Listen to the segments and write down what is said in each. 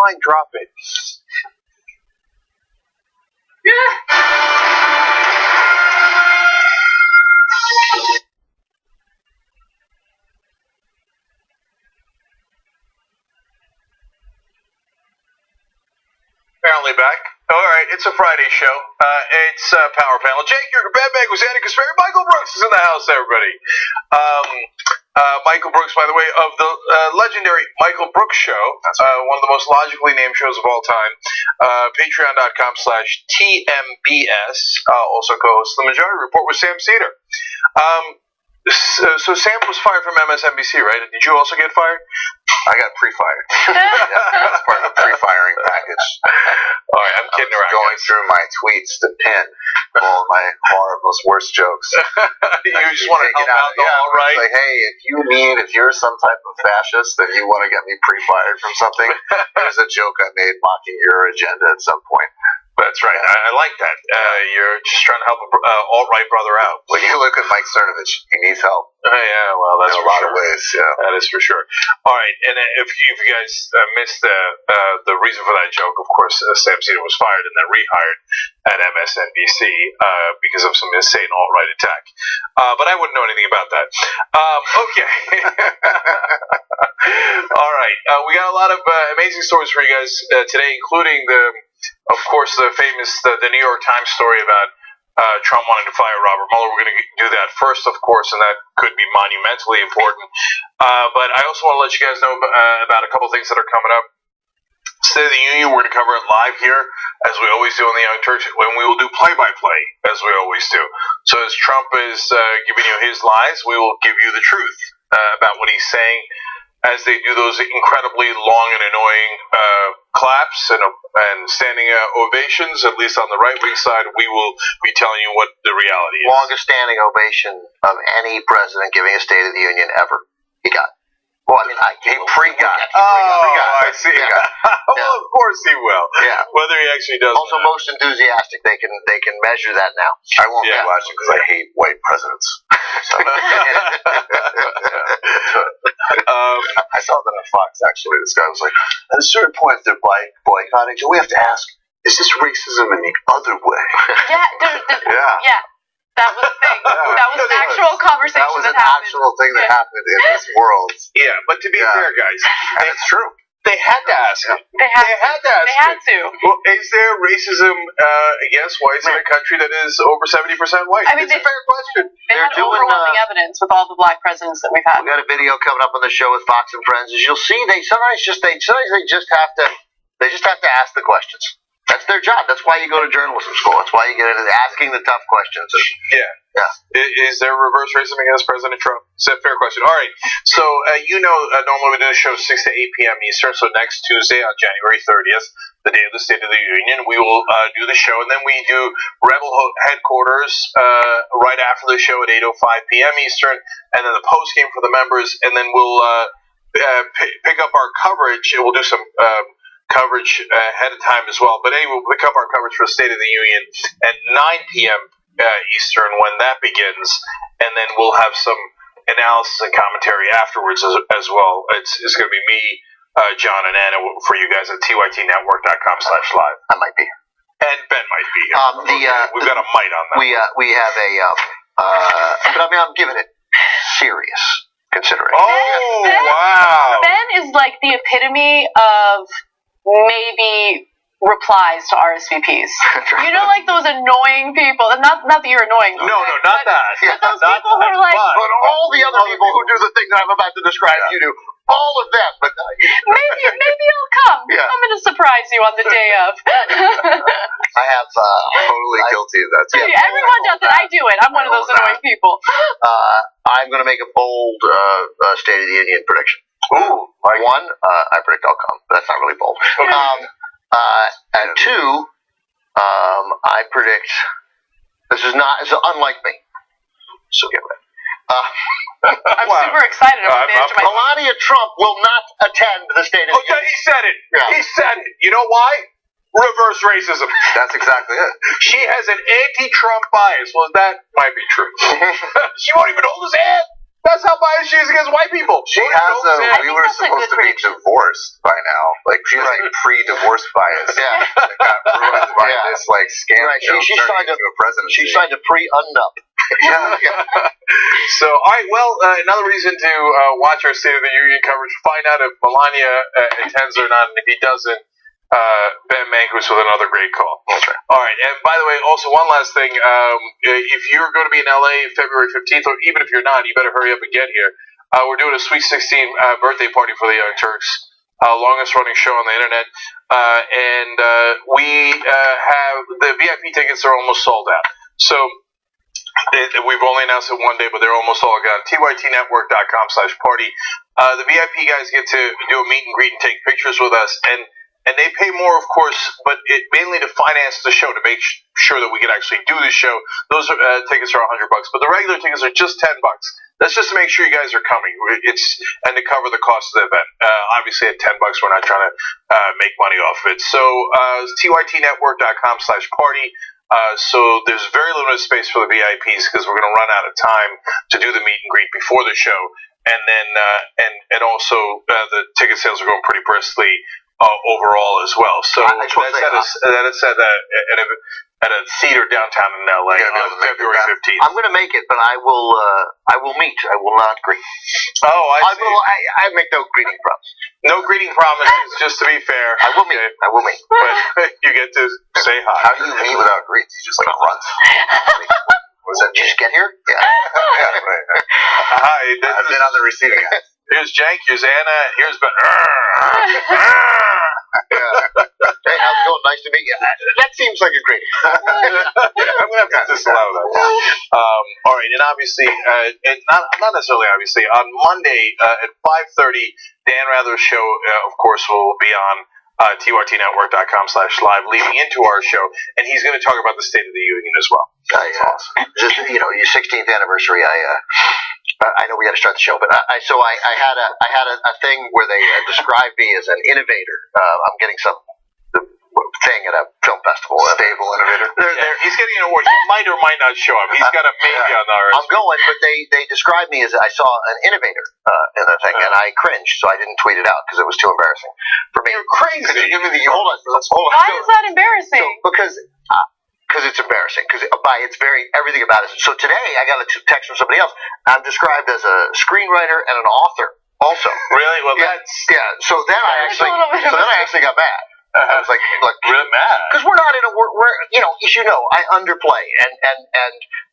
mind, drop it. Apparently back. All right, it's a Friday show. It's Power Panel. Jake, your bad bag was Andy Conspiracy. Michael Brooks is in the house, everybody. Michael Brooks, by the way, of the legendary Michael Brooks Show, one of the most logically named shows of all time. Patreon.com/TMBS. Also co-hosts The Majority Report with Sam Cedar. So Sam was fired from MSNBC, right? Did you also get fired? I got pre-fired. That's part of the pre-firing package. All right, I'm kidding around. Going through my tweets to pin all my most worst jokes. You just want to help out the alt-right? Like, hey, if you're some type of fascist, then you want to get me pre-fired from something, there's a joke I made mocking your agenda at some point. That's right. I like that. You're just trying to help an alt-right brother out. When you look at Mike Cernovich, he needs help. Yeah, well, that's in a lot of ways. Yeah, that is for sure. All right, and if you guys missed the reason for that joke, of course, Sam Cedar was fired and then rehired at MSNBC because of some insane alt-right attack. But I wouldn't know anything about that. Okay. All right. We got a lot of amazing stories for you guys today, including of course, the famous the New York Times story about Trump wanting to fire Robert Mueller. We're going to do that first, of course, and that could be monumentally important. But I also want to let you guys know about a couple things that are coming up. State of the Union, we're going to cover it live here, as we always do on the Young Turks, when we will do play-by-play, as we always do. So as Trump is giving you his lies, we will give you the truth about what he's saying, as they do those incredibly long and annoying claps and standing ovations, at least on the right-wing side, we will be telling you what the reality is. Longest standing ovation of any president giving a State of the Union ever. He got. Well, I mean, he pre-got. I see. Yeah. Well, of course he will. Yeah. Whether he actually does. Also, most enthusiastic. They can measure that now. I won't be watching because I hate white presidents. So. I saw that on Fox, actually. This guy was like, at a certain point, they're boycotting. So we have to ask, is this racism in the other way? Yeah. That was the thing. That was an actual conversation that happened. That was an actual thing that happened in this world. Yeah, but to be fair, guys, and it's true. They had to ask him. They had to. Well, is there racism against whites in a country that is over 70% white? I mean, it's a fair question. They had overwhelming evidence with all the black presidents that we've had. We got a video coming up on the show with Fox and Friends. As you'll see, they just have to ask the questions. That's their job. That's why you go to journalism school. That's why you get into asking the tough questions. Yeah. Is there reverse racism against President Trump? It's a fair question. All right. So, normally we do the show 6 to 8 p.m. Eastern. So next Tuesday on January 30th, the day of the State of the Union, we will do the show. And then we do Rebel headquarters right after the show at 8:05 p.m. Eastern. And then the post game for the members. And then we'll pick up our coverage. And we'll do some coverage ahead of time as well. But anyway, we'll pick up our coverage for the State of the Union at 9 p.m. Eastern when that begins, and then we'll have some analysis and commentary afterwards as well. It's going to be me, John, and Anna for you guys at tytnetwork.com/live. I might be here. And Ben might be here. We've got a mite on that. We have a but I mean, I'm giving it serious consideration. Oh, wow. Ben is like the epitome of maybe replies to RSVPs. You know, like those annoying people. Not that you're annoying. No, not that. But those people who are like... But all the other people who do the thing that I'm about to describe, you do. All of them. But maybe I'll come. Yeah. I'm going to surprise you on the day of. I have... totally guilty of that. Yeah. Everyone does it. I do it. I'm one of those annoying people. I'm going to make a bold State of the Union prediction. Ooh. One, I predict I'll come. That's not really bold. And two, I predict this is unlike me. So get ready. I'm super excited about the edge of my Melania Trump will not attend the State of the Union. Okay, he said it. Yeah. He said it. You know why? Reverse racism. That's exactly it. She has an anti-Trump bias. Well, that might be true. She won't even hold his hand. That's how biased she is against white people. She has we were supposed to be divorced by now. Like, she has a pre-divorce bias. Yeah. That got ruined by this, like, scam show turning into a presidency. She signed a pre-unnup. So, all right, well, another reason to watch our State of the Union coverage, find out if Melania attends or not, and if he doesn't, Ben Mankiewicz with another great call. That's right. All right, and by the way, also one last thing. If you're going to be in LA February 15th, or even if you're not, you better hurry up and get here. We're doing a Sweet 16 birthday party for the Young Turks, longest running show on the internet. And we have the VIP tickets are almost sold out. So we've only announced it one day, but they're almost all gone. TYTnetwork.com/party. The VIP guys get to do a meet and greet and take pictures with us, and they pay more, of course, but it mainly to finance the show, to make sure that we can actually do the show. Those tickets are $100, but the regular tickets are just $10. That's just to make sure you guys are coming. And to cover the cost of the event. Obviously, at $10, we're not trying to make money off of it. So TYTnetwork.com/party. So there's very limited space for the VIPs because we're going to run out of time to do the meet and greet before the show, and then and also the ticket sales are going pretty briskly. Overall as well. So that's at a theater downtown in LA on February 15th. I'm going to make it, but I will meet. I will not greet. Oh, I see. I make no greeting promises. No greeting promises, just to be fair. I will meet. I will meet. But you get to say hi. How do you meet without greets? You just like grunt. Was that just get here? Yeah. Yeah, right. Hi. I've been on the receiving end. Here's Jank, here's Anna, and here's Ben. Hey, how's it going? Nice to meet you. That seems like a great. I'm going to have to disallow that. All right, and obviously, and not necessarily obviously, on Monday at 5:30, Dan Rather's show, of course, will be on TYTnetwork.com/live leading into our show, and he's going to talk about the State of the Union as well. Awesome. Just, your 16th anniversary, I know we got to start the show, but I had a thing where they described me as an innovator. I'm getting some thing at a film festival. Stable innovator. He's getting an award. He might or might not show up. He's got a maybe on our. I'm going, but they described me as I saw an innovator in the thing, and I cringed, so I didn't tweet it out because it was too embarrassing for me. You're crazy. Could you give me the hold on. Why is that embarrassing? Because it's embarrassing. Because everything about it. So today I got a text from somebody else. I'm described as a screenwriter and an author also. Really? Well, So then I actually got mad. I was like really mad because we're not in a we're as you know, I underplay and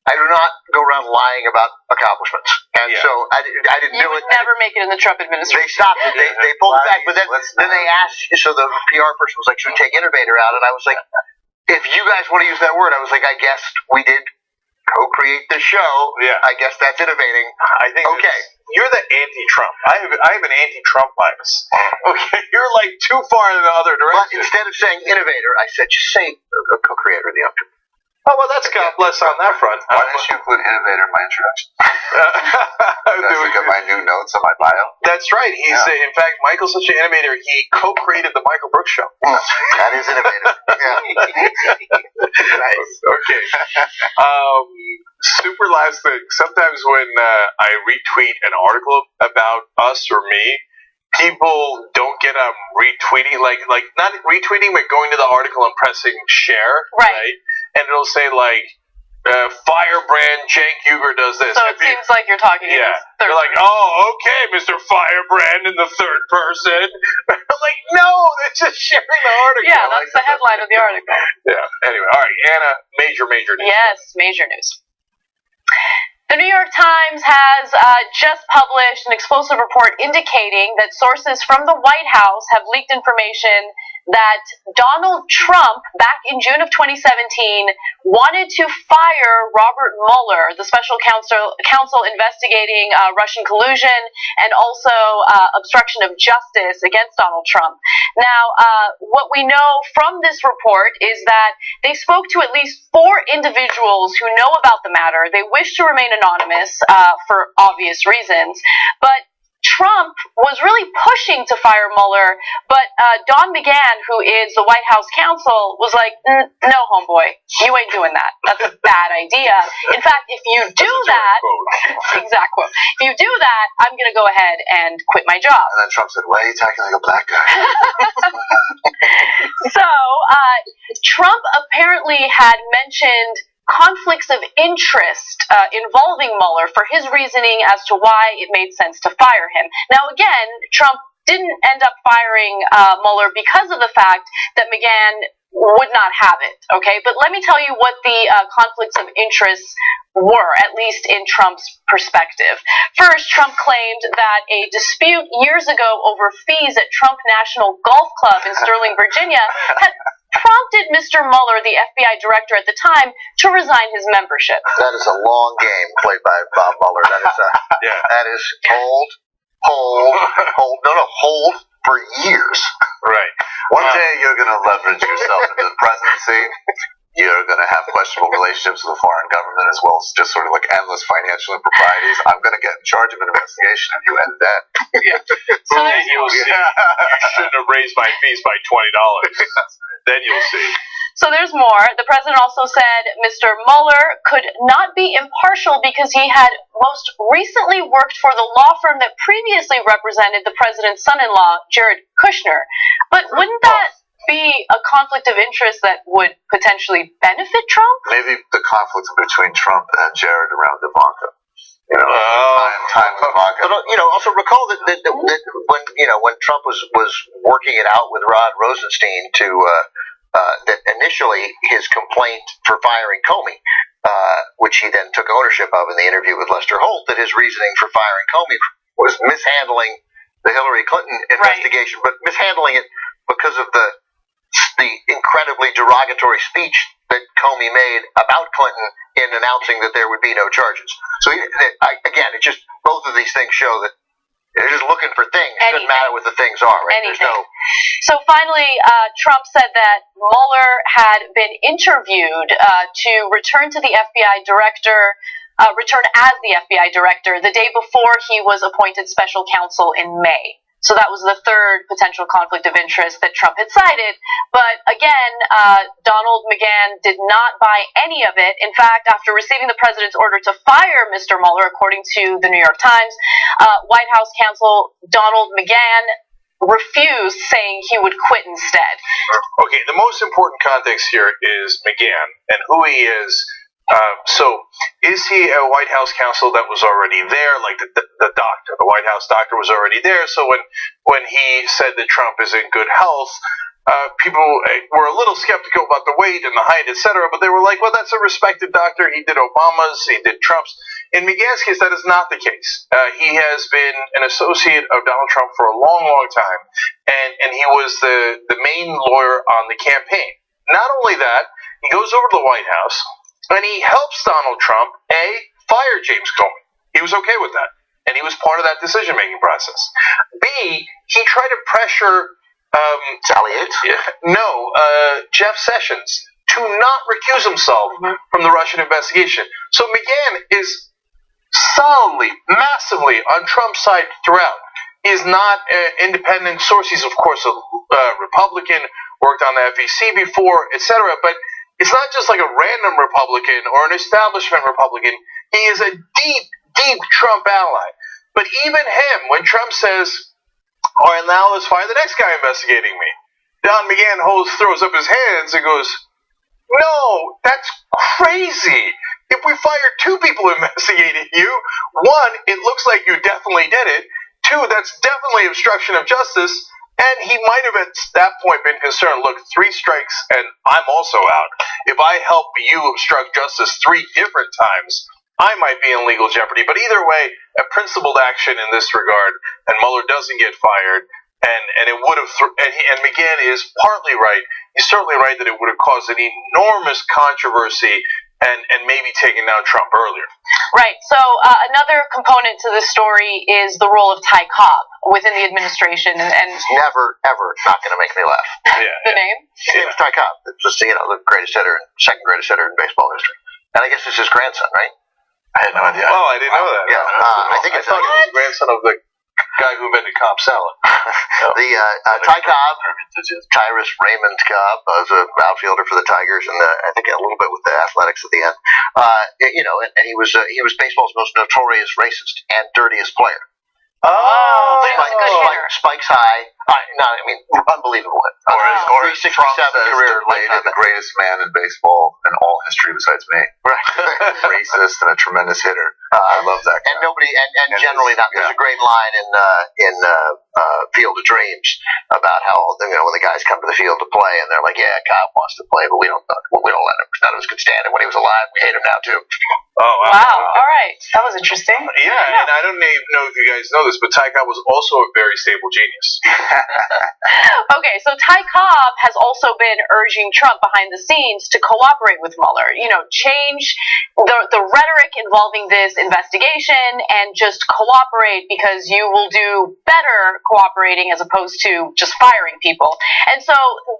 I do not go around lying about accomplishments, and so I didn't do it. You would never make it in the Trump administration. They stopped it. They pulled it back, but then they asked. So the PR person was like, "Should we take innovator out?" And I was like, "If you guys want to use that word," I was like, "I guess we did co-create the show. Yeah, I guess that's innovating." I think okay. You're the anti-Trump. I have an anti-Trump bias. Okay, you're like too far in the other direction. But instead of saying innovator, I said just say a co-creator of the Young Turks. Oh, well, that's got less on that front. Why didn't you include innovator in my introduction? That's like my new notes on my bio. That's right. He's in fact, Michael's such an innovator. He co-created the Michael Brooks Show. That is innovative. Nice. Okay. Super last thing. Sometimes when I retweet an article about us or me, people don't get retweeting, like not retweeting, but going to the article and pressing share, right? And it'll say like, Firebrand Cenk Uygur does this. So it seems like you're talking. Yeah, they're like, oh, okay, Mr. Firebrand in the third person. I'm like, no, they're just sharing the article. Yeah, that's the headline of the article. Yeah. Anyway, all right, Anna, major news. Yes, major news. The New York Times has just published an explosive report indicating that sources from the White House have leaked information that Donald Trump, back in June of 2017, wanted to fire Robert Mueller, the special counsel investigating Russian collusion and also obstruction of justice against Donald Trump. Now, what we know from this report is that they spoke to at least 4 individuals who know about the matter. They wish to remain anonymous for obvious reasons, but Trump was really pushing to fire Mueller, but Don McGahn, who is the White House counsel, was like, no, homeboy, you ain't doing that. That's a bad idea. In fact, if you do that, exact quote, if you do that, I'm going to go ahead and quit my job. And then Trump said, why are you talking like a black guy? So, Trump apparently had mentioned conflicts of interest involving Mueller for his reasoning as to why it made sense to fire him. Now, again, Trump didn't end up firing Mueller because of the fact that McGahn would not have it, okay? But let me tell you what the conflicts of interest were, at least in Trump's perspective. First, Trump claimed that a dispute years ago over fees at Trump National Golf Club in Sterling, Virginia, had prompted Mr. Mueller, the FBI director at the time, to resign his membership. That is a long game played by Bob Mueller. That is hold for years. Right. One day you're going to leverage yourself into the presidency. You're going to have questionable relationships with a foreign government as well as just sort of like endless financial improprieties. I'm going to get in charge of an investigation of you and then. So then you'll see. I shouldn't have raised my fees by $20. Then you'll see. So there's more. The president also said Mr. Mueller could not be impartial because he had most recently worked for the law firm that previously represented the president's son-in-law, Jared Kushner. But wouldn't that be a conflict of interest that would potentially benefit Trump? Maybe the conflict between Trump and Jared around Ivanka. Time with Ivanka. But also recall that when Trump was working it out with Rod Rosenstein to that initially his complaint for firing Comey, which he then took ownership of in the interview with Lester Holt, that his reasoning for firing Comey was mishandling the Hillary Clinton investigation, but mishandling it because of the incredibly derogatory speech that Comey made about Clinton in announcing that there would be no charges. So again, it just both of these things show that they're just looking for things. It doesn't matter what the things are, right? Anything. So finally, Trump said that Mueller had been interviewed to return to the FBI director, return as the FBI director the day before he was appointed special counsel in May. So that was the third potential conflict of interest that Trump had cited. But again, Donald McGahn did not buy any of it. In fact, after receiving the president's order to fire Mr. Mueller, according to the New York Times, White House counsel Donald McGahn refused, saying he would quit instead. Okay, the most important context here is McGahn and who he is. So, is he a White House counsel that was already there, like the doctor? The White House doctor was already there, so when he said that Trump is in good health, people were a little skeptical about the weight and the height, etc., but they were like, well, that's a respected doctor. He did Obama's, he did Trump's. In McGahn's case, that is not the case. He has been an associate of Donald Trump for a long, long time, and he was the main lawyer on the campaign. Not only that, he goes over to the White House, and he helps Donald Trump, fire James Comey. He was okay with that. And he was part of that decision-making process. B, he tried to pressure Sally Yates? No, Jeff Sessions to not recuse himself from the Russian investigation. So McGahn is solidly, massively on Trump's side throughout. He is not an independent source. He's, of course, a Republican, worked on the FEC before, etc., but it's not just like a random Republican or an establishment Republican. He is a deep, deep Trump ally. But even him, when Trump says, all right, now let's fire the next guy investigating me, Don McGahn throws up his hands and goes, no, that's crazy. If we fire two people investigating you, one, it looks like you definitely did it. Two, that's definitely obstruction of justice. And he might have at that point been concerned, look, 3 strikes and I'm also out. If I help you obstruct justice 3 different times, I might be in legal jeopardy. But either way, a principled action in this regard, and Mueller doesn't get fired, and it would have, and McGahn is partly right. He's certainly right that it would have caused an enormous controversy and maybe taking down Trump earlier. Right. So another component to this story is the role of Ty Cobb within the administration. And it's never, ever not going to make me laugh. The name? His name's Ty Cobb. It's just, the greatest hitter, second greatest hitter in baseball history. And I guess it's his grandson, right? I had no idea. Oh, I didn't know that. Yeah. I think it's the grandson of the guy who invented Cobb salad. The Ty Cobb, Tyrus Raymond Cobb, was an outfielder for the Tigers, and I think a little bit with the Athletics at the end. And he was baseball's most notorious racist and dirtiest player. Oh, but he was a good hitter. Spikes high. Unbelievable. Or 367 career, the greatest man in baseball in all history besides me. Right. Racist and a tremendous hitter. I love that guy. And nobody, and generally not. There's a great line in Field of Dreams about how when the guys come to the field to play and they're like, yeah, Cobb wants to play, but we don't let him. None of us could stand him when he was alive. We hate him now too. Oh wow! All right, that was interesting. Yeah, and I don't even know if you guys know this, but Ty Cobb was also a very stable genius. Okay, so Ty Cobb has also been urging Trump behind the scenes to cooperate with Mueller. Change the rhetoric involving this investigation and just cooperate because you will do better cooperating as opposed to just firing people. And so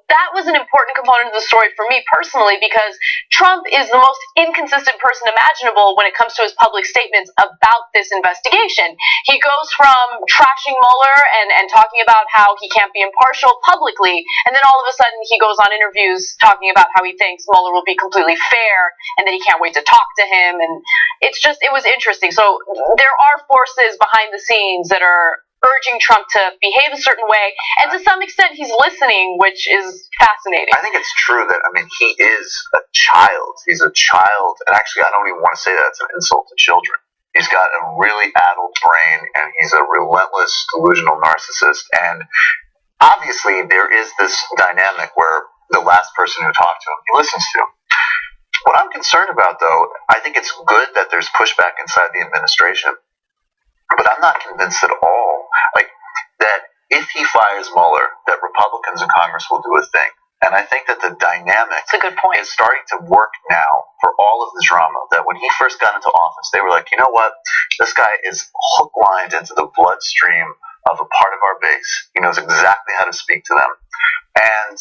that was an important component of the story for me personally because Trump is the most inconsistent person imaginable when it comes to his public statements about this investigation. He goes from trashing Mueller and talking about how he can't be impartial publicly, and then all of a sudden he goes on interviews talking about how he thinks Mueller will be completely fair and that he can't wait to talk to him, and it was interesting. So there are forces behind the scenes that are urging Trump to behave a certain way, and to some extent he's listening, which is fascinating. I think it's true that, he is a child. He's a child, and actually I don't even want to say that. It's an insult to children. He's got a really addled brain, and he's a relentless, delusional narcissist, and obviously there is this dynamic where the last person who talked to him, he listens to him. What I'm concerned about, though, I think it's good that there's pushback inside the administration, but I'm not convinced at all that if he fires Mueller, that Republicans in Congress will do a thing. And I think that the dynamic That's a good point. is starting to work now for all of the drama. That when he first got into office, they were like, you know what? This guy is hook lined into the bloodstream of a part of our base. He knows exactly how to speak to them. And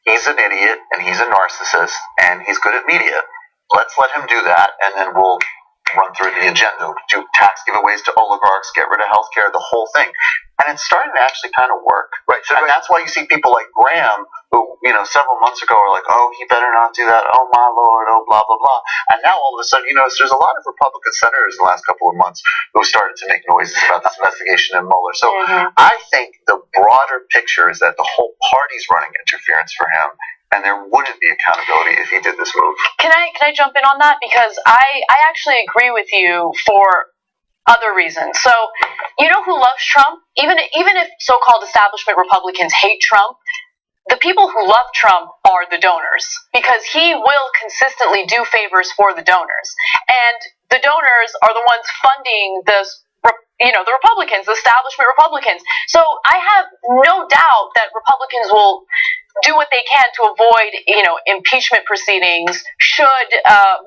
he's an idiot, and he's a narcissist, and he's good at media. Let's let him do that, and then we'll run through the agenda, do tax giveaways to oligarchs, get rid of healthcare, the whole thing. And it's starting to actually kind of work. Right. So that's why you see people like Graham, who, several months ago were like, oh, he better not do that. Oh, my Lord. Oh, blah, blah, blah. And now all of a sudden, there's a lot of Republican senators in the last couple of months who started to make noises about this investigation in Mueller. So I think the broader picture is that the whole party's running interference for him. And there wouldn't be accountability if he did this move. Can I jump in on that? Because I actually agree with you for other reasons. So, who loves Trump? Even if so-called establishment Republicans hate Trump, the people who love Trump are the donors, because he will consistently do favors for the donors. And the donors are the ones funding the Republicans, the establishment Republicans. So I have no doubt that Republicans will do what they can to avoid, impeachment proceedings should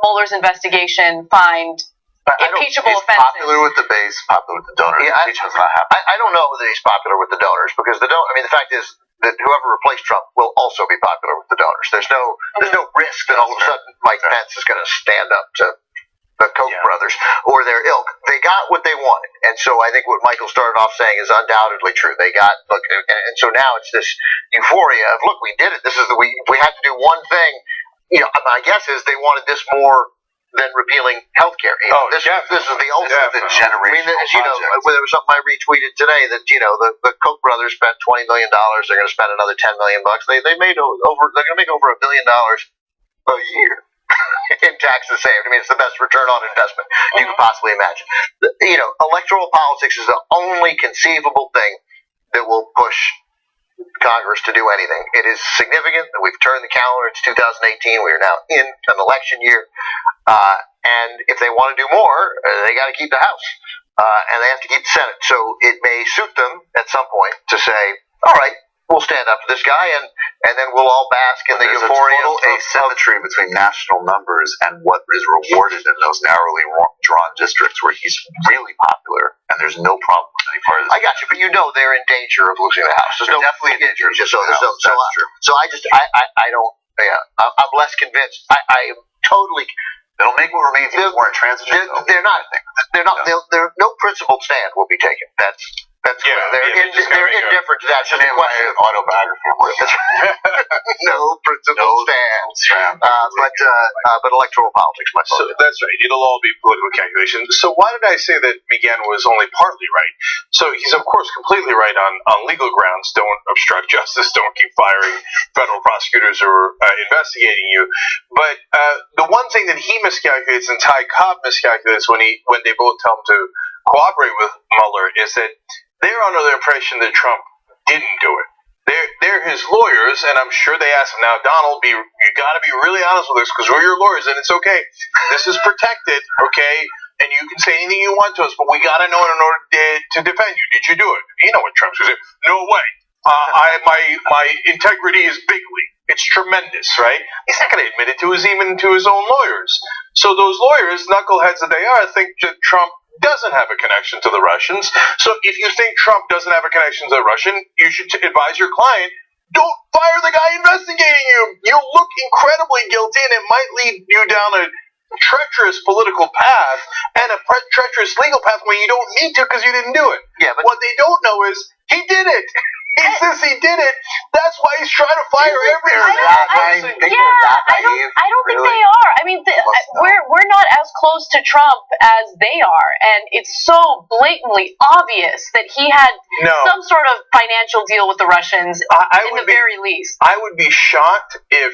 Mueller's investigation find impeachable offenses. Popular with the base, popular with the donors. Yeah, impeachment's not happening. I don't know whether he's popular with the donors because the fact is that whoever replaced Trump will also be popular with the donors. There's no risk that all of a sudden Mike Pence is going to stand up to the Koch brothers or their ilk. They got what they wanted, and so I think what Michael started off saying is undoubtedly true. They got and so now it's this euphoria of look, we did it. This is we had to do one thing. My guess is they wanted this more than repealing health care. This is the ultimate generation. There was something I retweeted today that the Koch brothers spent $20 million. They're going to spend another $10 million. They're going to make over $1 billion a year in taxes saved. It's the best return on investment you could possibly imagine. Electoral politics is the only conceivable thing that will push Congress to do anything. It is significant that we've turned the calendar. It's 2018. We are now in an election year. And if they want to do more, they got to keep the House. And they have to keep the Senate. So it may suit them at some point to say, all right, we'll stand up to this guy, and then we'll all bask in the euphoria. There's a total asymmetry between national numbers and what is rewarded in those narrowly drawn districts where he's really popular, and there's no problem with any part of this. I got you, but they're in danger of losing the House. They're definitely in danger of losing the House. That's true. So I don't. I'm less convinced. I am totally. It'll make what remains even more intransigent. They're not. They're not. No principled stand will be taken. That's That's clear. They're indifferent to that. That's the name of my autobiography. No principled stand. But electoral politics, my So that's right. It'll all be political calculations. So why did I say that McGahn was only partly right? So he's of course completely right on legal grounds. Don't obstruct justice. Don't keep firing federal prosecutors who are investigating you. But the one thing that he miscalculates and Ty Cobb miscalculates when they both tell him to cooperate with Mueller is that they're under the impression that Trump didn't do it. They're his lawyers, and I'm sure they asked him, now, Donald, you got to be really honest with us because we're your lawyers, and it's okay. This is protected, okay? And you can say anything you want to us, but we got to know it in order to defend you. Did you do it? You know what Trump's going to say. No way. My integrity is bigly. It's tremendous, right? He's not going to admit it even to his own lawyers. So those lawyers, knuckleheads that they are, think that Trump doesn't have a connection to the Russians. So if you think Trump doesn't have a connection to the Russian, you should advise your client, don't fire the guy investigating you. You'll look incredibly guilty, and it might lead you down a treacherous political path and a treacherous legal path when you don't need to because you didn't do it. Yeah, but what they don't know is he did it. He says he did it. That's why he's trying to fire everyone. I don't think they are. I mean, we're not as close to Trump as they are, and it's so blatantly obvious that he had some sort of financial deal with the Russians, in the very least. I would be shocked if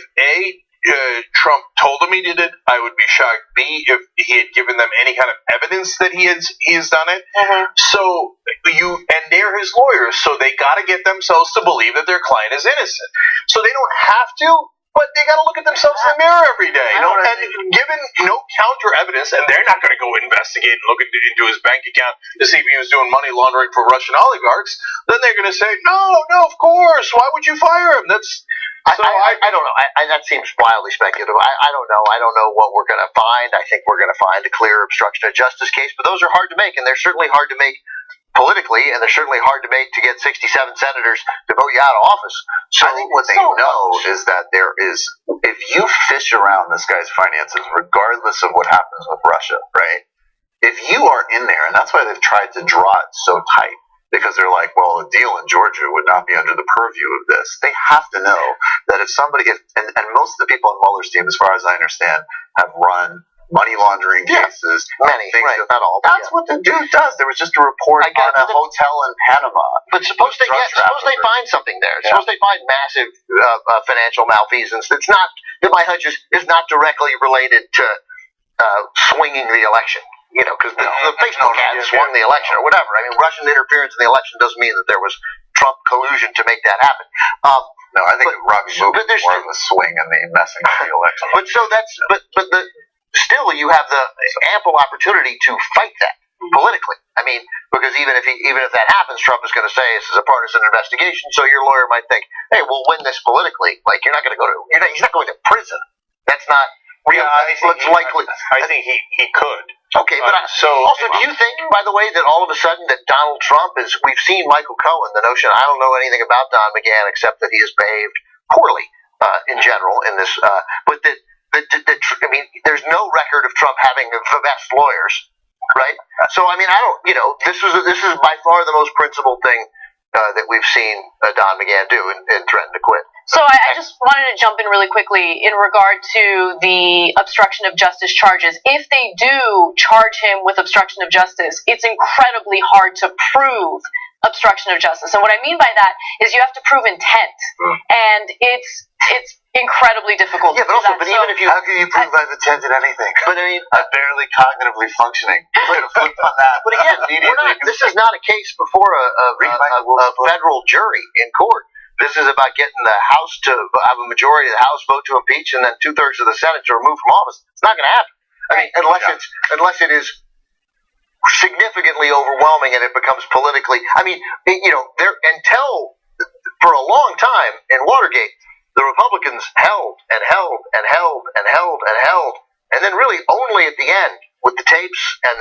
Trump told him he did it. I would be shocked, B, if he had given them any kind of evidence that he has done it. Mm-hmm. So and they're his lawyers, so they got to get themselves to believe that their client is innocent. So they don't have to, but they got to look at themselves in the mirror every day. And given no counter evidence, and they're not going to go investigate and look into his bank account to see if he was doing money laundering for Russian oligarchs, then they're going to say, no, of course. Why would you fire him? I don't know. That seems wildly speculative. I don't know. I don't know what we're going to find. I think we're going to find a clear obstruction of justice case, but those are hard to make, and they're certainly hard to make politically, and they're certainly hard to make to get 67 senators to vote you out of office. So I think what they know is that there is, if you fish around this guy's finances, regardless of what happens with Russia, right? If you are in there, and that's why they've tried to draw it so tight, because they're like, well, a deal in Georgia would not be under the purview of this. They have to know that if somebody, and most of the people on Mueller's team, as far as I understand, have run money laundering cases. Many, things right, not all. That's what the dude does. There was just a report on a hotel in Panama. But suppose they find something there. Yeah. Suppose they find massive financial malfeasance. It's not, that my hunch is not directly related to swinging the election. You know, because the Facebook ad swung the election or whatever. I mean, Russian interference in the election doesn't mean that there was Trump collusion to make that happen. No, I think Robbie Movement was more of a swing in the messing with the election. Still, you have the ample opportunity to fight that politically. I mean, because even if that happens, Trump is going to say this is a partisan investigation. So your lawyer might think, hey, we'll win this politically. Like he's not going to prison. That's not real. Likely. I think he could. Okay, but do you think, by the way, that all of a sudden that Donald Trump we've seen Michael Cohen, the notion, I don't know anything about Don McGahn except that he has behaved poorly in general in this, but I mean, there's no record of Trump having the best lawyers, right? So, I mean, this is by far the most principled thing that we've seen Don McGahn do and threaten to quit. So I just wanted to jump in really quickly in regard to the obstruction of justice charges. If they do charge him with obstruction of justice, it's incredibly hard to prove obstruction of justice. And what I mean by that is you have to prove intent. And it's incredibly difficult to do that. But even if you, how can you prove I've intended anything? But I mean, I'm barely cognitively functioning. I'm going to flip on that. But again, this is not a case before a federal jury in court. This is about getting the House to have a majority of the House vote to impeach, and then 2/3 of the Senate to remove from office. It's not going to happen. I mean, unless it is significantly overwhelming and it becomes politically. I mean, until for a long time in Watergate, the Republicans held and held and held and held and held, and then really only at the end with the tapes and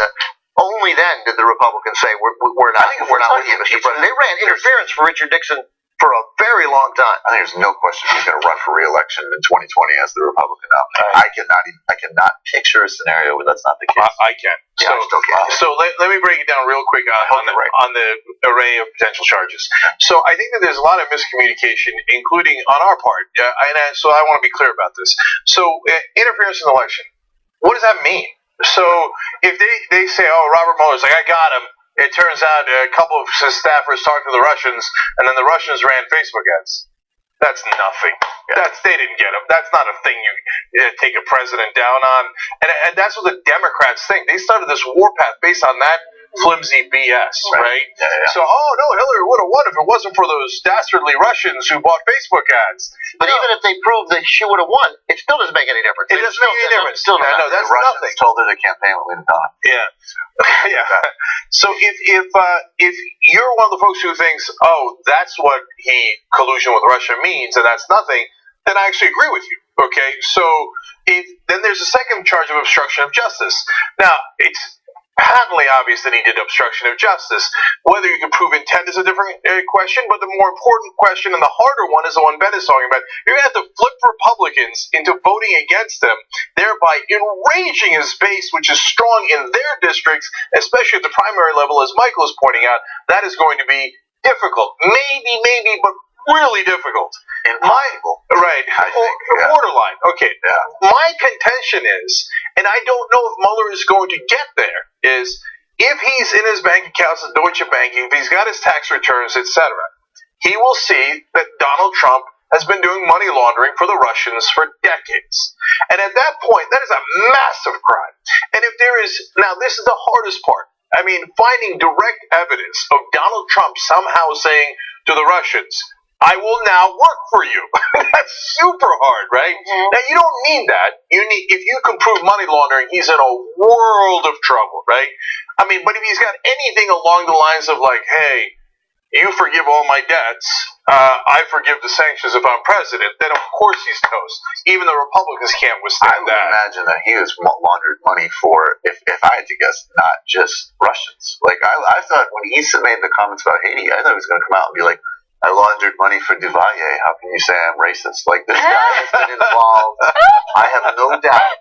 only then did the Republicans say we're not with you, Mr. President. They ran interference for Richard Nixon for a very long time. I think there's no question he's going to run for re-election in 2020 as the Republican nominee. I cannot picture a scenario where that's not the case. I can. Yeah, I still can. So let me break it down real quick on the array of potential charges. So I think that there's a lot of miscommunication, including on our part. So I want to be clear about this. So interference in the election, what does that mean? So if they say, oh, Robert Mueller's like, I got him. It turns out a couple of his staffers talked to the Russians, and then the Russians ran Facebook ads. That's nothing. They didn't get him. That's not a thing you take a president down on. And that's what the Democrats think. They started this warpath based on that flimsy BS, right? Yeah. So, Hillary would have won if it wasn't for those dastardly Russians who bought Facebook ads. But even if they prove that she would have won, it still doesn't make any difference. It doesn't make any difference. Still No, that's the Russians nothing. told her the campaign would lead on. Yeah. So if you're one of the folks who thinks, oh, that's what collusion with Russia means, and that's nothing, then I actually agree with you. Okay, so then there's a second charge of obstruction of justice. Now, it's patently obvious that he did obstruction of justice. Whether you can prove intent is a different question, but the more important question and the harder one is the one Ben is talking about. You're going to have to flip Republicans into voting against him, thereby enraging his base, which is strong in their districts, especially at the primary level, as Michael is pointing out. That is going to be difficult. Maybe, but really difficult. Impossible. Right. Borderline. Okay. Yeah. My contention is, and I don't know if Mueller is going to get there, is if he's in his bank accounts at Deutsche Bank, if he's got his tax returns, etc., he will see that Donald Trump has been doing money laundering for the Russians for decades. And at that point, that is a massive crime. And if there is, now this is the hardest part. I mean, finding direct evidence of Donald Trump somehow saying to the Russians, I will now work for you. That's super hard, right? Mm-hmm. Now, you don't need that. If you can prove money laundering, he's in a world of trouble, right? I mean, but if he's got anything along the lines of like, hey, you forgive all my debts, I forgive the sanctions if I'm president, then of course he's toast. Even the Republicans can't withstand I would that. imagine that he has laundered money for, if I had to guess, not just Russians. Like, I thought when he made the comments about Haiti, I thought he was going to come out and be like, I laundered money for Duvalier. How can you say I'm racist? Like, this guy has been involved. I have no doubt.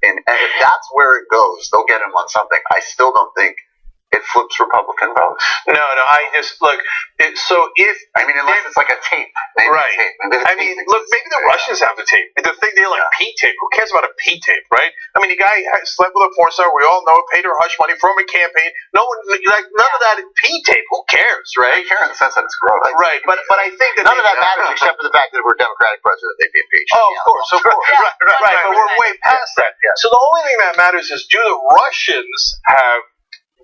And if that's where it goes, they'll get him on something. I still don't think it flips Republican votes. No, I just, look, Unless it's like a tape. Maybe right. A tape. Maybe Maybe the Russians have the tape. The thing, they're like, P-tape. Who cares about a P-tape, right? I mean, the guy slept with a porn star. We all know it. Paid her hush money from a campaign. No one, none of that is P-tape. Who cares, right? I care in the sense that it's gross. Right, but I think that None of that matters except for the fact that if we're a Democratic president, they'd be impeached. Oh, of course. Yeah. Right, but we're way past that. Yeah. So the only thing that matters is, do the Russians have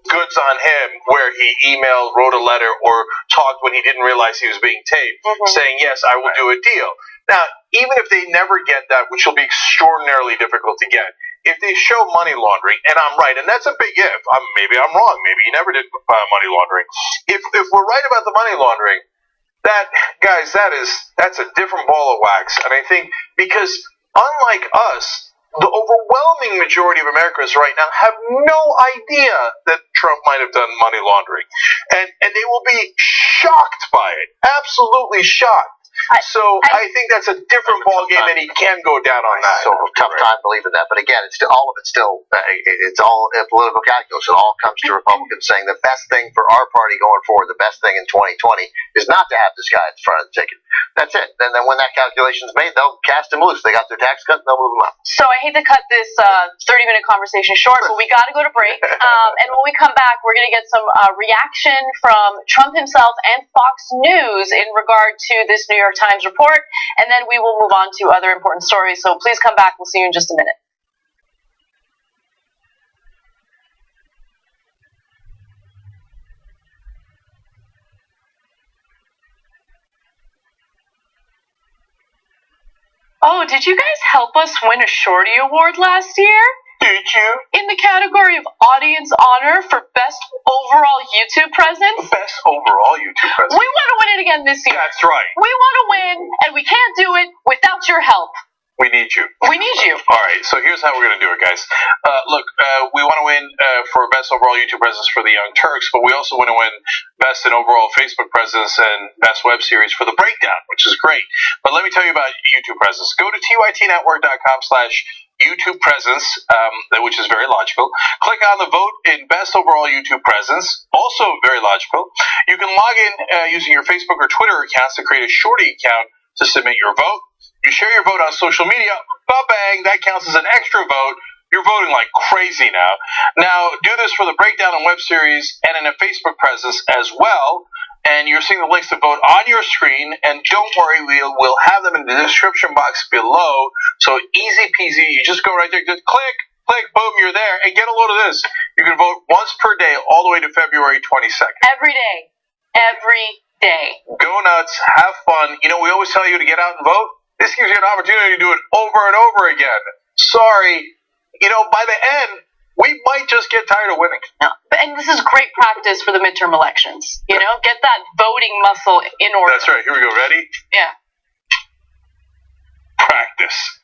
goods on him where he emailed, wrote a letter, or talked when he didn't realize he was being taped, saying, yes, I will do a deal. Now, even if they never get that, which will be extraordinarily difficult to get, if they show money laundering, and I'm right, and that's a big if, maybe I'm wrong, maybe he never did money laundering. If we're right about the money laundering, that's a different ball of wax. And I think, because unlike us, the overwhelming majority of Americans right now have no idea that Trump might have done money laundering. And they will be shocked by it. Absolutely shocked. I think that's a different ballgame, and he can go down on that. So tough time believing that, but again, it's all a political calculus. It all comes to Republicans saying the best thing for our party going forward, the best thing in 2020, is not to have this guy at the front of the ticket. That's it. And then when that calculation's made, they'll cast him loose. They got their tax cut, and they'll move him out. So I hate to cut this 30-minute conversation short, but we got to go to break. And when we come back, we're going to get some reaction from Trump himself and Fox News in regard to this New York Times report, and then we will move on to other important stories. So please come back. We'll see you in just a minute. Oh, did you guys help us win a Shorty Award last year? Did you? In the category of Audience Honor for Best Overall YouTube Presence? Best overall YouTube We president. want to win it again this year. That's right. We want to win, and we can't do it without your help. We need you. We need you. All right, so here's how we're going to do it, guys. Look, we want to win for Best Overall YouTube Presence for the Young Turks, but we also want to win Best in Overall Facebook Presence and Best Web Series for The Breakdown, which is great. But let me tell you about YouTube Presence. Go to tytnetwork.com/YouTube Presence, which is very logical. Click on the vote in Best Overall YouTube Presence, also very logical. You can log in using your Facebook or Twitter accounts to create a Shorty account to submit your vote. You share your vote on social media, ba-bang, that counts as an extra vote. You're voting like crazy now. Now, do this for the Breakdown and Web Series and in a Facebook presence as well. And you're seeing the links to vote on your screen. And don't worry, we'll have them in the description box below. So easy peasy. You just go right there, just click, boom, you're there. And get a load of this. You can vote once per day all the way to February 22nd. Every day. Every day. Go nuts. Have fun. You know, we always tell you to get out and vote. This gives you an opportunity to do it over and over again. Sorry. You know, by the end, we might just get tired of winning. No, and this is great practice for the midterm elections. You know, get that voting muscle in order. That's right. Here we go. Ready? Yeah. Practice.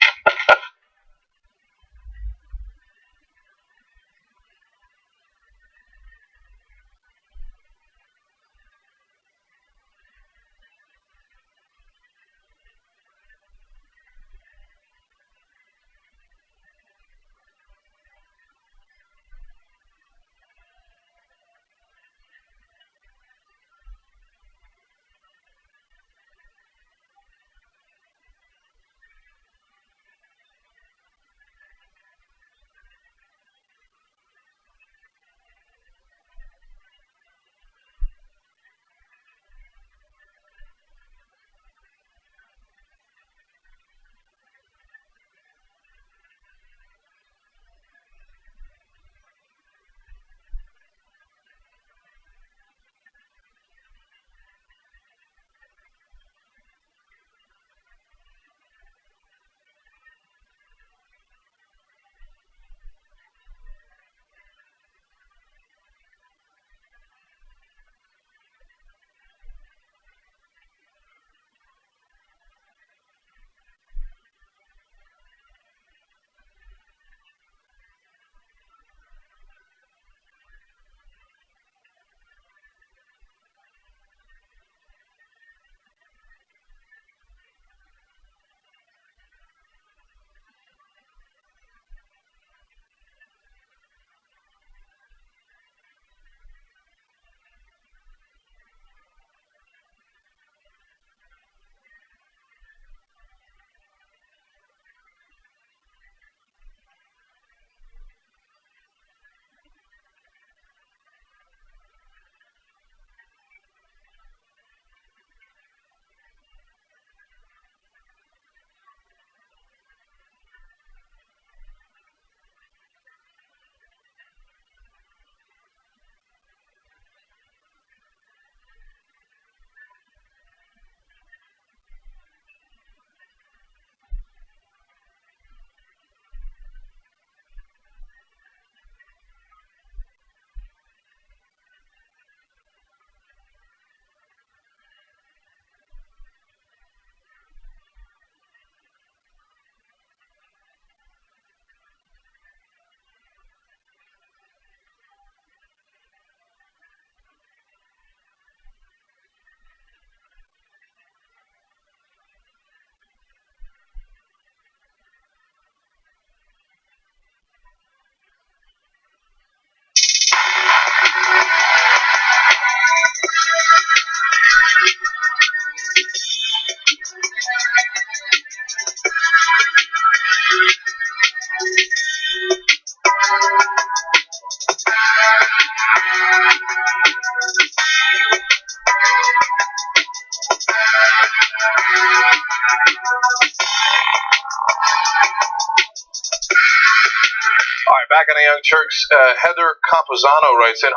All right, back on the Young Turks. Heather Camposano writes in,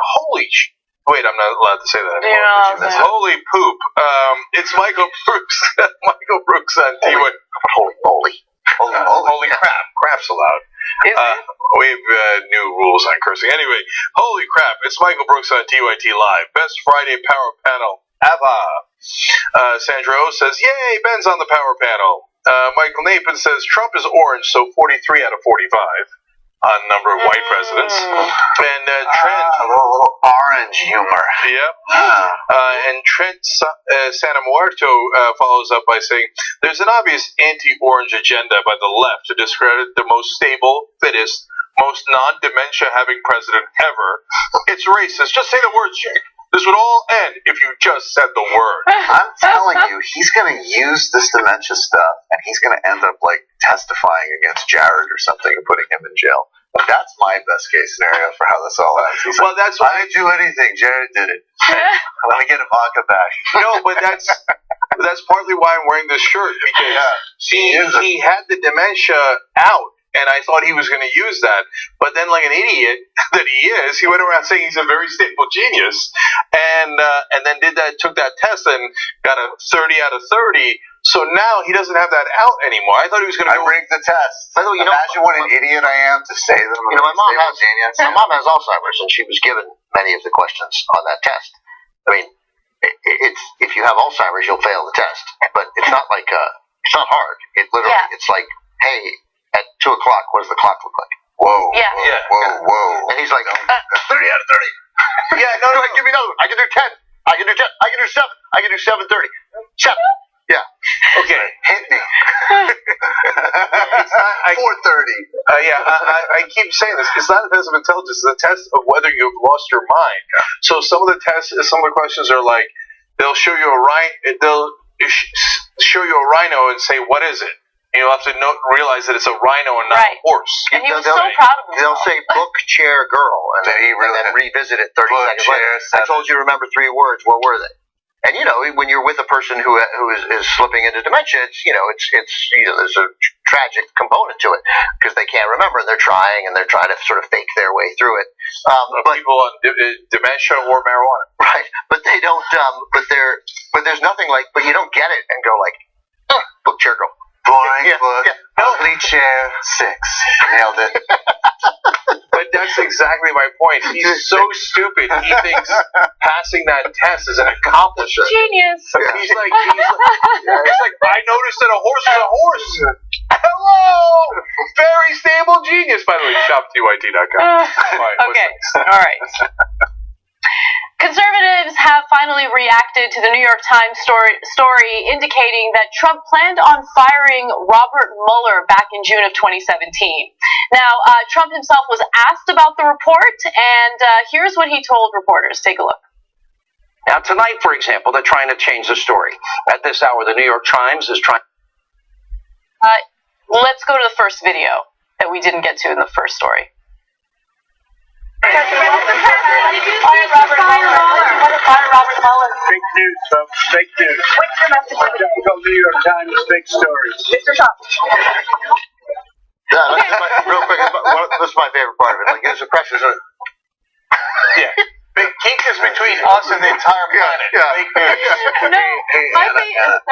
wait, I'm not allowed to say that anymore. Yeah, Holy poop. It's Michael Brooks. Michael Brooks on TYT. Holy moly. Holy crap. Crap's allowed. We have new rules on cursing. Anyway, holy crap. It's Michael Brooks on TYT Live. Best Friday power panel ever. Sandra O says, yay, Ben's on the power panel. Michael Napin says Trump is orange, so 43 out of 45 on number of white presidents. And Trent, a little orange humor. Yep. And Trent Santa Muerto follows up by saying, there's an obvious anti-orange agenda by the left to discredit the most stable, fittest, most non-dementia having president ever. It's racist. Just say the word, Jake. This would all end if you just said the word. I'm telling you, he's going to use this dementia stuff, and he's going to end up like testifying against Jared or something and putting him in jail. That's my best case scenario for how this all ends. He's Well, like, that's what I didn't do anything. Jared did it. Let me get Ivanka back. No, but that's partly why I'm wearing this shirt, because he had the dementia out, and I thought he was going to use that. But then, like an idiot that he is, he went around saying he's a very stable genius, and then took that test and got a 30 out of 30. So now he doesn't have that out anymore. I thought he was going to. I rigged the test. Imagine what an idiot I am to say that I'm my mom has Alzheimer's, and she was given many of the questions on that test. I mean, it's if you have Alzheimer's, you'll fail the test, but it's not like it's not hard. It literally, it's like, hey, at 2 o'clock, what does the clock look like? Whoa, Yeah. whoa. And he's like, 30 out of 30. Yeah, no, Give me another one. I can do 10. I can do 10. I can do 7. I can do 7:30. 7. Yeah. Okay. Hit me. It's not. 4:30. I keep saying this. It's not a test of intelligence. It's a test of whether you've lost your mind. So some of the questions are like, they'll show you a rhino and say, what is it? And you'll have to realize that it's a rhino and not a horse. And he was so proud of himself. They'll say book, chair, girl, and then revisit it 30 seconds later. I told you to remember 3 words. What were they? And when you're with a person who is slipping into dementia, it's there's a tragic component to it because they can't remember and they're trying to sort of fake their way through it. But people on dementia or marijuana, right? But they don't. But there's nothing like. But you don't get it and go like, book, chair, girl. Boring book. Ugly chair. 6. Nailed it. But that's exactly my point. He's so stupid. He thinks passing that test is an accomplishment. Genius. He's like, I noticed that a horse is a horse. Hello, very stable genius. By the way, shop TYT.com. Okay, all right. Conservatives have finally reacted to the New York Times story indicating that Trump planned on firing Robert Mueller back in June of 2017. Now, Trump himself was asked about the report, and here's what he told reporters. Take a look. Now, tonight, for example, they're trying to change the story. At this hour, the New York Times is trying... Let's go to the first video that we didn't get to in the first story. Fire Robert Mueller. Fake news, folks. Fake news. What's your message? Typical New York Times fake stories. Mr. Trump. Real quick, this is my favorite part of it. Like, there's a pressure. Yeah. Big kink is between us and the entire planet. Fake news. No, my favorite.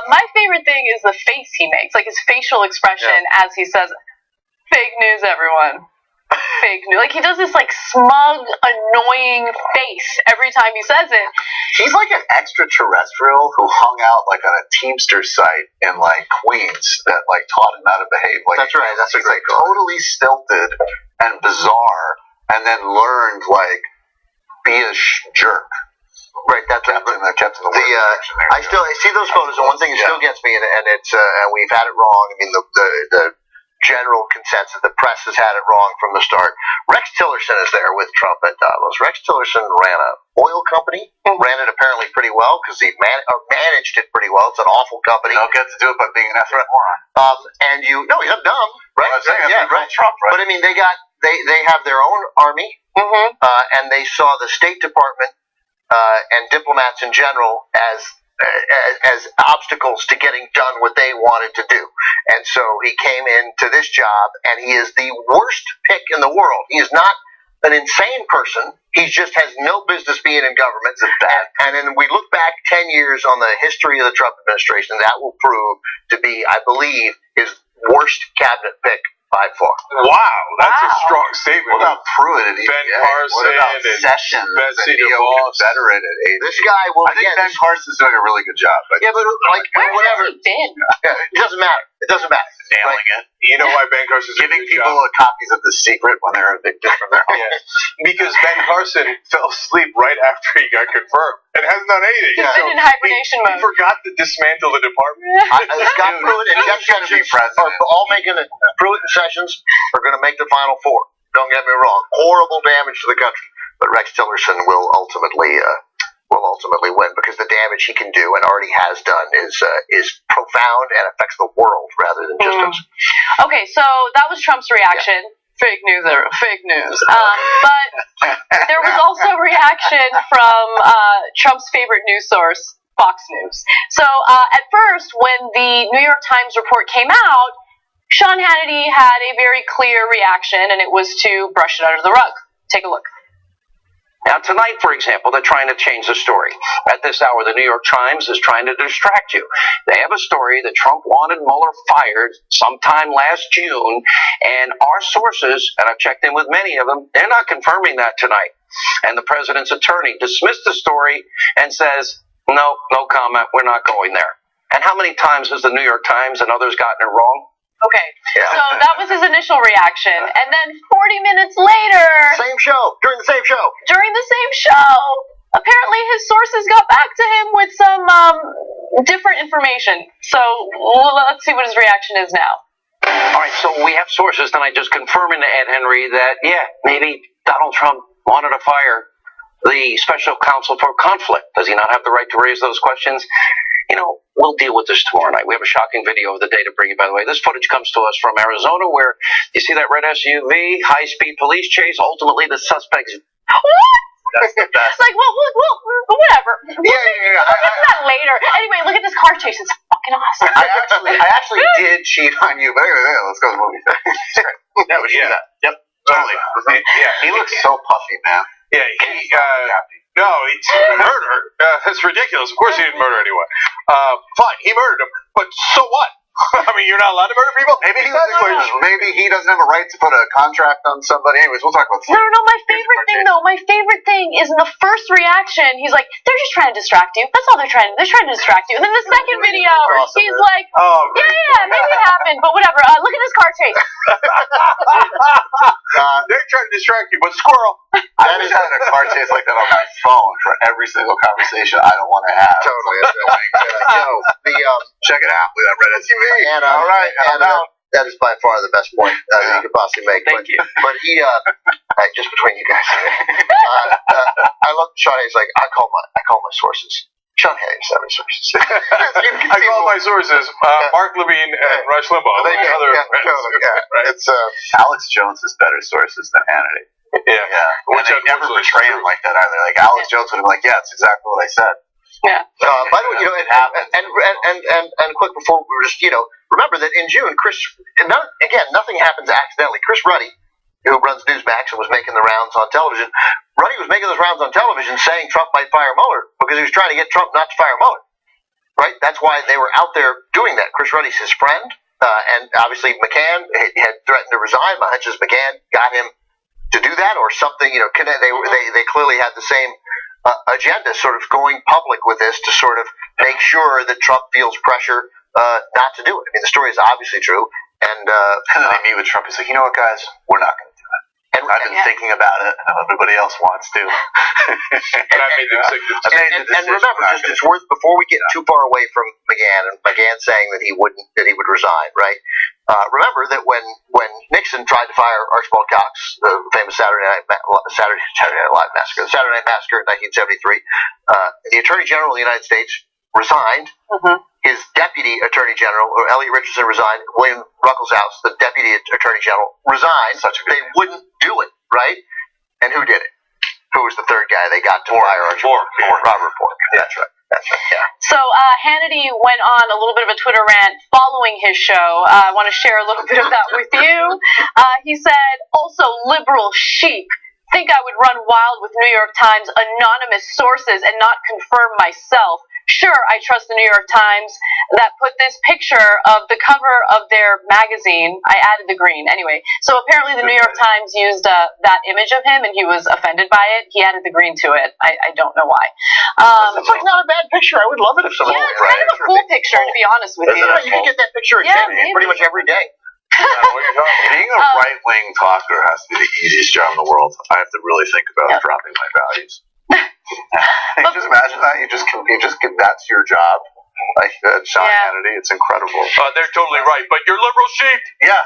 My favorite thing is the face he makes, like his facial expression as he says, "Fake news, everyone." Fake news. Like he does this like smug, annoying face every time he says it. He's like an extraterrestrial who hung out like on a Teamster site in like Queens that like taught him how to behave. Like That's right. That's he's like totally stilted and bizarre, and then learned like be a jerk. Right, that's kept in the I see those photos, and one thing that still gets me, and it's and we've had it wrong. I mean, the general consensus, the press has had it wrong from the start. Rex Tillerson is there with Trump at Davos. Rex Tillerson ran an oil company, ran it apparently pretty well because he managed it pretty well. It's an awful company. You don't get to do it by being an effing moron. And he's not dumb, right? Right. Trump, right? But I mean, they have their own army, and they saw the State Department and diplomats in general as obstacles to getting done what they wanted to do. And so he came into this job, and he is the worst pick in the world. He is not an insane person. He just has no business being in government. And then we look back 10 years on the history of the Trump administration, that will prove to be, I believe, his worst cabinet pick by far. Wow, that's a Wow. strong statement. What about Pruitt at Ben EPA? Carson What about and Sessions Betsy and Neo DeVos? Confederate at AG? This guy will I think again. Ben Carson's doing a really good job. But Yeah, but like Where whatever. has he been? Yeah, it doesn't matter. It doesn't matter. nailing it. You know why Ben Carson's doing Giving a good people job? copies of The Secret when they're evicted from their home. Yeah, because Ben Carson fell asleep right after he got confirmed and hasn't done anything. He's been in hibernation he mode. forgot to dismantle the department. Scott Pruitt and Jeff He's gonna be Sessions president. are all making it. Pruitt and Sessions are going to make the Final Four. Don't get me wrong. Horrible damage to the country, but Rex Tillerson will ultimately win because the damage he can do and already has done is profound and affects the world rather than just us. Okay, so that was Trump's reaction. Fake news. But there was also a reaction from Trump's favorite news source, Fox News. So at first, when the New York Times report came out, Sean Hannity had a very clear reaction, and it was to brush it under the rug. Take a look. Now, tonight, for example, they're trying to change the story. At this hour, the New York Times is trying to distract you. They have a story that Trump wanted Mueller fired sometime last June, and our sources, and I've checked in with many of them, they're not confirming that tonight. And the president's attorney dismissed the story and says, no comment, we're not going there. And how many times has the New York Times and others gotten it wrong? Okay, so that was his initial reaction. And then 40 minutes later, During the same show, apparently his sources got back to him with some different information. So let's see what his reaction is now. All right, so we have sources tonight just confirming to Ed Henry that, maybe Donald Trump wanted to fire the special counsel for conflict. Does he not have the right to raise those questions? We'll deal with this tomorrow night. We have a shocking video of the day to bring you, by the way. This footage comes to us from Arizona, where you see that red SUV, high-speed police chase. Ultimately, the suspects... that's the best. Like, well, whatever. Yeah. We'll get to that later. Anyway, look at this car chase. It's fucking awesome. I actually did cheat on you, but anyway, let's go to the movie. Yeah, we should do that. Yep. Totally. He looks so puffy, man. Yeah, no, it's murder. That's ridiculous. Of course he didn't murder anyone. Fine, he murdered him, but so what? I mean, you're not allowed to murder people? Maybe he doesn't have a right to put a contract on somebody. Anyways, we'll talk about this. No, my favorite thing is in the first reaction, he's like, they're just trying to distract you. That's all they're trying to distract you. And then the second video, he's like, maybe it happened, but whatever. Look at this car chase. They're trying to distract you, but squirrel. I was having a car chase like that on my phone for every single conversation I don't want to have. Totally. Check it out. Look at that red SUV. And, all right, that is by far the best point that you could possibly make. Thank you. But he, just between you guys, I love Sean. He's like, I call my sources. Sean Hannity's not my sources. I call my sources Mark Levine and Rush Limbaugh. Right. It's Alex Jones has better sources than Hannity. Yeah. And they never portray him like that either. Like Alex Jones would have been like, yeah, it's exactly what I said. Yeah. By the way, and quick before we were just, remember that in June, nothing happens accidentally. Chris Ruddy, who runs Newsmax and was making the rounds on television, Ruddy was making those rounds on television saying Trump might fire Mueller because he was trying to get Trump not to fire Mueller. Right? That's why they were out there doing that. Chris Ruddy's his friend, and obviously McCann had threatened to resign. My hunch is McCann got him to do that or something. They clearly had the same agenda, sort of going public with this to sort of make sure that Trump feels pressure not to do it. I mean, the story is obviously true. And then they meet with Trump. He's like, you know what, guys? We're not going to do it. And I've been thinking about it. Everybody else wants to. And I made the decision. And remember, it's worth, before we get too far away from McGahn and McGahn saying that he would resign, right? Remember that when Nixon tried to fire Archibald Cox, the famous Saturday Night Live massacre, the Saturday Night Massacre in 1973, the Attorney General of the United States resigned. Mm-hmm. His deputy attorney general, or Elliot Richardson, resigned. William Ruckelshaus, the deputy attorney general, resigned. They wouldn't do it, right? And who did it? Who was the third guy they got to fire Archibald? Robert Bork. That's right. Yeah. So Hannity went on a little bit of a Twitter rant following his show. I want to share a little bit of that with you. He said, also, liberal sheep think I would run wild with New York Times anonymous sources and not confirm myself. sure, I trust the New York Times that put this picture of the cover of their magazine. I added the green. Anyway, so apparently the New York Times used that image of him and he was offended by it. He added the green to it. I don't know why. It's like not a bad picture. I would love it if someone. Yeah, it's kind of a cool picture, to be honest with you. You can get that picture pretty much every day. Being a right-wing talker has to be the easiest job in the world. I have to really think about dropping my values. Just imagine that. You just that's your job. Like Sean Hannity, it's incredible. They're totally right, but you're liberal sheep. Yeah.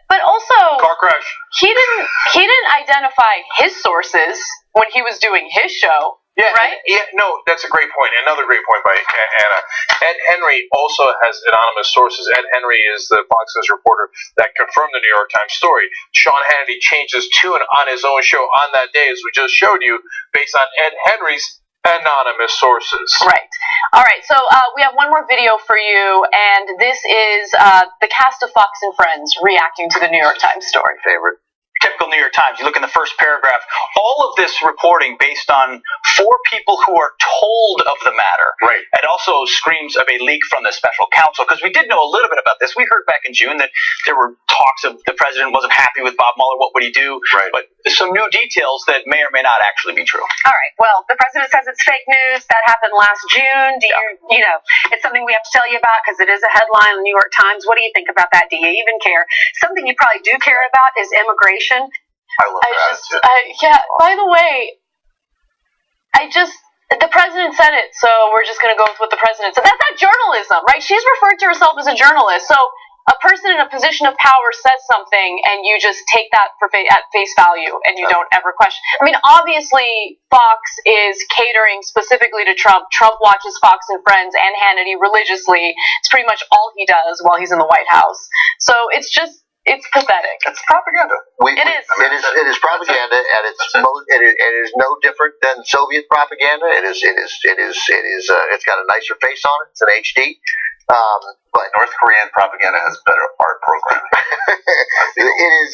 But also, Car crash. He didn't identify his sources when he was doing his show. Yeah, right? No, that's a great point. Another great point by Anna. Ed Henry also has anonymous sources. Ed Henry is the Fox News reporter that confirmed the New York Times story. Sean Hannity changed his tune on his own show on that day, as we just showed you, based on Ed Henry's anonymous sources. Right. All right, so we have one more video for you, and this is the cast of Fox and Friends reacting to the New York Times story. Favorite. Typical New York Times. You look in the first paragraph, all of this reporting based on 4 people who are told of the matter. Right. It also screams of a leak from the special counsel, because we did know a little bit about this. We heard back in June that there were talks of the president wasn't happy with Bob Mueller. What would he do? Right. But some new details that may or may not actually be true. All right. Well, the president says it's fake news. That happened last June. It's something we have to tell you about because it is a headline in the New York Times. What do you think about that? Do you even care? Something you probably do care about is immigration. I love that. By the way, the president said it, so we're just going to go with what the president said. That's not journalism, right? She's referred to herself as a journalist. So a person in a position of power says something, and you just take that at face value, and you don't ever question. I mean, obviously, Fox is catering specifically to Trump. Trump watches Fox and Friends and Hannity religiously. It's pretty much all he does while he's in the White House. So it's pathetic. It's propaganda. It is propaganda, and it is no different than Soviet propaganda. It's got a nicer face on it. It's an HD. But North Korean propaganda has better art programming. it is.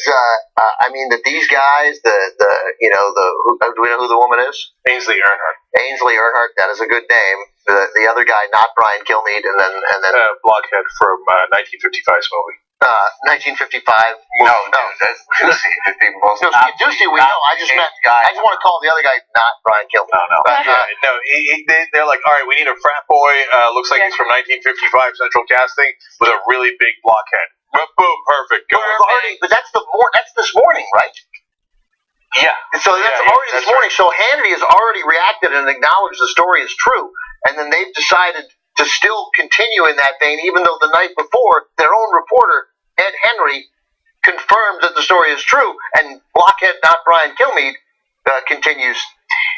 I mean that these guys, do we know who the woman is? Ainsley Earnhardt. Ainsley Earnhardt. That is a good name. The other guy, not Brian Kilmeade, and then Blockhead from 1955's movie. 1955. No, that's Ducey. Ducey, we know. I just want to call the other guy not Brian Kilmeade. No. They're like, all right, we need a frat boy. Looks like he's from 1955 Central Casting with a really big blockhead. Boom, perfect. But that's this morning, right? Yeah. So that's already this morning. Right. So Hannity has already reacted and acknowledged the story is true, and then they've decided to still continue in that vein, even though the night before, their own reporter, Ed Henry, confirmed that the story is true, and Blockhead, not Brian Kilmeade, continues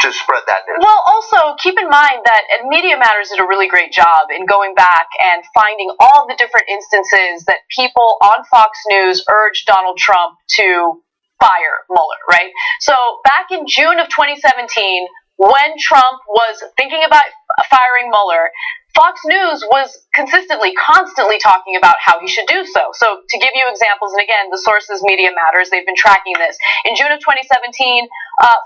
to spread that news. Well, also, keep in mind that Media Matters did a really great job in going back and finding all the different instances that people on Fox News urged Donald Trump to fire Mueller, right? So back in June of 2017, when Trump was thinking about firing Mueller, Fox News was constantly talking about how he should do so. So to give you examples, and again, the sources Media Matters, they've been tracking this. In June of 2017,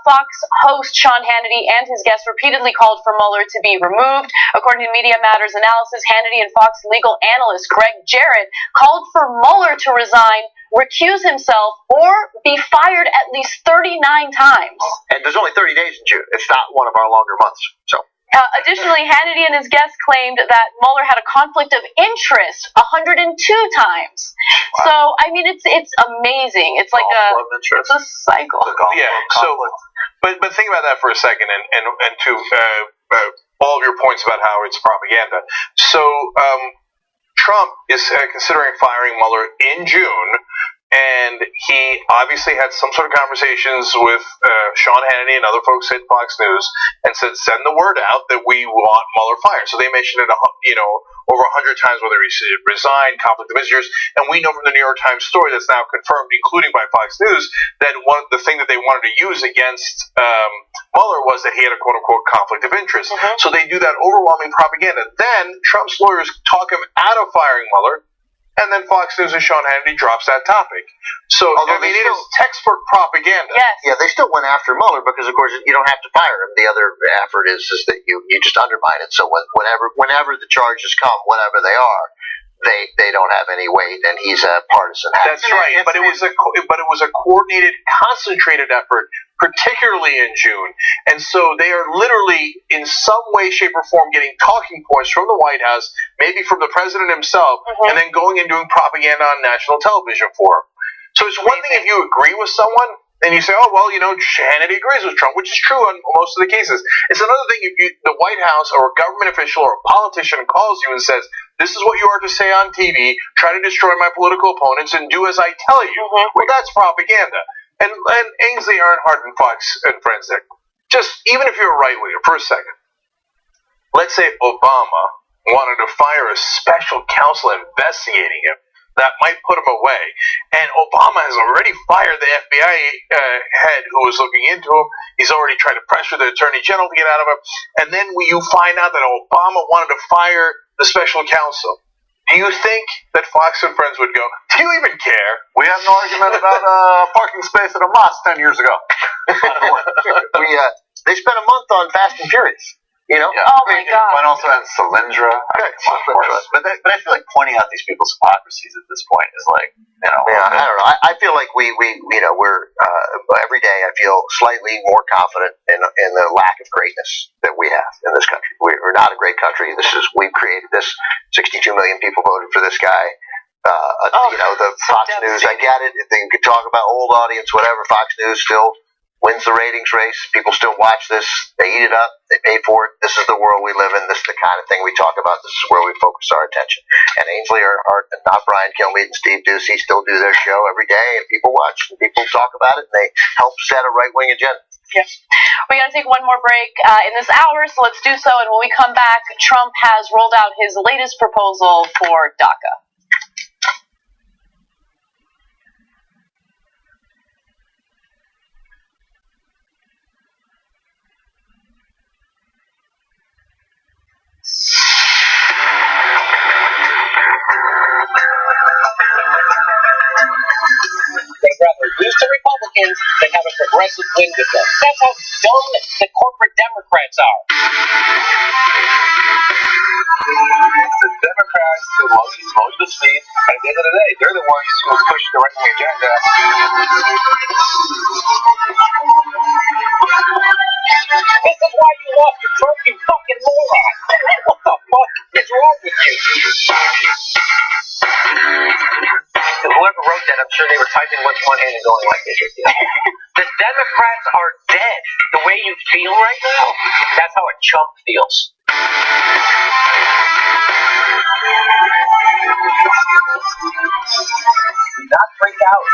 Fox host Sean Hannity and his guests repeatedly called for Mueller to be removed. According to Media Matters analysis, Hannity and Fox legal analyst Greg Jarrett called for Mueller to resign, recuse himself, or be fired at least 39 times. And there's only 30 days in June. It's not one of our longer months, so... Additionally, Hannity and his guests claimed that Mueller had a conflict of interest 102 times. Wow. So, I mean, it's amazing. It's like it's a cycle. Yeah. So, but think about that for a second, and to all of your points about how it's propaganda. So, Trump is considering firing Mueller in June. And he obviously had some sort of conversations with Sean Hannity and other folks at Fox News and said, send the word out that we want Mueller fired. So they mentioned it, over 100 times, whether he resigned, conflict of interest. And we know from the New York Times story that's now confirmed, including by Fox News, that the thing that they wanted to use against Mueller was that he had a quote-unquote conflict of interest. So they do that overwhelming propaganda. Then Trump's lawyers talk him out of firing Mueller. and then Fox News and Sean Hannity drops that topic. So, Although it is textbort propaganda. Yes. Yeah, they still went after Mueller because, of course, you don't have to fire him. The other effort is that you just undermine it. So whenever the charges come, whatever they are, they don't have any weight, and he's a partisan. That's right, but it was a coordinated, concentrated effort, particularly in June, and so they are literally, in some way, shape, or form, getting talking points from the White House, maybe from the president himself, and then going and doing propaganda on national television for him. So it's one thing if you agree with someone and you say, oh, well, Hannity agrees with Trump, which is true on most of the cases. It's another thing if the White House or a government official or a politician calls you and says, this is what you are to say on TV, try to destroy my political opponents and do as I tell you. Well, that's propaganda. And Ainsley, Earnhardt, and Fox and friends there, just even if you're a right-winger, for a second, let's say Obama wanted to fire a special counsel investigating him that might put him away. And Obama has already fired the FBI head who was looking into him. He's already tried to pressure the attorney general to get out of him. And then you find out that Obama wanted to fire the special counsel. Do you think that Fox and friends would go, do you even care? We had an argument about a parking space at a mosque 10 years ago. They spent a month on Fast and Furious. Yeah. Oh my God. One also has Solyndra. But I feel like pointing out these people's hypocrisies at this point is like, Yeah, I don't know. I feel like we're every day I feel slightly more confident in the lack of greatness that we have in this country. We're not a great country. We've created this. 62 million people voted for this guy. The Fox News. I get it. They could talk about old audience, whatever. Fox News still wins the ratings race. People still watch this. They eat it up. They pay for it. This is the world we live in. This is the kind of thing we talk about. This is where we focus our attention. And Ainsley Earnhardt and not Brian Kilmeade and Steve Doocy still do their show every day, and people watch and people talk about it, and they help set a right-wing agenda. Yes. We got to take one more break in this hour, so let's do so. And when we come back, Trump has rolled out his latest proposal for DACA. They'd rather lose to Republicans than have a progressive win with them. That's how dumb the corporate Democrats are. It's the Democrats who slow the speed. At the end of the day, they're the ones who push the right-wing agenda. This is why you lost to Trump, you fucking moron. What the fuck is wrong with you? Whoever wrote that, I'm sure they were typing with one hand and going like this. The Democrats are dead. The way you feel right now, that's how a chump feels. Do not freak out.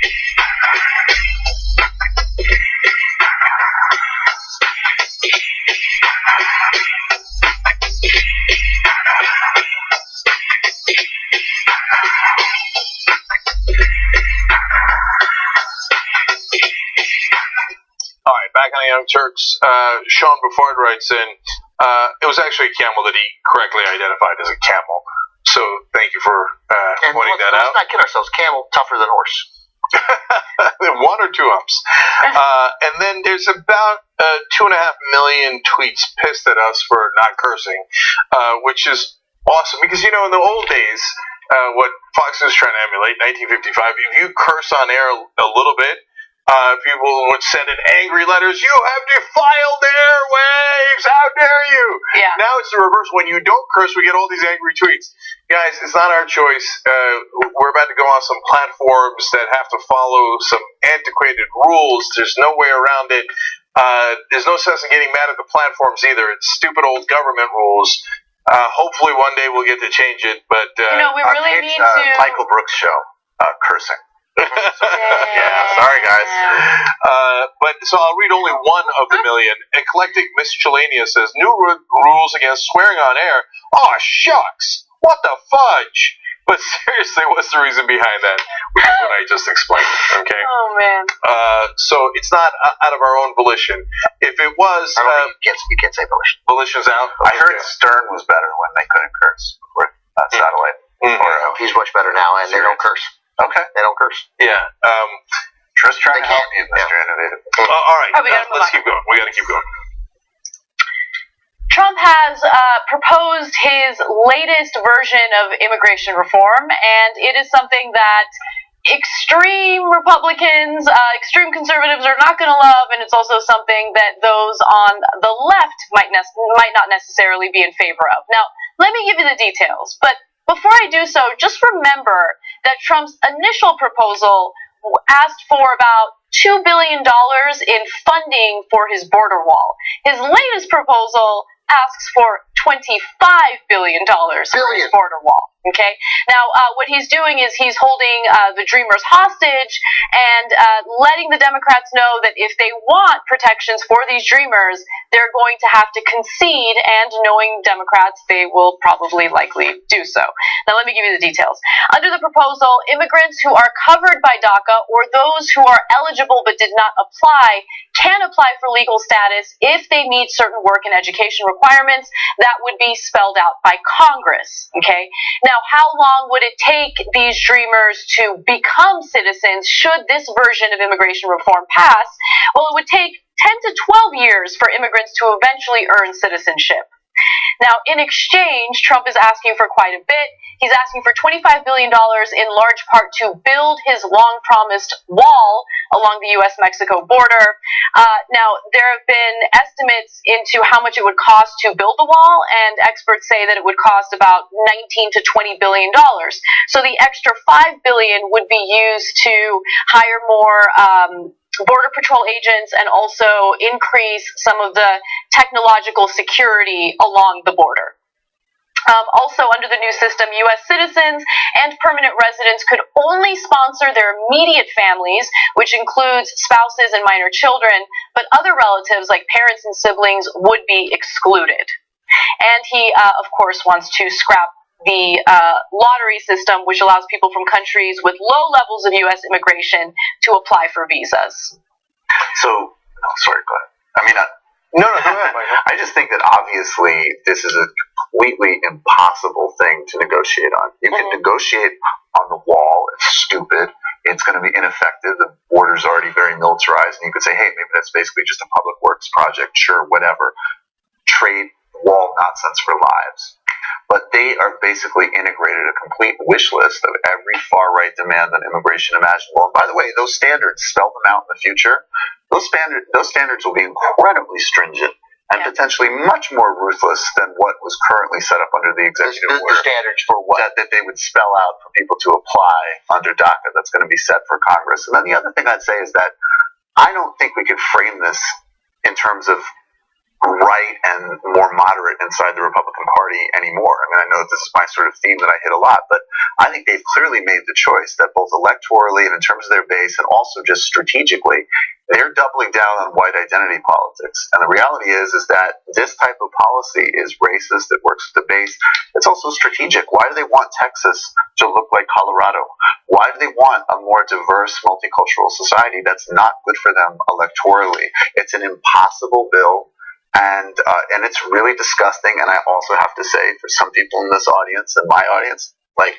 All right, back on the Young Turks. Sean Buffard writes in, it was actually a camel that he correctly identified as a camel. So thank you for pointing that out. Let's not kid ourselves. Camel tougher than horse. 1 or 2 umps. And then there's about 2.5 million tweets pissed at us for not cursing, which is awesome because, you know, in the old days, what Fox was trying to emulate, 1955, if you curse on air a little bit, people would send in angry letters. You have defiled the airwaves. How dare you? Yeah. Now it's the reverse. When you don't curse, we get all these angry tweets. Guys, it's not our choice. We're about to go on some platforms that have to follow some antiquated rules. There's no way around it. There's no sense in getting mad at the platforms either. It's stupid old government rules. Hopefully one day we'll get to change it. But we really need to. Michael Brooks show, cursing. Yeah, sorry guys. But so I'll read only 1 of the million. Eclectic Miscellanea says new rules against swearing on air. Oh shucks, what the fudge? But seriously, what's the reason behind that? Which is what I just explained. Okay. Oh man. So it's not out of our own volition. If it was, You can't say volition. volition's out. I heard Stern was better when they couldn't curse before satellite. Or he's much better now, and they don't curse. Okay. They don't curse. Yeah. Just trying They to help can't. you, Mr. Innovative. All right. We gotta move Let's on. keep going. We got to keep going. Trump has proposed his latest version of immigration reform, and it is something that extreme Republicans, extreme conservatives are not going to love, and it's also something that those on the left might not necessarily be in favor of. Now, let me give you the details, but before I do so, just remember that Trump's initial proposal asked for about $2 billion in funding for his border wall. His latest proposal asks for $25 billion for his border wall. Okay. Now, what he's doing is he's holding the Dreamers hostage and letting the Democrats know that if they want protections for these Dreamers, they're going to have to concede, and knowing Democrats, they will probably likely do so. Now, let me give you the details. Under the proposal, immigrants who are covered by DACA or those who are eligible but did not apply can apply for legal status if they meet certain work and education requirements that would be spelled out by Congress. Okay. Now, how long would it take these Dreamers to become citizens should this version of immigration reform pass? Well, it would take 10 to 12 years for immigrants to eventually earn citizenship. Now, in exchange, Trump is asking for quite a bit. He's asking for $25 billion in large part to build his long-promised wall along the U.S.-Mexico border. Now, there have been estimates into how much it would cost to build the wall, and experts say that it would cost about $19 to $20 billion. So the extra $5 billion would be used to hire more Border Patrol agents and also increase some of the technological security along the border. Also, under the new system, U.S. citizens and permanent residents could only sponsor their immediate families, which includes spouses and minor children, but other relatives like parents and siblings would be excluded. And he, of course, wants to scrap the lottery system, which allows people from countries with low levels of U.S. immigration to apply for visas. So, sorry, go ahead. I mean, No, go ahead, Michael. I just think that obviously this is a completely impossible thing to negotiate on. You can negotiate on the wall. It's stupid. It's going to be ineffective. The border's already very militarized, and you could say, hey, maybe that's basically just a public works project. Sure, whatever. Trade wall nonsense for lives. But they are basically integrated a complete wish list of every far-right demand on immigration imaginable. And by the way, those standards, spell them out in the future, those standards will be incredibly stringent and potentially much more ruthless than what was currently set up under the executive order. The standards for what? That they would spell out for people to apply under DACA that's going to be set for Congress. And then the other thing I'd say is that I don't think we could frame this in terms of right and more moderate inside the Republican Party anymore. I mean, I know this is my sort of theme that I hit a lot, but I think they've clearly made the choice that both electorally and in terms of their base and also just strategically, they're doubling down on white identity politics. And the reality is that this type of policy is racist. It works with the base. It's also strategic. Why do they want Texas to look like Colorado? Why do they want a more diverse, multicultural society? That's not good for them electorally. It's an impossible bill. And it's really disgusting. And I also have to say, for some people in this audience and my audience, like,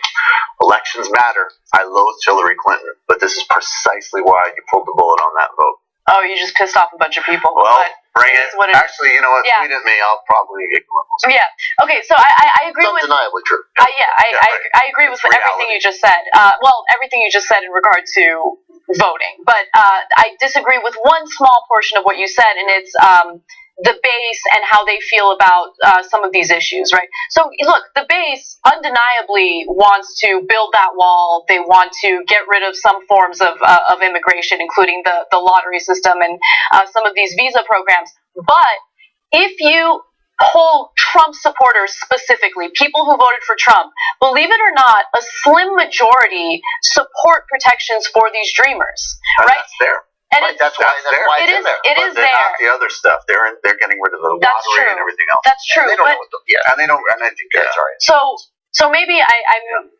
elections matter. I loathe Hillary Clinton, but this is precisely why you pulled the bullet on that vote. Oh, you just pissed off a bunch of people. Well, but bring it. Actually, you know what? Yeah. Tweet at me. I'll probably ignore most. Yeah. Okay. So I agree It's with. undeniably true. I agree with everything you just said. Well, everything you just said in regard to voting, but I disagree with one small portion of what you said, and it's the base and how they feel about some of these issues, right? So look, the base undeniably wants to build that wall. They want to get rid of some forms of immigration, including the lottery system and some of these visa programs. But if you poll Trump supporters specifically, people who voted for Trump, believe it or not, a slim majority support protections for these dreamers, And right? that's there. And Right, that's why it's in there. It But is they're there. not the other stuff. They're getting rid of the That's lottery true. and everything else. That's true. They don't But know what And they don't. And I think that's all right. so maybe I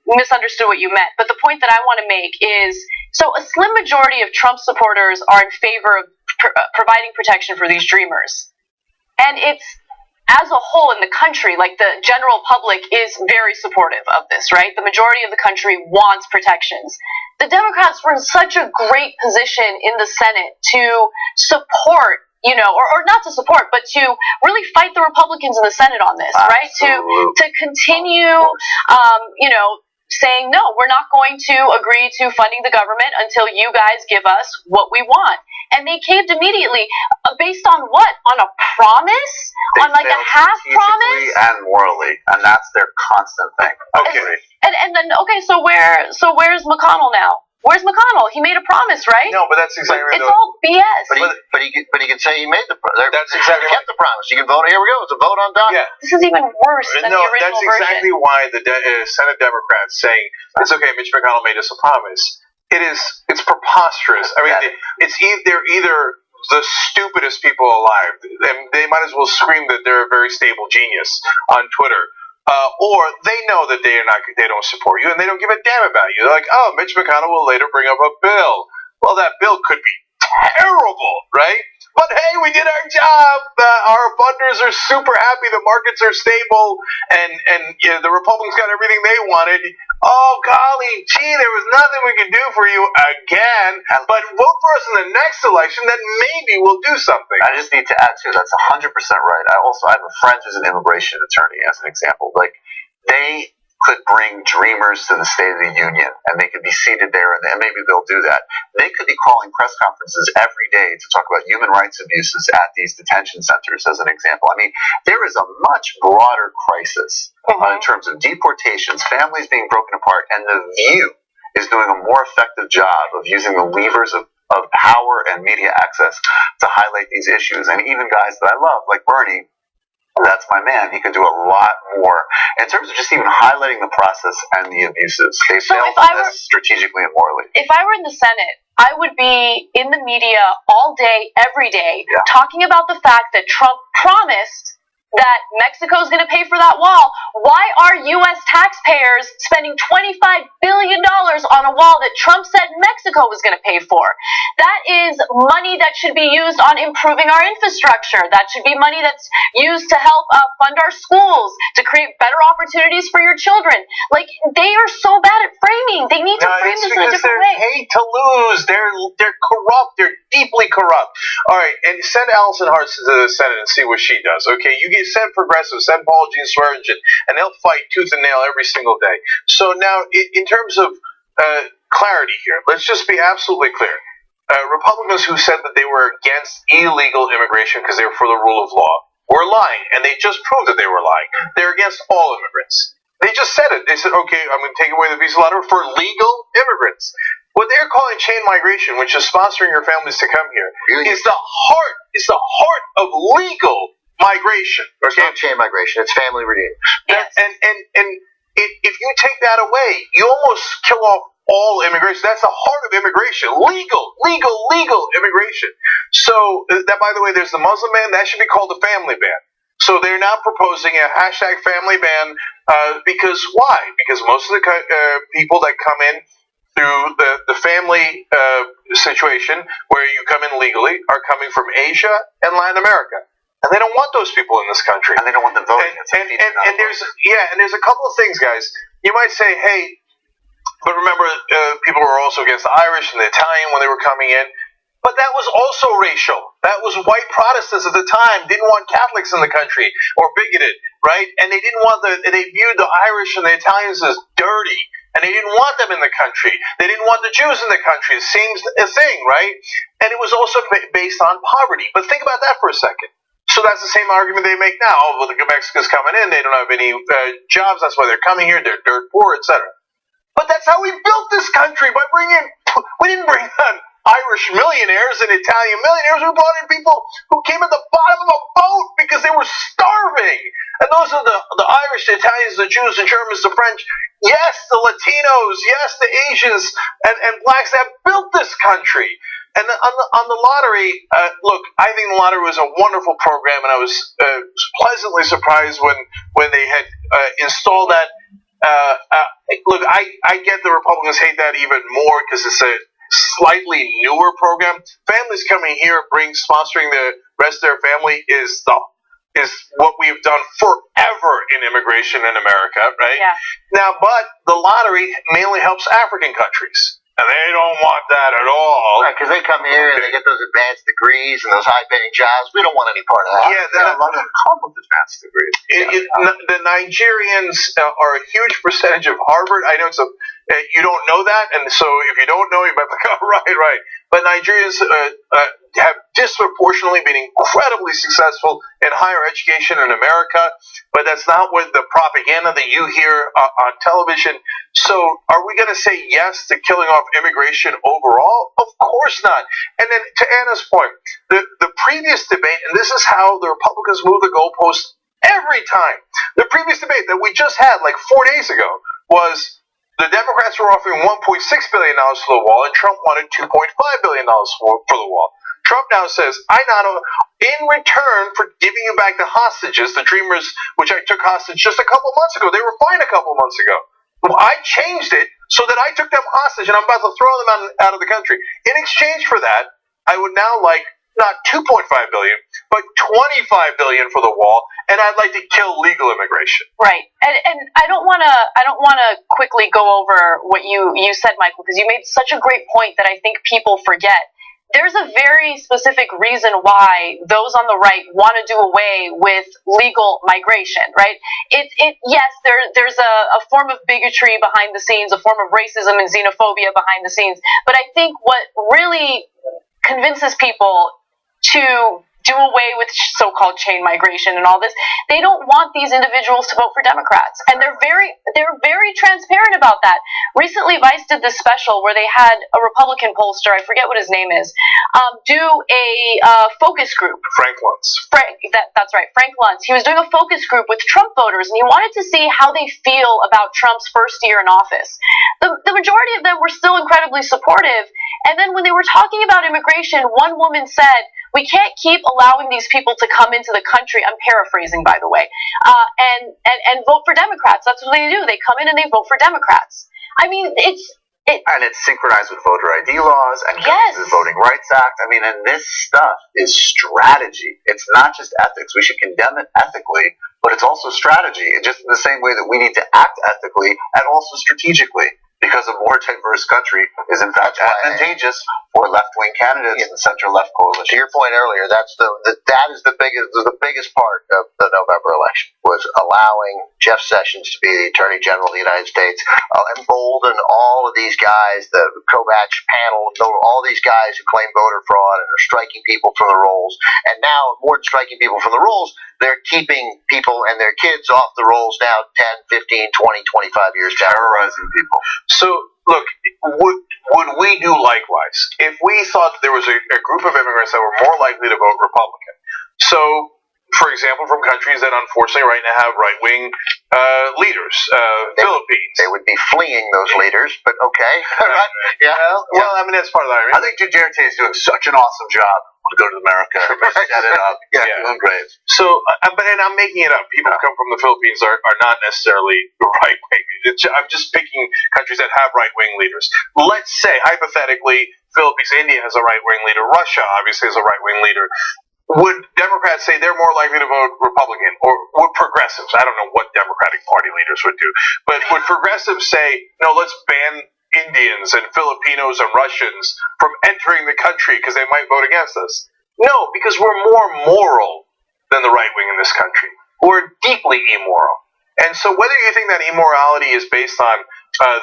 misunderstood what you meant, but the point that I want to make is, so a slim majority of Trump supporters are in favor of providing protection for these dreamers. And it's, as a whole in the country, like the general public is very supportive of this, right? The majority of the country wants protections. The Democrats were in such a great position in the Senate to support, or not to support, but to really fight the Republicans in the Senate on this, right? To continue, saying, no, we're not going to agree to funding the government until you guys give us what we want. And they caved immediately. Based on what? On a promise? They on like a failed half strategically promise? and morally, and that's their constant thing. Okay. And then, okay, so where's McConnell now? Where's McConnell? He made a promise, right? No, but that's exactly right. It's all BS. But he can say he made the promise. That's exactly He kept the promise. You can vote. Here we go. It's a vote on done. Yeah. This is even worse than the original that's version. exactly why the Senate Democrats saying it's okay. Mitch McConnell made us a promise. It's preposterous. I mean, they're either the stupidest people alive, and they might as well scream that they're a very stable genius on Twitter. Or they know that they don't support you, and they don't give a damn about you. They're like, oh, Mitch McConnell will later bring up a bill. Well, that bill could be terrible, right? But hey, we did our job. Our funders are super happy. The markets are stable, and the Republicans got everything they wanted. Oh golly, gee, there was nothing we could do for you again. But vote for us in the next election, then maybe we'll do something. I just need to add too. That's 100% right. I have a friend who's an immigration attorney, as an example. Like, they could bring dreamers to the State of the Union, and they could be seated there, and maybe they'll do that. They could be calling press conferences every day to talk about human rights abuses at these detention centers, as an example. I mean, there is a much broader crisis in terms of deportations, families being broken apart, and The View is doing a more effective job of using the levers of power and media access to highlight these issues. And even guys that I love, like Bernie, that's my man. He could do a lot more in terms of just even highlighting the process and the abuses. They failed this strategically and morally. If I were in the Senate, I would be in the media all day, every day, talking about the fact that Trump promised that Mexico is going to pay for that wall. Why are U.S. taxpayers spending $25 billion on a wall that Trump said Mexico was going to pay for? That is money that should be used on improving our infrastructure. That should be money that's used to help fund our schools, to create better opportunities for your children. Like, they are so bad at framing. They need to frame this in a different way. They hate to lose. They're corrupt. They're deeply corrupt. All right, and send Allison Hart to the Senate and see what she does. Okay, send progressives, send Paul Jean Swearengin, and they'll fight tooth and nail every single day. So now, in terms of clarity here, let's just be absolutely clear. Republicans who said that they were against illegal immigration because they were for the rule of law were lying, and they just proved that they were lying. They're against all immigrants. They just said it. They said, okay, I'm going to take away the visa lottery for legal immigrants. What they're calling chain migration, which is sponsoring your families to come here, is the heart of legal migration. It's not chain migration. It's family reunion. Yes. And if you take that away, you almost kill off all immigration. That's the heart of immigration. Legal immigration. So that, by the way, there's the Muslim ban. That should be called a family ban. So they're now proposing a hashtag family ban because why? Because most of the people that come in through the family situation where you come in legally are coming from Asia and Latin America. And they don't want those people in this country. And they don't want them voting. And there's a couple of things, guys. You might say, hey, but remember, people were also against the Irish and the Italian when they were coming in. But that was also racial. That was white Protestants at the time didn't want Catholics in the country or bigoted, right? And they didn't want they viewed the Irish and the Italians as dirty, and they didn't want them in the country. They didn't want the Jews in the country. It seems a thing, right? And it was also based on poverty. But think about that for a second. So that's the same argument they make now. Oh, well, the Mexicans coming in, they don't have any jobs. That's why they're coming here. They're dirt poor, etc. But that's how we built this country by we didn't bring on Irish millionaires and Italian millionaires. We brought in people who came at the bottom of a boat because they were starving. And those are the Irish, the Italians, the Jews, the Germans, the French. Yes, the Latinos. Yes, the Asians and blacks that built this country. And on the lottery, look, I think the lottery was a wonderful program, and I was pleasantly surprised when they had installed that. Look, I get the Republicans hate that even more because it's a slightly newer program. Families coming here, sponsoring the rest of their family is what we've done forever in immigration in America, right? Yeah. Now, but the lottery mainly helps African countries. And they don't want that at all. Right, because they come here and they get those advanced degrees and those high-paying jobs. We don't want any part of that. Yeah, A lot of them come with advanced degrees. The Nigerians are a huge percentage of Harvard. I know you don't know that, and so if you don't know, you might be like, oh, right. But Nigerians have disproportionately been incredibly successful in higher education in America, but that's not what the propaganda that you hear on television. So are we going to say yes to killing off immigration overall? Of course not. And then to Anna's point, the previous debate, and this is how the Republicans move the goalposts every time. The previous debate that we just had like 4 days ago was the Democrats were offering $1.6 billion for the wall, and Trump wanted $2.5 billion for the wall. Trump now says, in return for giving you back the hostages, the Dreamers, which I took hostage just a couple months ago. They were fine a couple months ago. Well, I changed it so that I took them hostage, and I'm about to throw them out of the country. In exchange for that, I would now like not $2.5 billion, but $25 billion for the wall, and I'd like to kill legal immigration. Right, and I don't want to quickly go over what you said, Michael, because you made such a great point that I think people forget. There's a very specific reason why those on the right want to do away with legal migration, right? Yes, there's a form of bigotry behind the scenes, a form of racism and xenophobia behind the scenes, but I think what really convinces people to do away with so-called chain migration and all this, they don't want these individuals to vote for Democrats, and they're very transparent about that. Recently, Vice did this special where they had a Republican pollster, I forget what his name is, do a focus group. Frank Luntz. That's right, Frank Luntz. He was doing a focus group with Trump voters, and he wanted to see how they feel about Trump's first year in office. The majority of them were still incredibly supportive, and then when they were talking about immigration, one woman said, we can't keep allowing these people to come into the country, I'm paraphrasing, by the way, and vote for Democrats. That's what they do. They come in and they vote for Democrats. I mean, and it's synchronized with voter ID laws and yes. the Voting Rights Act. I mean, and this stuff is strategy. It's not just ethics. We should condemn it ethically, but it's also strategy. And just in the same way that we need to act ethically and also strategically, because a more diverse country is in fact advantageous for left-wing candidates in the center-left coalition. To your point earlier, that is the biggest part of the November election, was allowing Jeff Sessions to be the Attorney General of the United States, embolden all of these guys, the Kovach panel, all these guys who claim voter fraud and are striking people from the rolls. And now, more than striking people from the rolls, they're keeping people and their kids off the rolls now 10, 15, 20, 25 years down. Terrorizing people. So, look, would we do likewise if we thought that there was a group of immigrants that were more likely to vote Republican? So, for example, from countries that unfortunately right now have right-wing leaders. Philippines. They would be fleeing those leaders, but okay. Right? Yeah. Well, I mean, that's part of the irony. I think Duterte is doing such an awesome job to go to America, set it up. Yeah. Doing great. So, and I'm making it up. People who come from the Philippines are not necessarily right wing. I'm just picking countries that have right wing leaders. Let's say, hypothetically, Philippines, India has a right wing leader. Russia obviously has a right wing leader. Would Democrats say they're more likely to vote Republican, or would progressives? I don't know what Democratic Party leaders would do, but would progressives say, no, let's ban Indians and Filipinos and Russians from entering the country because they might vote against us? No, because we're more moral than the right wing in this country. We're deeply immoral. And so whether you think that immorality is based on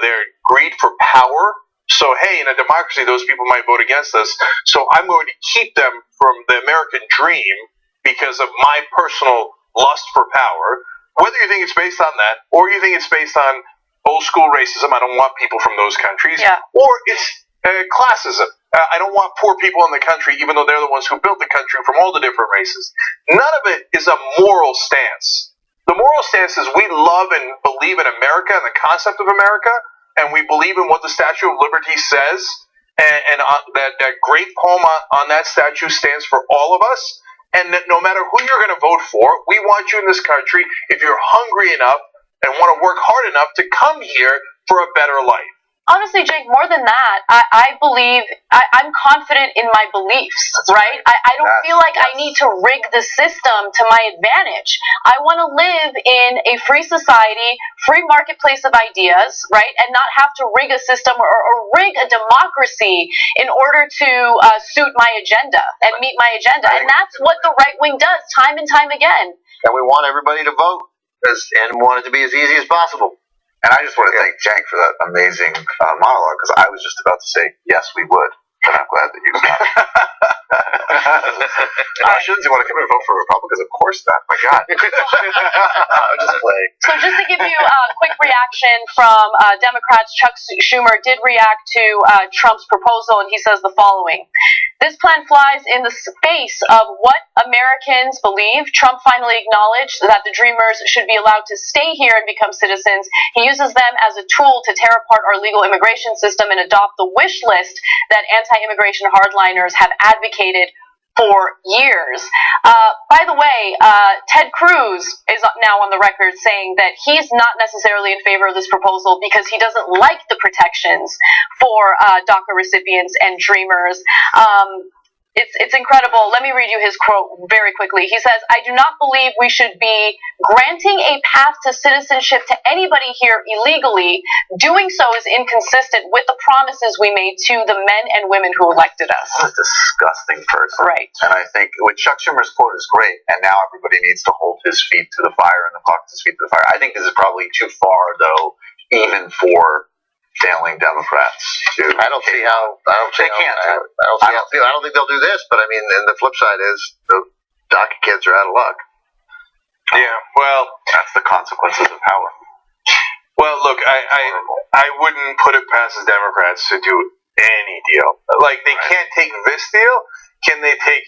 their greed for power, so hey, in a democracy, those people might vote against us, so I'm going to keep them from the American dream because of my personal lust for power, whether you think it's based on that, or you think it's based on old school racism, I don't want people from those countries, or it's classism. I don't want poor people in the country, even though they're the ones who built the country, from all the different races. None of it is a moral stance. The moral stance is we love and believe in America and the concept of America, and we believe in what the Statue of Liberty says, and that great poem on that statue stands for all of us, and that no matter who you're going to vote for, we want you in this country if you're hungry enough and want to work hard enough to come here for a better life. Honestly, Jake, more than that, I believe, I'm confident in my beliefs, right? I don't feel like I need to rig the system to my advantage. I want to live in a free society, free marketplace of ideas, right? And not have to rig a system or rig a democracy in order to suit my agenda and meet my agenda. And that's what the right wing does time and time again. And we want everybody to vote, and want it to be as easy as possible. And I just want to thank Cenk for that amazing monologue, because I was just about to say, yes, we would. But I'm glad that you stopped. Russians, you want to come here and vote for Republicans? Of course not. My God. I'm just playing. So just to give you a quick reaction from Democrats, Chuck Schumer did react to Trump's proposal, and he says the following. This plan flies in the face of what Americans believe. Trump finally acknowledged that the Dreamers should be allowed to stay here and become citizens. He uses them as a tool to tear apart our legal immigration system and adopt the wish list that anti-immigration hardliners have advocated for years. By the way, Ted Cruz is now on the record saying that he's not necessarily in favor of this proposal because he doesn't like the protections for DACA recipients and Dreamers. It's incredible. Let me read you his quote very quickly. He says, I do not believe we should be granting a path to citizenship to anybody here illegally. Doing so is inconsistent with the promises we made to the men and women who elected us. What a disgusting person. Right. And I think Chuck Schumer's quote is great, and now everybody needs to hold his feet to the fire and the caucus' feet to the fire. I think this is probably too far, though, even for failing Democrats. I don't see how. I don't think they'll do this. But I mean, and the flip side is the DACA kids are out of luck. Yeah, well, that's the consequences of power. Well, look, I wouldn't put it past the Democrats to do any deal. Like, they can't take this deal. Can they take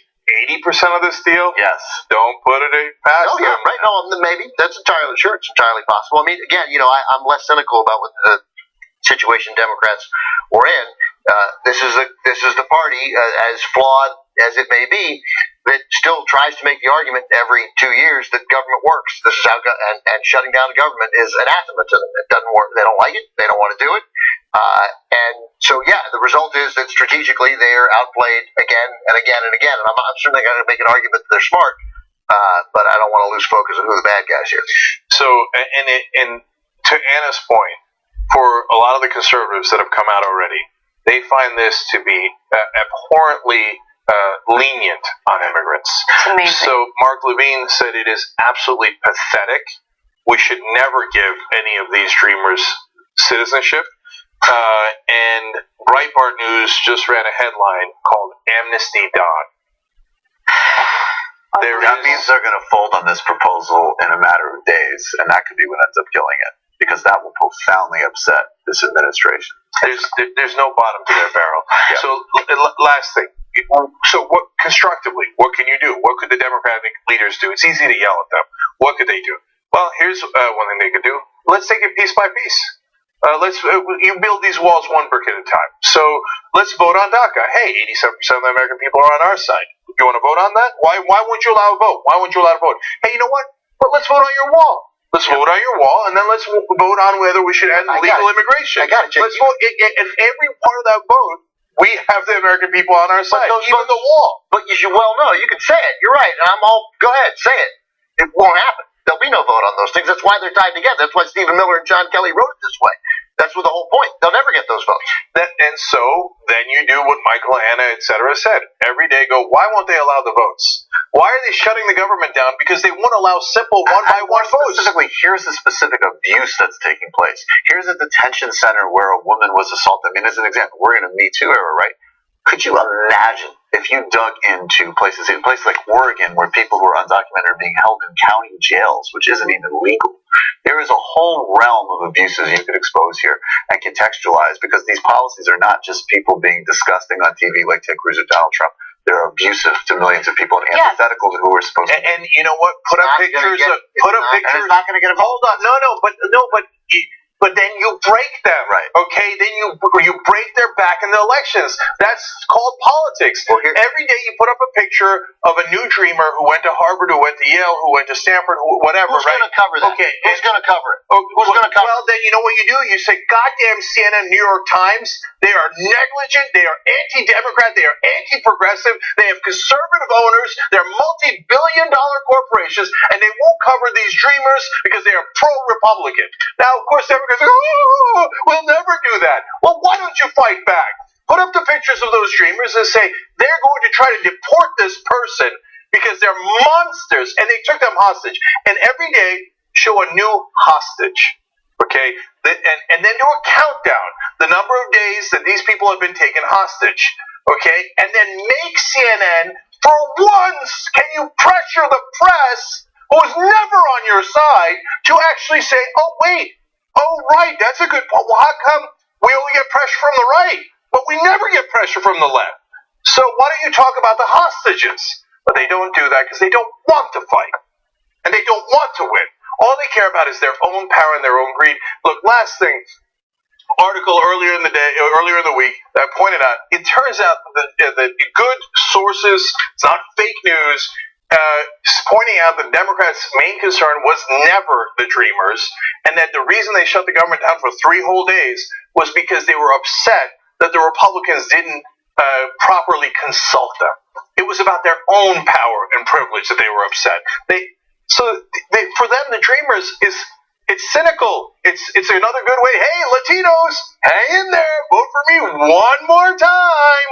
80% of this deal? Yes. Don't put it past them. Yeah, right. No, maybe that's entirely sure. It's entirely possible. I mean, again, I'm less cynical about what the situation Democrats were in. This is the party, as flawed as it may be, that still tries to make the argument every 2 years that government works. This is how, and shutting down the government is anathema to them. It doesn't work. They don't like it. They don't want to do it. And so, yeah, the result is that strategically they are outplayed again and again and again. And I'm certainly going to make an argument that they're smart, but I don't want to lose focus on who the bad guys here. So, and to Anna's point, for a lot of the conservatives that have come out already, they find this to be abhorrently lenient on immigrants. So Mark Levine said it is absolutely pathetic. We should never give any of these Dreamers citizenship. And Breitbart News just ran a headline called Amnesty Dawn. That means they're going to fold on this proposal in a matter of days, and that could be what ends up killing it, because that will profoundly upset this administration. There's no bottom to their barrel. Yeah. So last thing, So what constructively? What can you do? What could the Democratic leaders do? It's easy to yell at them. What could they do? Well, here's one thing they could do. Let's take it piece by piece. You build these walls one brick at a time. So let's vote on DACA. Hey, 87% of the American people are on our side. You want to vote on that? Why won't you allow a vote? Why won't you allow a vote? Hey, you know what? But let's vote on your wall. Let's vote on your wall, and then let's vote on whether we should end illegal immigration. I got it, Jake. Let's vote. And every part of that vote, we have the American people on our side, even the wall. But you should well know. You can say it. You're right. And go ahead, say it. It won't happen. There'll be no vote on those things. That's why they're tied together. That's why Stephen Miller and John Kelly wrote it this way. That's what the whole point. They'll never get those votes. And so then you do what Michael, Anna, etc. said. Every day go, why won't they allow the votes? Why are they shutting the government down? Because they won't allow simple one-by-one votes. Specifically, here's the specific abuse that's taking place. Here's a detention center where a woman was assaulted. I mean, as an example, we're in a Me Too era, right? Could you imagine if you dug into places like Oregon where people who are undocumented are being held in county jails, which isn't even legal? There is a whole realm of abuses you could expose here and contextualize, because these policies are not just people being disgusting on TV like Ted Cruz or Donald Trump. They're abusive to millions of people and antithetical to who we're supposed to be. And you know what? Put up pictures. It's not going to get a vote. Hold on. But then you break them, right? Okay, then you break their back in the elections. That's called politics. Well, every day you put up a picture of a new dreamer who went to Harvard, who went to Yale, who went to Stanford, whatever. Who's going to cover that? Okay, who's going to cover it? Who's going to cover it? Well, then you know what you do. You say, "Goddamn CNN, New York Times. They are negligent. They are anti-democrat. They are anti-progressive. They have conservative owners. They're multi-billion-dollar corporations, and they won't cover these dreamers because they are pro-Republican." Now, of course, Democrats go, "Oh, we'll never do that." Well, why don't you fight back? Put up the pictures of those dreamers and say they're going to try to deport this person because they're monsters, and they took them hostage. And every day show a new hostage, okay? And then do a countdown, the number of days that these people have been taken hostage, okay? And then make CNN, for once, can you pressure the press, who is never on your side, to actually say, "Oh, wait, oh, right, that's a good point. Well, how come we only get pressure from the right, but we never get pressure from the left? So why don't you talk about the hostages?" But they don't do that because they don't want to fight. And they don't want to win. All they care about is their own power and their own greed. Look, last thing, article earlier in the week that I pointed out, it turns out that the good sources, it's not fake news, pointing out that Democrats' main concern was never the Dreamers, and that the reason they shut the government down for 3 whole days was because they were upset that the Republicans didn't properly consult them. It was about their own power and privilege that they were upset. For them, the Dreamers it's cynical. It's another good way. Hey, Latinos, hang in there, vote for me one more time.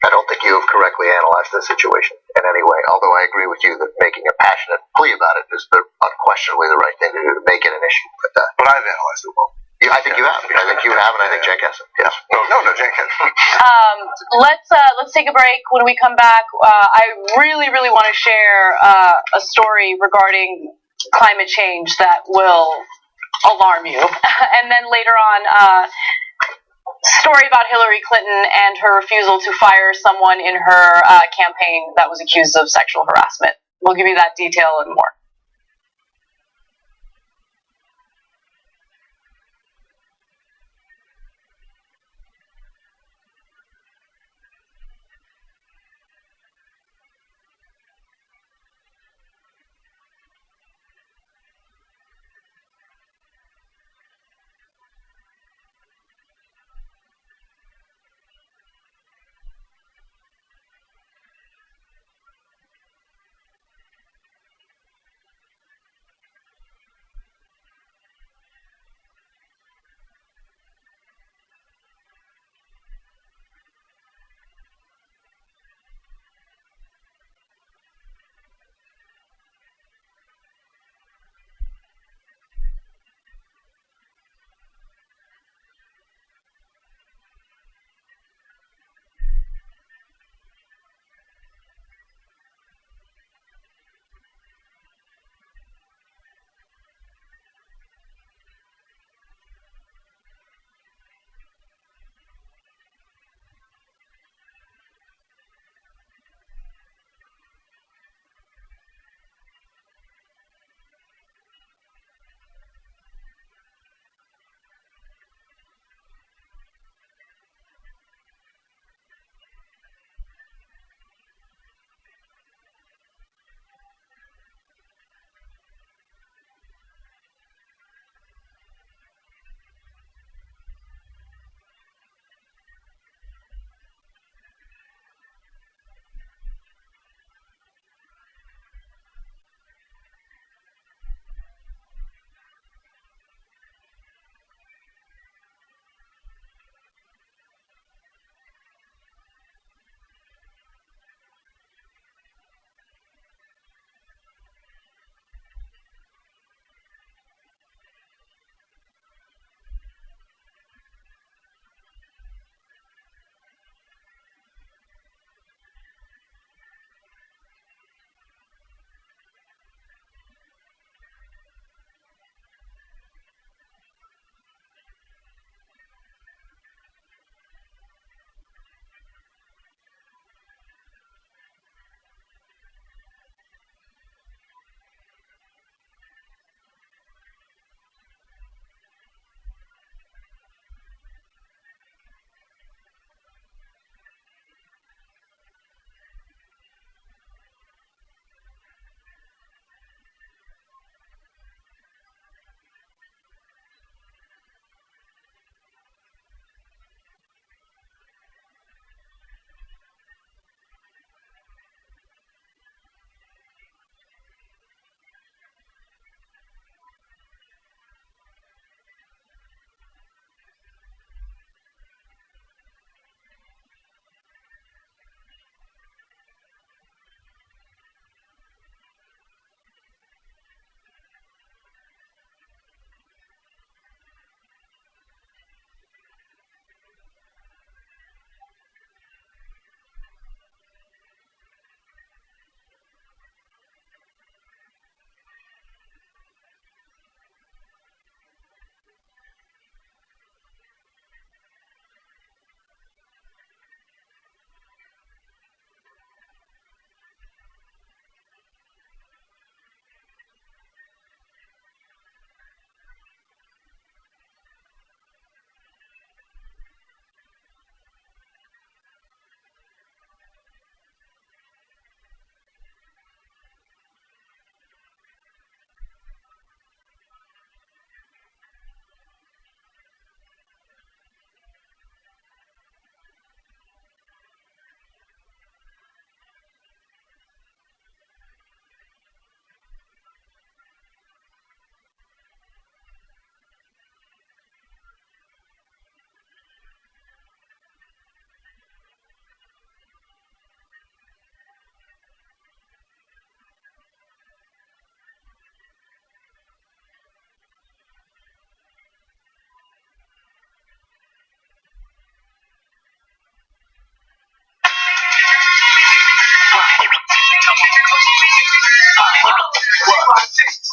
I don't think you have correctly analyzed the situation in any way, although I agree with you that making a passionate plea about it is unquestionably the right thing to do to make it an issue. But I've analyzed it well. I think you have. I think you have, and I think Cenk hasn't. Yes. No, Cenk hasn't. Let's take a break. When we come back, I really want to share a story regarding climate change that will alarm you, and then later on, story about Hillary Clinton and her refusal to fire someone in her campaign that was accused of sexual harassment. We'll give you that detail and more.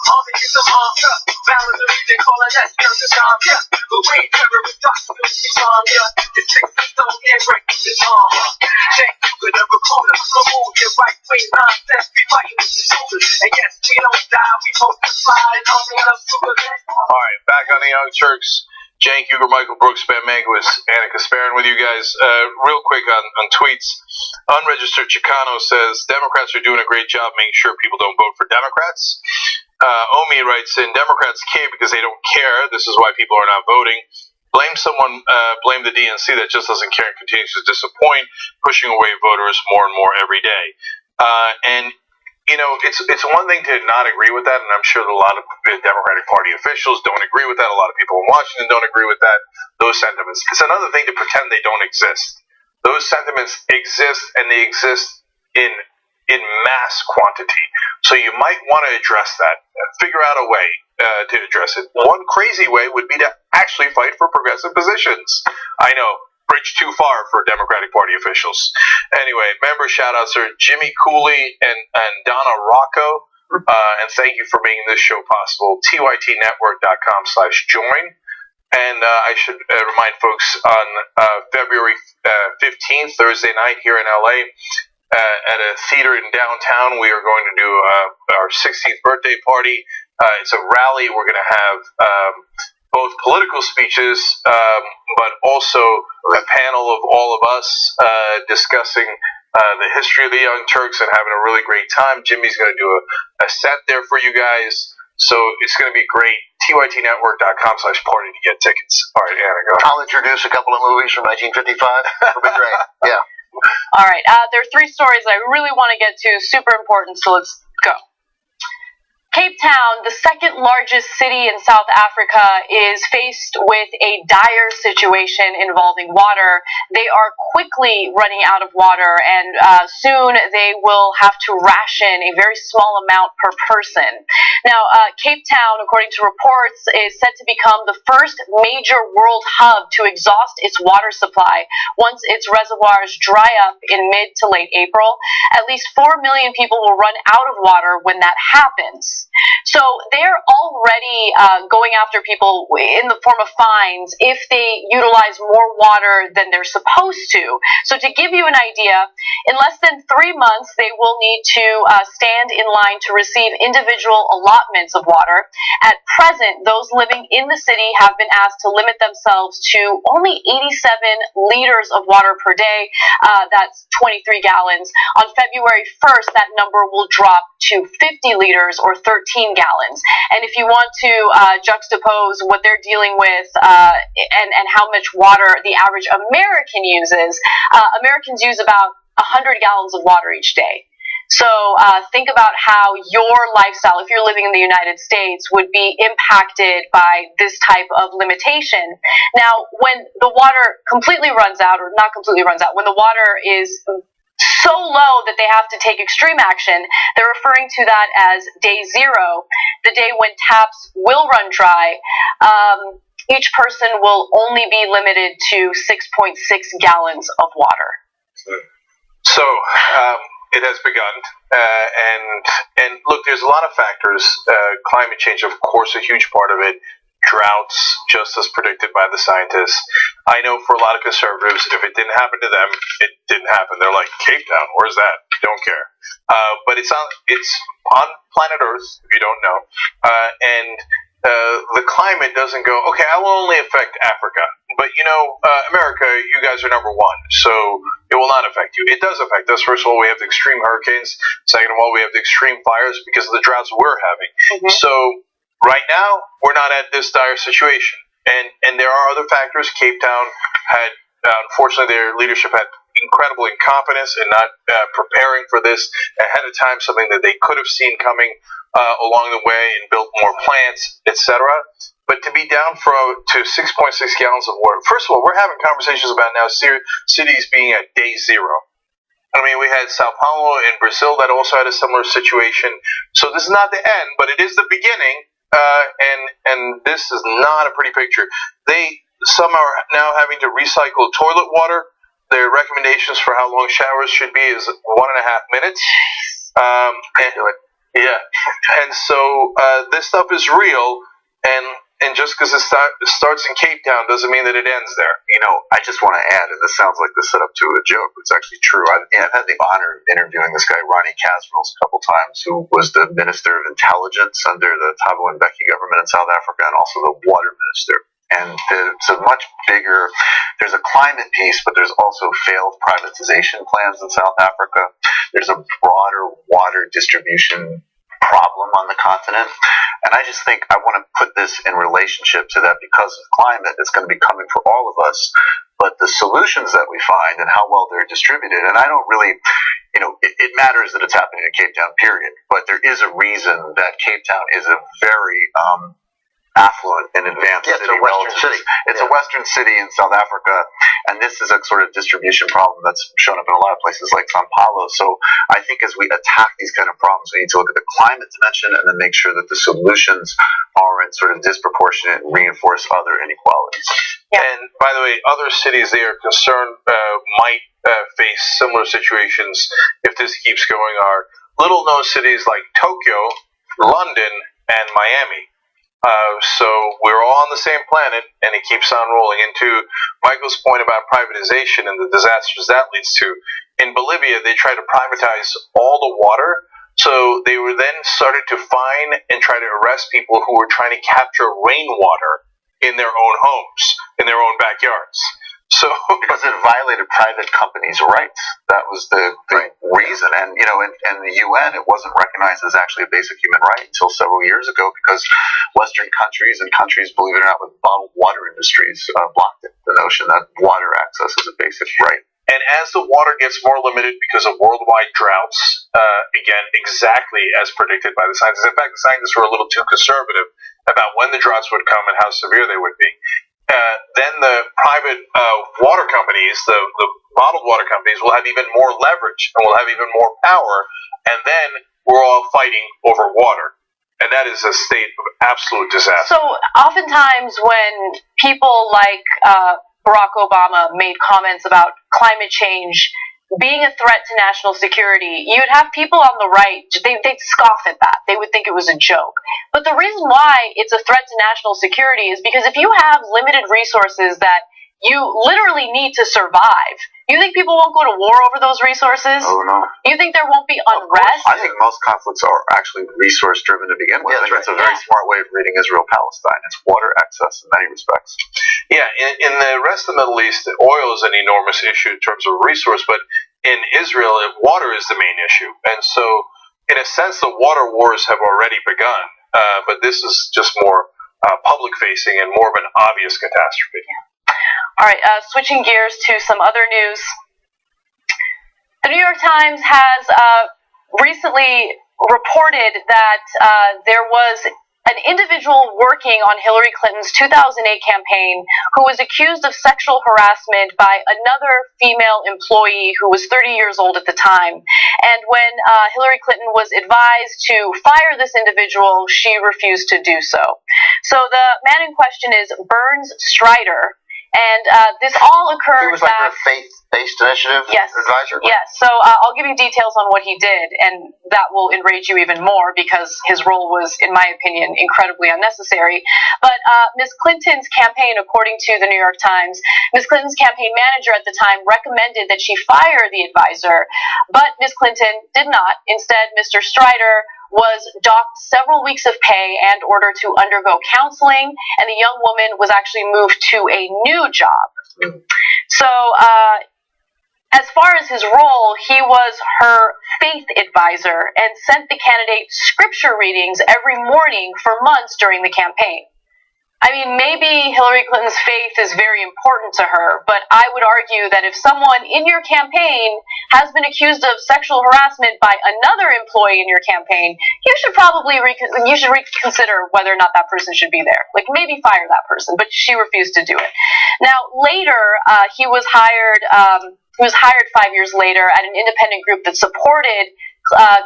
Army is a monster. Balance of region, calling that spells the time, yeah. But we ain't terrorist, documents, mom, yeah. The six don't get right with the armor. Thank you for the recruiter. Remove your right wing nonsense. We fighting with the shoulders. And yes, we don't die. We hope to fly. And nothing else to prevent. All right, back on the Young Turks. Cenk Uygur, Michael Brooks, Ben Mankiewicz, Annika Sparin with you guys. Real quick on tweets. Unregistered Chicano says Democrats are doing a great job making sure people don't vote for Democrats. Omi writes in, Democrats cave because they don't care. This is why people are not voting. Blame someone, blame the DNC that just doesn't care and continues to disappoint, pushing away voters more and more every day. And you know, it's one thing to not agree with that, and I'm sure that a lot of Democratic Party officials don't agree with that. A lot of people in Washington don't agree with that, those sentiments. It's another thing to pretend they don't exist. Those sentiments exist, and they exist in mass quantity. So you might want to address that, figure out a way to address it. One crazy way would be to actually fight for progressive positions. I know. Bridge too far for Democratic Party officials. Anyway, member shout-outs are Jimmy Cooley and Donna Rocco. And thank you for making this show possible. TYTnetwork.com/join. And I should remind folks on February 15th, Thursday night here in LA, at a theater in downtown, we are going to do our 16th birthday party. It's a rally. We're going to have both political speeches, but also a panel of all of us discussing the history of the Young Turks and having a really great time. Jimmy's going to do a set there for you guys, so it's going to be great. TYTnetwork.com/party to get tickets. All right, Anna, go. I'll introduce a couple of movies from 1955. It'll be great. Yeah. All right. There are three stories I really want to get to. Super important, so let's go. Cape Town, the second largest city in South Africa, is faced with a dire situation involving water. They are quickly running out of water, and soon they will have to ration a very small amount per person. Now, Cape Town, according to reports, is set to become the first major world hub to exhaust its water supply once its reservoirs dry up in mid to late April. At least 4 million people will run out of water when that happens. So they're already going after people in the form of fines if they utilize more water than they're supposed to. So to give you an idea, in less than 3 months, they will need to stand in line to receive individual allotments of water. At present, those living in the city have been asked to limit themselves to only 87 liters of water per day. That's 23 gallons. On February 1st, that number will drop to 50 liters or 13 gallons. And if you want to juxtapose what they're dealing with and how much water the average American uses, Americans use about 100 gallons of water each day. So think about how your lifestyle, if you're living in the United States, would be impacted by this type of limitation. Now, when the water completely runs out, or not completely runs out, when the water is so low that they have to take extreme action, they're referring to that as day zero, the day when taps will run dry. Each person will only be limited to 6.6 gallons of water. So it has begun, and look, there's a lot of factors. Climate change, of course, a huge part of it. Droughts, just as predicted by the scientists. I know for a lot of conservatives, if it didn't happen to them, it didn't happen. They're like, Cape Town, where's that? Don't care. But it's on planet Earth, if you don't know. And the climate doesn't go, okay, I will only affect Africa. But, America, you guys are number one, so it will not affect you. It does affect us. First of all, we have the extreme hurricanes. Second of all, we have the extreme fires because of the droughts we're having. Mm-hmm. So right now, we're not at this dire situation. And there are other factors. Cape Town had, unfortunately, their leadership had incredible incompetence in not preparing for this ahead of time, something that they could have seen coming along the way and built more plants, etc. But to be down to 6.6 gallons of water, first of all, we're having conversations about now cities being at day zero. I mean, we had Sao Paulo in Brazil that also had a similar situation. So this is not the end, but it is the beginning. And this is not a pretty picture. Some are now having to recycle toilet water. Their recommendations for how long showers should be is 1.5 minutes. Yeah, and so this stuff is real, and just because it starts in Cape Town doesn't mean that it ends there. You know, I just want to add, and this sounds like the setup to a joke, but it's actually true. I've had the honor of interviewing this guy, Ronnie Casrils, a couple times, who was the Minister of Intelligence under the Thabo Mbeki government in South Africa, and also the Water Minister. And it's a much bigger, there's a climate piece, but there's also failed privatization plans in South Africa. There's a broader water distribution problem on the continent. And I just think I want to put this in relationship to that because of climate. It's going to be coming for all of us. But the solutions that we find and how well they're distributed, and I don't really, it matters that it's happening in Cape Town, period. But there is a reason that Cape Town is a very affluent and advanced city. It's a Western city. It's a Western city in South Africa, and this is a sort of distribution problem that's shown up in a lot of places like Sao Paulo. So I think as we attack these kind of problems, we need to look at the climate dimension and then make sure that the solutions aren't sort of disproportionate and reinforce other inequalities. Yeah. And by the way, other cities they are concerned might face similar situations if this keeps going are little-known cities like Tokyo, London, and Miami. So we're all on the same planet, and it keeps on rolling. And to Michael's point about privatization and the disasters that leads to, in Bolivia, they tried to privatize all the water. So they were then started to fine and try to arrest people who were trying to capture rainwater in their own homes, in their own backyards. So because it violated private companies' rights. That was the reason. And, in the UN, it wasn't recognized as actually a basic human right until several years ago because Western countries and countries, believe it or not, with bottled water industries blocked it. The notion that water access is a basic right. And as the water gets more limited because of worldwide droughts, again, exactly as predicted by the scientists. In fact, the scientists were a little too conservative about when the droughts would come and how severe they would be. Then the private water companies, the bottled water companies, will have even more leverage and will have even more power, and then we're all fighting over water. And that is a state of absolute disaster. So oftentimes when people like Barack Obama made comments about climate change being a threat to national security, you'd have people on the right, they'd scoff at that. They would think it was a joke. But the reason why it's a threat to national security is because if you have limited resources that you literally need to survive, you think people won't go to war over those resources? Oh, no. You think there won't be unrest? I think most conflicts are actually resource-driven to begin with. I think that's a very smart way of reading Israel-Palestine. It's water access in many respects. Yeah, in the rest of the Middle East, oil is an enormous issue in terms of resource, but in Israel, water is the main issue. And so, in a sense, the water wars have already begun, but this is just more public-facing and more of an obvious catastrophe. Yeah. All right, switching gears to some other news. The New York Times has recently reported that there was an individual working on Hillary Clinton's 2008 campaign who was accused of sexual harassment by another female employee who was 30 years old at the time. And when Hillary Clinton was advised to fire this individual, she refused to do so. So the man in question is Burns Strider. And this all occurred. He was like her faith-based initiative advisor? Yes. So I'll give you details on what he did, and that will enrage you even more because his role was, in my opinion, incredibly unnecessary. But Ms. Clinton's campaign, according to the New York Times, Ms. Clinton's campaign manager at the time recommended that she fire the advisor, but Ms. Clinton did not. Instead, Mr. Strider was docked several weeks of pay and ordered to undergo counseling, and the young woman was actually moved to a new job. So, as far as his role, he was her faith advisor and sent the candidate scripture readings every morning for months during the campaign. I mean, maybe Hillary Clinton's faith is very important to her, but I would argue that if someone in your campaign has been accused of sexual harassment by another employee in your campaign, you should probably reconsider whether or not that person should be there. Like, maybe fire that person, but she refused to do it. Now, later, he was hired 5 years later at an independent group that supported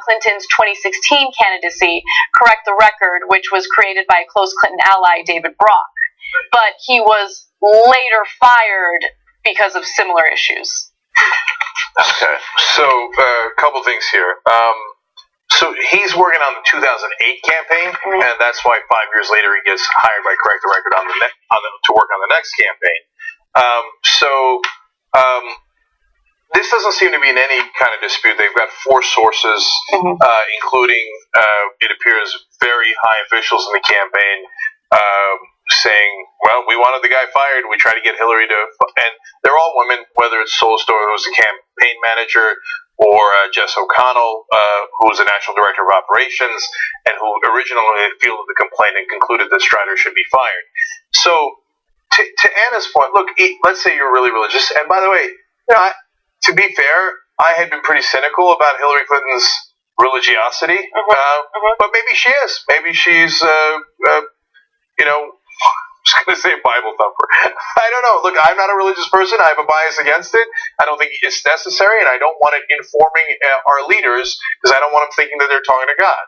Clinton's 2016 candidacy, Correct the Record, which was created by a close Clinton ally, David Brock. But he was later fired because of similar issues. Okay, so a couple things here. So he's working on the 2008 campaign, and that's why 5 years later he gets hired by Correct the Record to work on the next campaign. This doesn't seem to be in any kind of dispute. They've got 4 sources, including, it appears, very high officials in the campaign saying, well, we wanted the guy fired. We tried to get Hillary to... And they're all women, whether it's Solstor, who's the campaign manager, or Jess O'Connell, who was the national director of operations, and who originally fielded the complaint and concluded that Strider should be fired. So, to Anna's point, look, let's say you're really religious. And by the way, to be fair, I had been pretty cynical about Hillary Clinton's religiosity, but maybe she is. Maybe she's, I was going to say Bible thumper. I don't know. Look, I'm not a religious person. I have a bias against it. I don't think it's necessary, and I don't want it informing our leaders because I don't want them thinking that they're talking to God.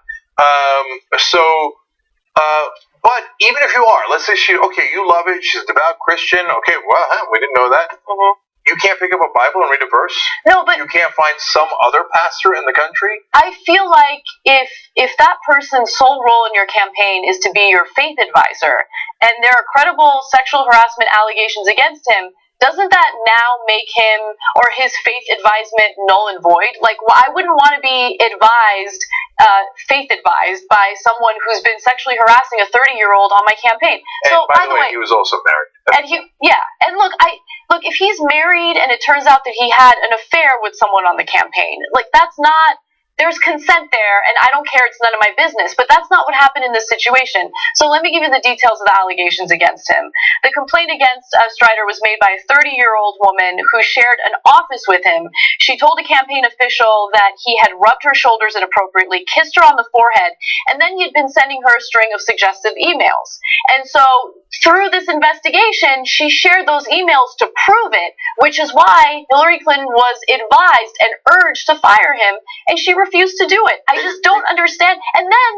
But even if you are, let's say you love it. She's a devout Christian. Okay, well, we didn't know that. You can't pick up a Bible and read a verse? No, but... You can't find some other pastor in the country? I feel like if that person's sole role in your campaign is to be your faith advisor, and there are credible sexual harassment allegations against him, doesn't that now make him or his faith advisement null and void? Like, I wouldn't want to be faith advised by someone who's been sexually harassing a 30-year-old on my campaign. And by the way, he was also married. And look, if he's married and it turns out that he had an affair with someone on the campaign, like, that's not... There's consent there, and I don't care, it's none of my business, but that's not what happened in this situation. So let me give you the details of the allegations against him. The complaint against Strider was made by a 30-year-old woman who shared an office with him. She told a campaign official that he had rubbed her shoulders inappropriately, kissed her on the forehead, and then he'd been sending her a string of suggestive emails. And so through this investigation, she shared those emails to prove it, which is why Hillary Clinton was advised and urged to fire him, and she refused to do it. I just don't understand. And then,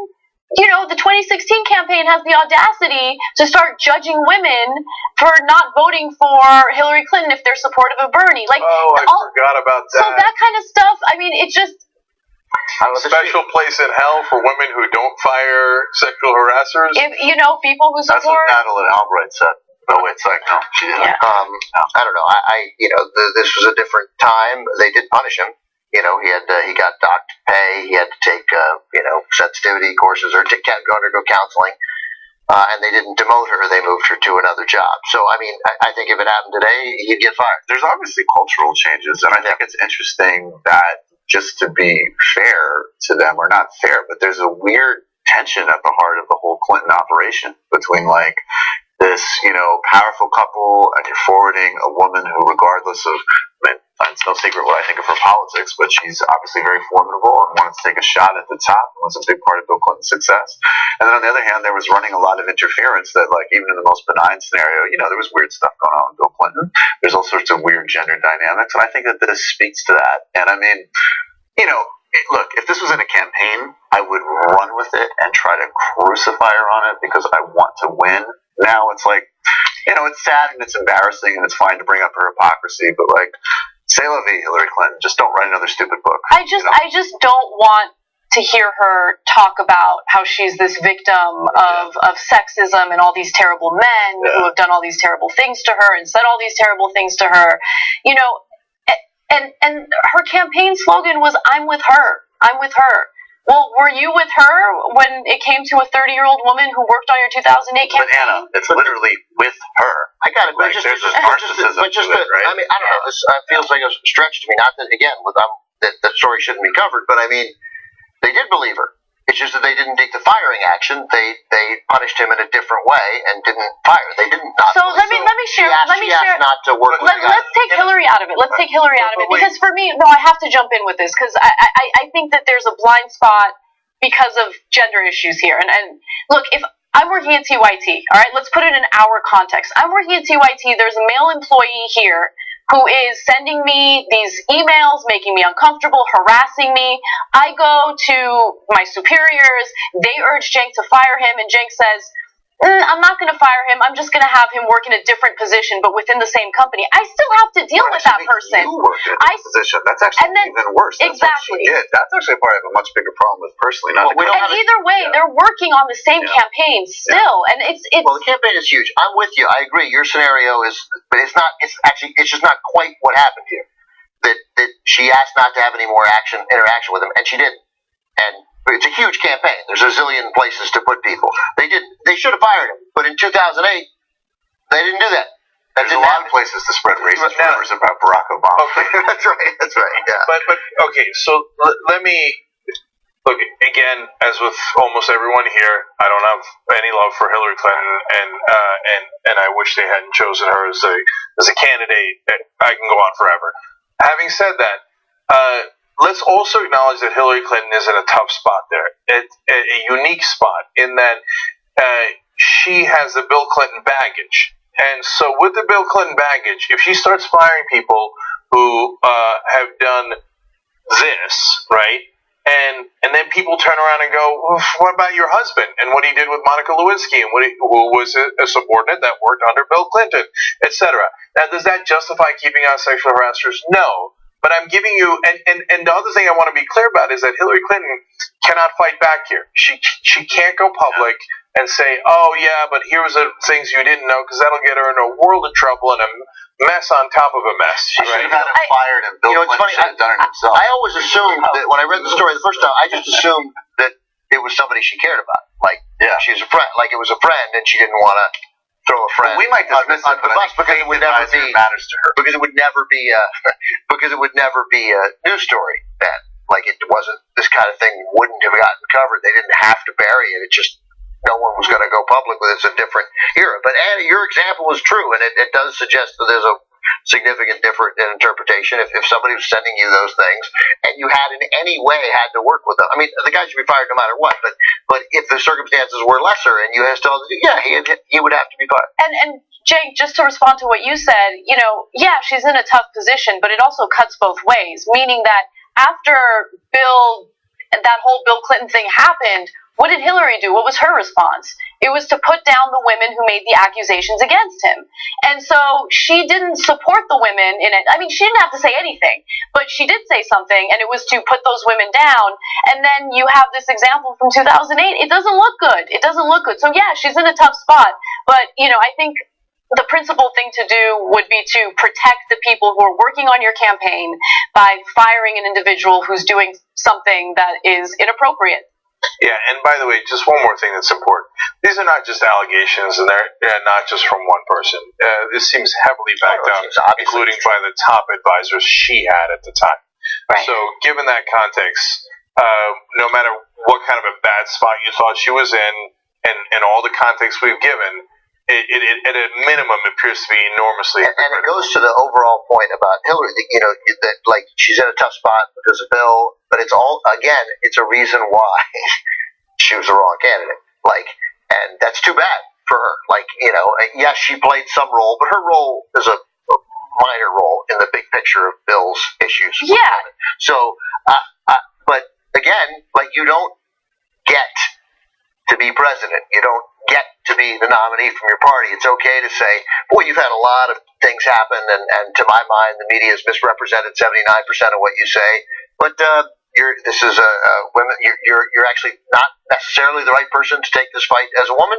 the 2016 campaign has the audacity to start judging women for not voting for Hillary Clinton if they're supportive of Bernie. Like, forgot about that. So that kind of stuff, I mean, it just... Special place in hell for women who don't fire sexual harassers? People who support... That's what Madeleine Albright said. No, it's like, no, she didn't. Yeah. I don't know. This was a different time. They did punish him. He got docked pay. He had to take, sensitivity courses or undergo counseling. And they didn't demote her. They moved her to another job. So, I mean, I think if it happened today, he'd get fired. There's obviously cultural changes, and I think it's interesting that, just to be fair to them, or not fair, but there's a weird tension at the heart of the whole Clinton operation between, like, this, powerful couple, and you're forwarding a woman who, regardless of, it's no secret what I think of her politics, but she's obviously very formidable and wanted to take a shot at the top and was a big part of Bill Clinton's success. And then on the other hand, there was running a lot of interference that, like, even in the most benign scenario, there was weird stuff going on with Bill Clinton. There's all sorts of weird gender dynamics, and I think that this speaks to that. And I mean, look, if this was in a campaign, I would run with it and try to crucify her on it because I want to win. Now it's like, it's sad and it's embarrassing and it's fine to bring up her hypocrisy, but, like, say la vie, Hillary Clinton. Just don't write another stupid book. I just don't want to hear her talk about how she's this victim of sexism and all these terrible men who have done all these terrible things to her and said all these terrible things to her. And her campaign slogan was, "I'm with her. I'm with her." Well, were you with her when it came to a 30-year-old woman who worked on your 2008 campaign? But Anna, it's literally with her. I got it. Like, there's a narcissism to it, right? I mean, I don't know. This feels like a stretch to me. Not that, again, that story shouldn't be covered, but I mean, they did believe her. It's just that they didn't take the firing action. They punished him in a different way and didn't fire. They didn't not. So let me share. She asked not to work with the guy. Let's take Hillary out of it. Let's take Hillary out of it because for me, no, I have to jump in with this because I think that there's a blind spot because of gender issues here. And look, if I'm working at TYT, all right, let's put it in our context. I'm working at TYT. There's a male employee here who is sending me these emails, making me uncomfortable, harassing me. I go to my superiors. They urge Cenk to fire him, and Cenk says, I'm not going to fire him. I'm just going to have him work in a different position, but within the same company. I still have to deal with that person. You worked in a position. That's actually even worse. That's exactly. That's actually part of a much bigger problem with personally. Not and either way, they're working on the same campaign still, and it's. Well, the campaign is huge. I'm with you. I agree. Your scenario is, but it's not. It's actually. It's just not quite what happened here. That she asked not to have any more interaction with him, and she didn't. And it's a huge campaign. There's a zillion places to put people. They did. They should have fired him. But in 2008, they didn't do that. There's a lot of places to spread racist rumors about Barack Obama. Okay. That's right. That's right. Yeah. But okay. So let me look again. As with almost everyone here, I don't have any love for Hillary Clinton, and I wish they hadn't chosen her as a candidate. I can go on forever. Having said that, let's also acknowledge that Hillary Clinton is in a tough spot there. A unique spot in that she has the Bill Clinton baggage. And so with the Bill Clinton baggage, if she starts firing people who have done this, right, and then people turn around and go, well, what about your husband and what he did with Monica Lewinsky and who was a subordinate that worked under Bill Clinton, etc. Now, does that justify keeping out sexual harassers? No. But I'm giving you, and the other thing I want to be clear about is that Hillary Clinton cannot fight back here. She can't go public and say, oh yeah, but here was the things you didn't know, because that'll get her in a world of trouble and a mess on top of a mess. She should have had him fired, and Bill Clinton should have done it himself. I always assumed that when I read the story the first time, I just assumed that it was somebody she cared about. Like, she was a friend, like it was a friend, and she didn't want to throw a friend. We might dismiss it, but I think because it would never be matters to her. Because it would never be a news story then. Like, it wasn't, this kind of thing wouldn't have gotten covered. They didn't have to bury it. It just, no one was going to go public with it. It's a different era. But Anna, your example is true, and it does suggest that there's a significant different interpretation. If somebody was sending you those things and you had in any way had to work with them, I mean, the guy should be fired no matter what. But if the circumstances were lesser and you had still, he would have to be fired. And Jake, just to respond to what you said, she's in a tough position, but it also cuts both ways. Meaning that after that whole Bill Clinton thing happened, what did Hillary do? What was her response? It was to put down the women who made the accusations against him. And so she didn't support the women in it. I mean, she didn't have to say anything, but she did say something, and it was to put those women down. And then you have this example from 2008. It doesn't look good. It doesn't look good. So yeah, she's in a tough spot. But, I think the principal thing to do would be to protect the people who are working on your campaign by firing an individual who's doing something that is inappropriate. Yeah, and by the way, just one more thing that's important. These are not just allegations, and they're not just from one person. This seems heavily backed up, including by the top advisors she had at the time. Right. So, given that context, no matter what kind of a bad spot you thought she was in, and all the context we've given, it at a minimum appears to be enormously and it goes to the overall point about Hillary, that like she's in a tough spot because of Bill, but it's a reason why she was the wrong candidate. Like, and that's too bad for her. Like, yes, she played some role, but her role is a minor role in the big picture of Bill's issues. Yeah. So, but again, like, you don't get to be president. You don't get to be the nominee from your party. It's okay to say, boy, you've had a lot of things happen, and to my mind, the media has misrepresented 79% of what you say. But you're actually not necessarily the right person to take this fight as a woman.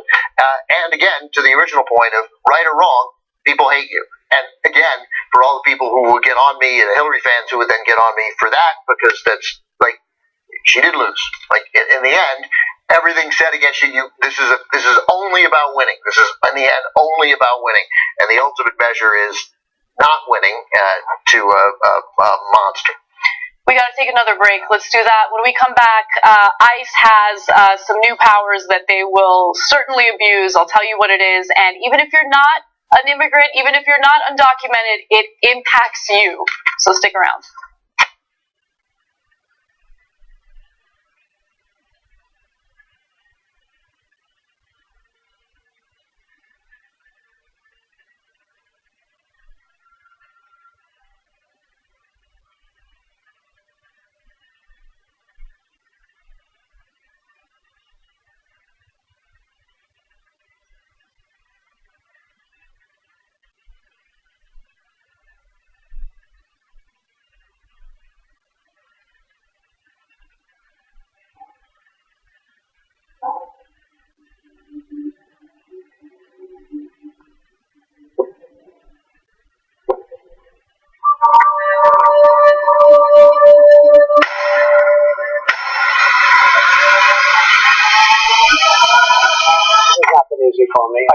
And again, to the original point of right or wrong, people hate you. And again, for all the people who would get on me, and Hillary fans who would then get on me for that, because that's like, she did lose. Like, in the end, everything said against you, this is only about winning. This is, in the end, only about winning. And the ultimate measure is not winning to a monster. We got to take another break. Let's do that. When we come back, ICE has some new powers that they will certainly abuse. I'll tell you what it is. And even if you're not an immigrant, even if you're not undocumented, it impacts you. So stick around.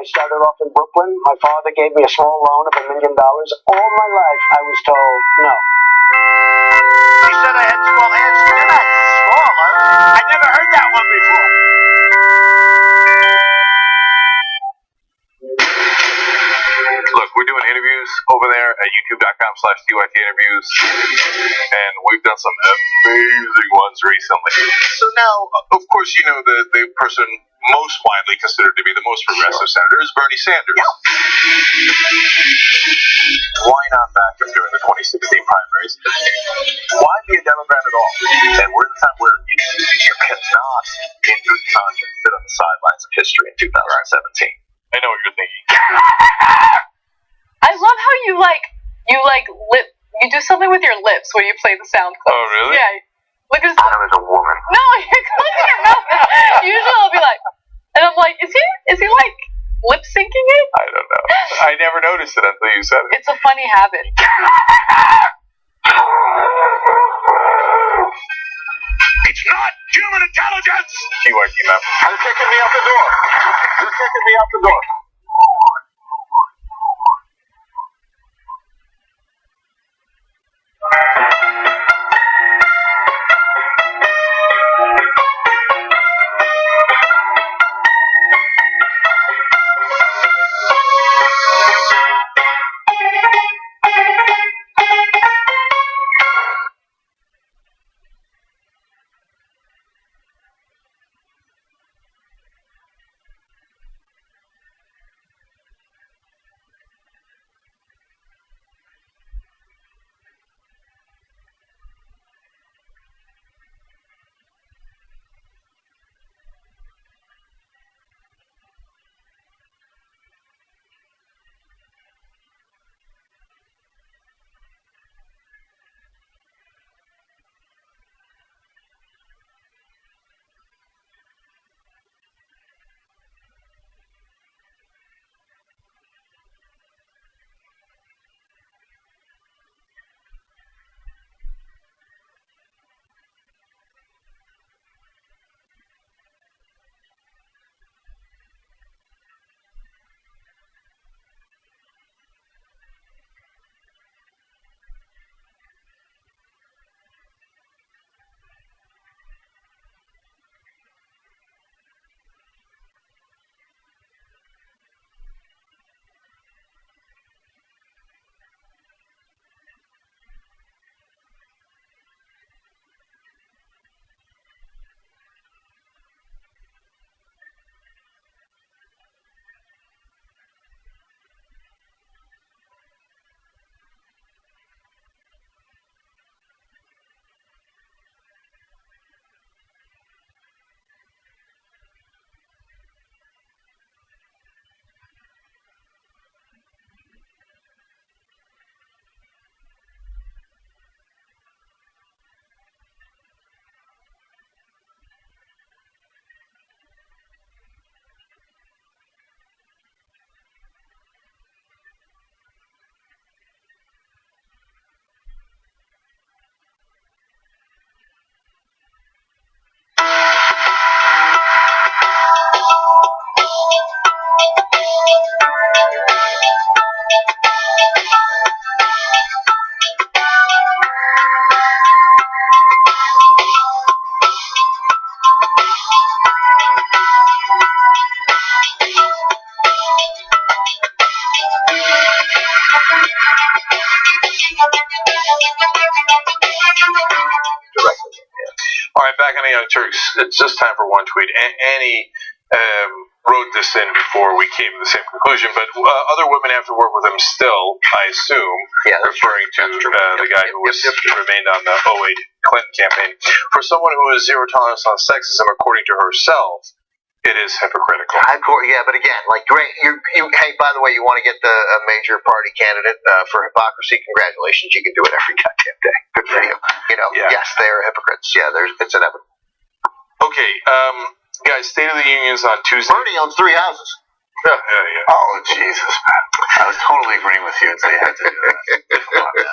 I started off in Brooklyn. My father gave me a small loan of $1 million. All my life, I was told no. He said I had small hands. They're not small, huh? I never heard that one before. Look, we're doing interviews over there at youtube.com/TYT interviews, and we've done some amazing ones recently. So now, of course, you know the person most widely considered to be the most progressive senator is Bernie Sanders. Why not back him during the 2016 primaries? Why be a Democrat at all? And we're in the time where you cannot, in good conscience, sit on the sidelines of history in 2017. I know what you're thinking. I love how you do something with your lips when you play the sound clips. Oh, really? Yeah. Look at his. Adam is a woman. No, you're closing your mouth. Usually I'll be like, and I'm like, is he like lip syncing it? I don't know. I never noticed it until you said it. It's a funny habit. It's not human intelligence! TYT member. You're kicking me out the door. You're kicking me out the door. All right, back on the Young Turks. It's just time for one tweet. Annie wrote this in before we came to the same conclusion, but other women have to work with him still, I assume, referring to the guy who remained on the 08 Clinton campaign. For someone who has zero tolerance on sexism, according to herself, it is hypocritical. Yeah, but again, like, great. Hey, by the way, you want to get a major party candidate for hypocrisy? Congratulations, you can do it every goddamn day. Good for you. Yes, they are hypocrites. Yeah, it's inevitable. Okay, guys, State of the Union's on Tuesday. Bernie owns 3 houses. Yeah. Oh, Jesus, man. I was totally agreeing with you until you had to do that. Come on, man.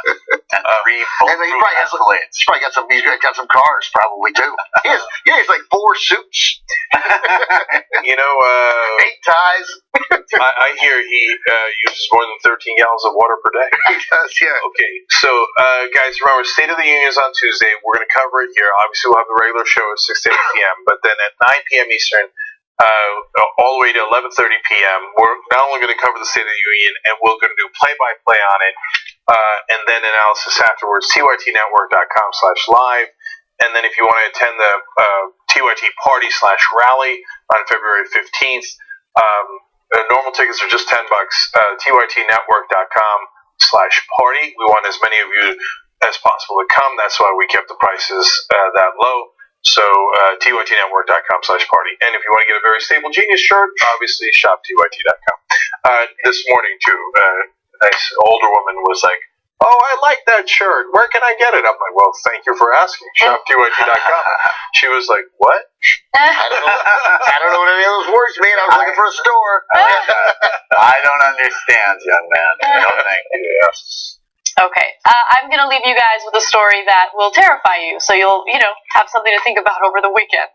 And three And he probably has Escalades. he's got some cars probably too. He has like 4 suits, 8 ties. I hear he uses more than 13 gallons of water per day. He does, yeah. Okay, so guys, remember, State of the Union is on Tuesday. We're going to cover it here. Obviously, we'll have the regular show at 6 to 8 p.m., but then at 9 p.m. Eastern, all the way to 11:30 p.m., we're not only going to cover the State of the Union, and we're going to do play-by-play on it, and then analysis afterwards, tyt.network.com/live. And then if you want to attend the TYT party/rally on February 15th, normal tickets are just $10. tytnetwork.com/party. We want as many of you as possible to come. That's why we kept the prices that low. So tytnetwork.com/party. And if you want to get a very stable Genius shirt, obviously shop tyt.com. This morning too, a nice older woman was like, "Oh, I like that shirt. Where can I get it?" I'm like, "Well, thank you for asking. Shop tyt.com." She was like, "What?" I don't know what any of those words mean. I was looking for a store. I don't understand, young man. No, thank you. Okay, I'm going to leave you guys with a story that will terrify you, so you'll, have something to think about over the weekend.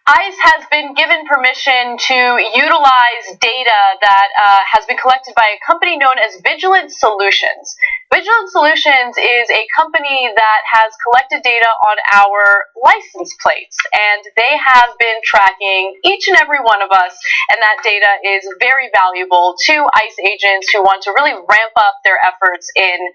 ICE has been given permission to utilize data that has been collected by a company known as Vigilant Solutions. Vigilant Solutions is a company that has collected data on our license plates, and they have been tracking each and every one of us, and that data is very valuable to ICE agents who want to really ramp up their efforts in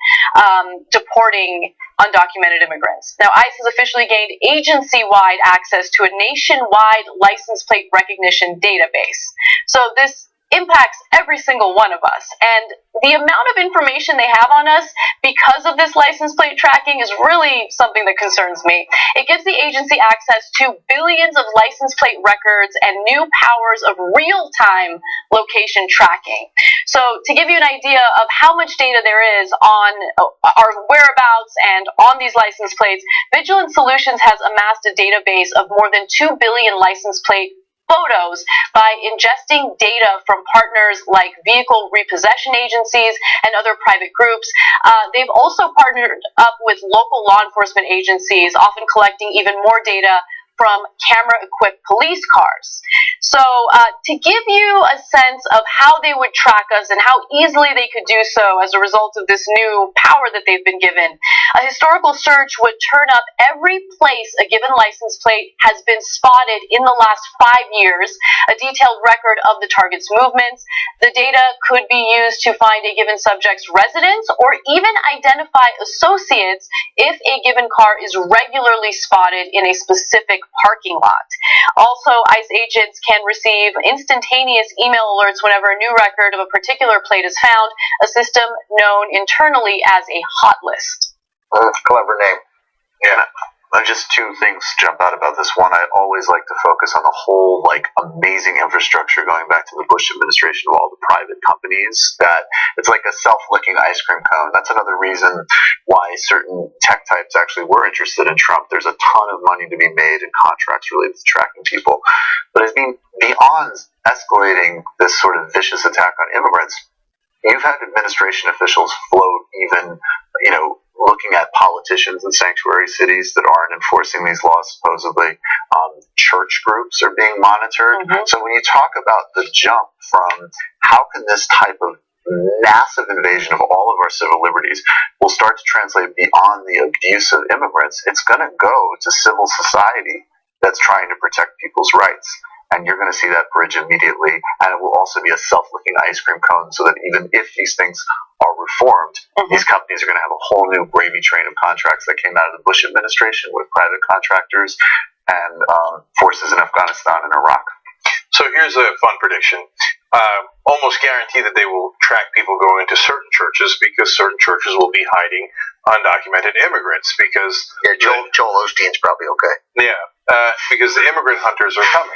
deporting undocumented immigrants. Now, ICE has officially gained agency-wide access to a nationwide license plate recognition database. So this impacts every single one of us. And the amount of information they have on us because of this license plate tracking is really something that concerns me. It gives the agency access to billions of license plate records and new powers of real-time location tracking. So to give you an idea of how much data there is on our whereabouts and on these license plates, Vigilant Solutions has amassed a database of more than 2 billion license plate photos by ingesting data from partners like vehicle repossession agencies and other private groups. They've also partnered up with local law enforcement agencies, often collecting even more data from camera-equipped police cars. So to give you a sense of how they would track us and how easily they could do so as a result of this new power that they've been given, a historical search would turn up every place a given license plate has been spotted in the last 5 years, a detailed record of the target's movements. The data could be used to find a given subject's residence or even identify associates if a given car is regularly spotted in a specific parking lot. Also, ICE agents can receive instantaneous email alerts whenever a new record of a particular plate is found, a system known internally as a hot list. Clever name. Yeah. Just 2 things jump out about this. One, I always like to focus on the whole amazing infrastructure going back to the Bush administration of all the private companies, that it's like a self-licking ice cream cone. That's another reason why certain tech types actually were interested in Trump. There's a ton of money to be made in contracts related to tracking people. But I mean, beyond escalating this sort of vicious attack on immigrants, you've had administration officials float even, looking at politicians in sanctuary cities that aren't enforcing these laws, supposedly. Church groups are being monitored. Mm-hmm. So when you talk about the jump from how can this type of massive invasion of all of our civil liberties will start to translate beyond the abuse of immigrants, it's going to go to civil society that's trying to protect people's rights. And you're going to see that bridge immediately. And it will also be a self-licking ice cream cone, so that even if these things are reformed, these companies are going to have a whole new gravy train of contracts that came out of the Bush administration with private contractors and forces in Afghanistan and Iraq. So here's a fun prediction. Almost guarantee that they will track people going into certain churches, because certain churches will be hiding undocumented immigrants, because... Yeah, Joel Osteen's probably okay. Yeah, because the immigrant hunters are coming.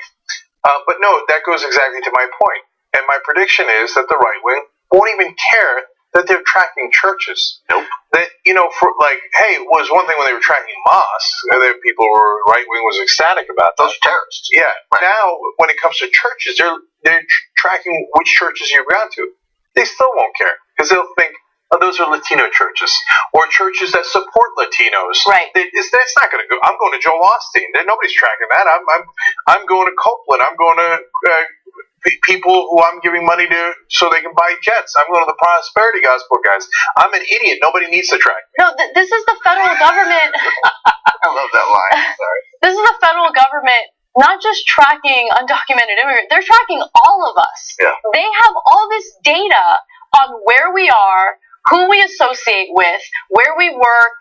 But no, that goes exactly to my point. And my prediction is that the right wing won't even care that they're tracking churches. Nope. That, hey, it was one thing when they were tracking mosques, and then people were, right wing was ecstatic about that. Those terrorists. Yeah. Right. Now, when it comes to churches, they're tracking which churches you've gone to. They still won't care, because they'll think, those are Latino churches or churches that support Latinos. Right. That's not going to go. I'm going to Joel Osteen. Nobody's tracking that. I'm going to Copeland. I'm going to people who I'm giving money to so they can buy jets. I'm going to the prosperity gospel guys. I'm an idiot. Nobody needs to track me. No, this is the federal government. I love that line. Sorry. This is the federal government not just tracking undocumented immigrants, they're tracking all of us. Yeah. They have all this data on where we are, who we associate with, where we work,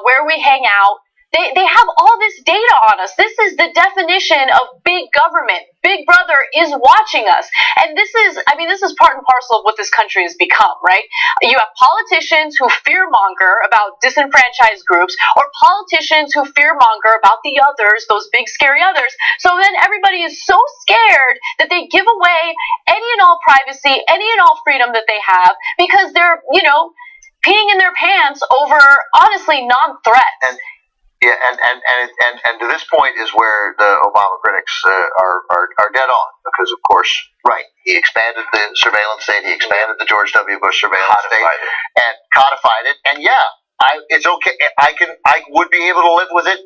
where we hang out. They have all this data on us. This is the definition of big government. Big Brother is watching us. And this is part and parcel of what this country has become, right? You have politicians who fearmonger about disenfranchised groups, or politicians who fearmonger about the others, those big scary others. So then everybody is so scared that they give away any and all privacy, any and all freedom that they have, because they're, peeing in their pants over, honestly, non-threats. Yeah, and to this point is where the Obama critics are dead on, because of course, right, he expanded the surveillance state, he expanded the George W. Bush surveillance state, and codified it, and it's okay. I would be able to live with it.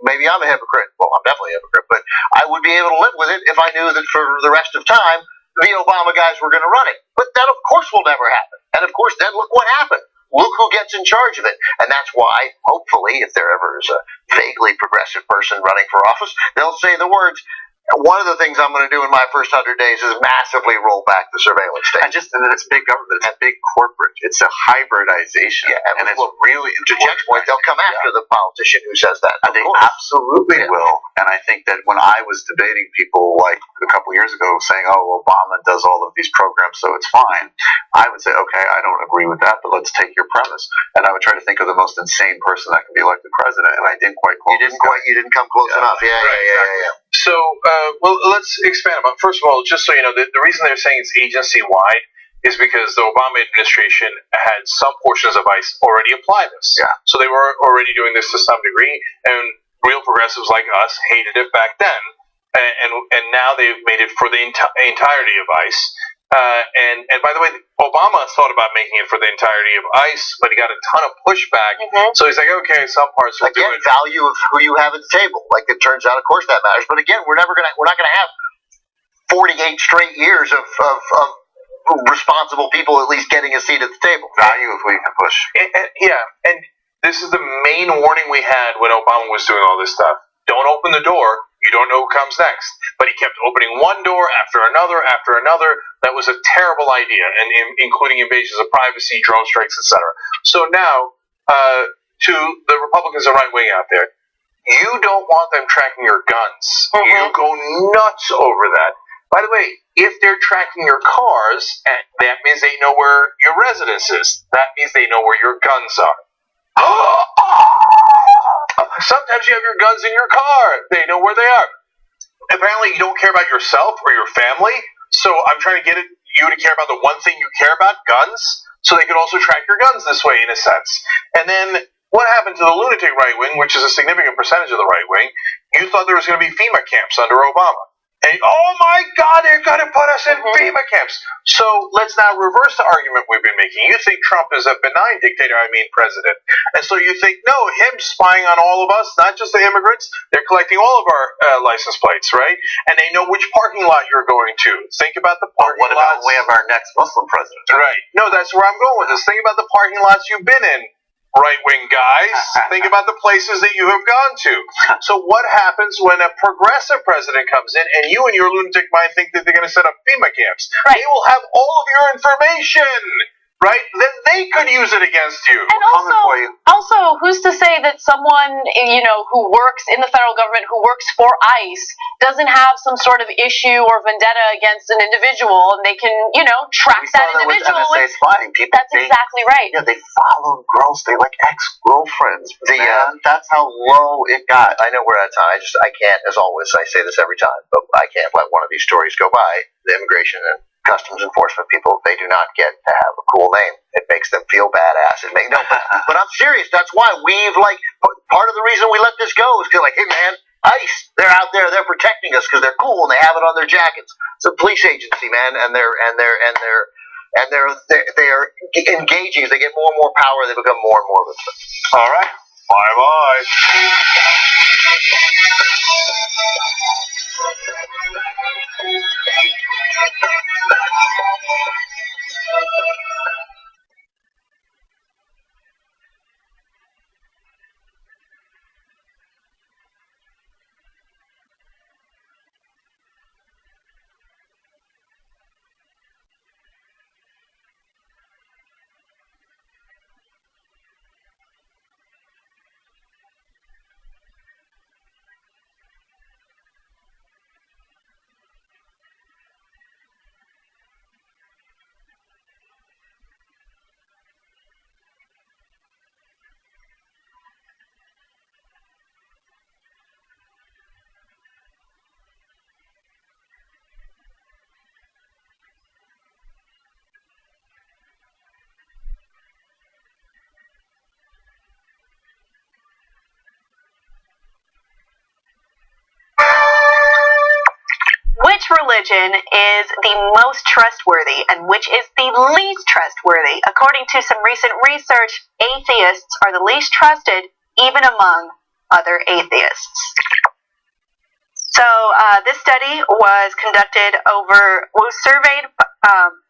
Maybe I'm a hypocrite. Well, I'm definitely a hypocrite, but I would be able to live with it if I knew that for the rest of time the Obama guys were going to run it. But that, of course, will never happen. And of course, then look what happened. Look who gets in charge of it. And that's why, hopefully, if there ever is a vaguely progressive person running for office, they'll say the words, one of the things I'm going to do in my first 100 days is massively roll back the surveillance state. And then it's big government, it's big corporate, it's a hybridization. Yeah, and it's really to Jack's point, they'll come after the politician who says that. They absolutely will. And I think that when I was debating people like a couple years ago saying, oh, Obama does all of these programs, so it's fine, I would say, okay, I don't agree with that, but let's take your premise. And I would try to think of the most insane person that can be elected president, and I didn't quite quote You didn't come close enough. Yeah. So, let's expand about. First of all, just so you know, the reason they're saying it's agency-wide is because the Obama administration had some portions of ICE already apply this. Yeah. So they were already doing this to some degree, and real progressives like us hated it back then, and now they've made it for the entirety of ICE. And by the way, Obama thought about making it for the entirety of ICE, but he got a ton of pushback. Mm-hmm. So he's like, okay, some parts will do it. Value of who you have at the table. Like, it turns out, of course, that matters. But again, we're not gonna have 48 straight years of responsible people at least getting a seat at the table. Value if we can push. And this is the main warning we had when Obama was doing all this stuff. Don't open the door. You don't know who comes next. But he kept opening one door after another after another. That was a terrible idea, and including invasions of privacy, drone strikes, etc. So now, to the Republicans and right wing out there, you don't want them tracking your guns. Mm-hmm. You go nuts over that. By the way, if they're tracking your cars, that means they know where your residence is. That means they know where your guns are. Sometimes you have your guns in your car. They know where they are. Apparently, you don't care about yourself or your family, so I'm trying to get you to care about the one thing you care about, guns, so they could also track your guns this way, in a sense. And then, what happened to the lunatic right wing, which is a significant percentage of the right wing? You thought there was going to be FEMA camps under Obama. And, oh my God, they're going to put us in FEMA camps. So let's now reverse the argument we've been making. You think Trump is a benign dictator, president. And so you think, no, him spying on all of us, not just the immigrants, they're collecting all of our license plates, right? And they know which parking lot you're going to. Think about the parking lots. What about we have our next Muslim president? Right. No, that's where I'm going with this. Think about the parking lots you've been in. Right-wing guys, think about the places that you have gone to. So what happens when a progressive president comes in and you and your lunatic mind think that they're going to set up FEMA camps? Right. They will have all of your information, right? Then they could use it against you. And also, who's to say that someone, who works in the federal government, who works for ICE, doesn't have some sort of issue or vendetta against an individual, and they can, track that individual? With NSA spying people. That's exactly right. Yeah, they follow girls. They like ex-girlfriends. That's how low it got. I know we're out of time. I can't, as always, I say this every time, but I can't let one of these stories go by. The immigration and customs enforcement people, they do not get to have a cool name. It makes them feel badass. But I'm serious. That's why part of the reason we let this go is because, hey man, ICE, they're out there, they're protecting us because they're cool and they have it on their jackets. It's a police agency, man, and they're and they are engaging. As they get more and more power, they become more and more legitimate. All right. Bye-bye. Which religion is the most trustworthy and which is the least trustworthy? According to some recent research, atheists are the least trusted, even among other atheists. So this study was surveyed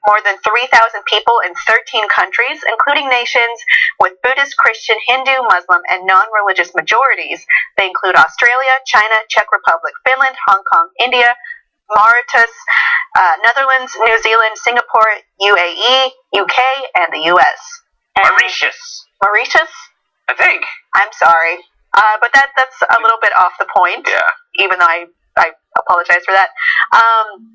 more than 3,000 people in 13 countries, including nations with Buddhist, Christian, Hindu, Muslim, and non-religious majorities. They include Australia, China, Czech Republic, Finland, Hong Kong, India, Mauritius, Netherlands, New Zealand, Singapore, UAE, UK, and the US. And Mauritius? I think. I'm sorry. But that's a little bit off the point. Yeah. Even though I apologize for that.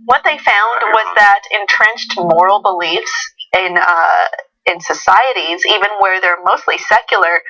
What they found was that entrenched moral beliefs in societies, even where they're mostly secular,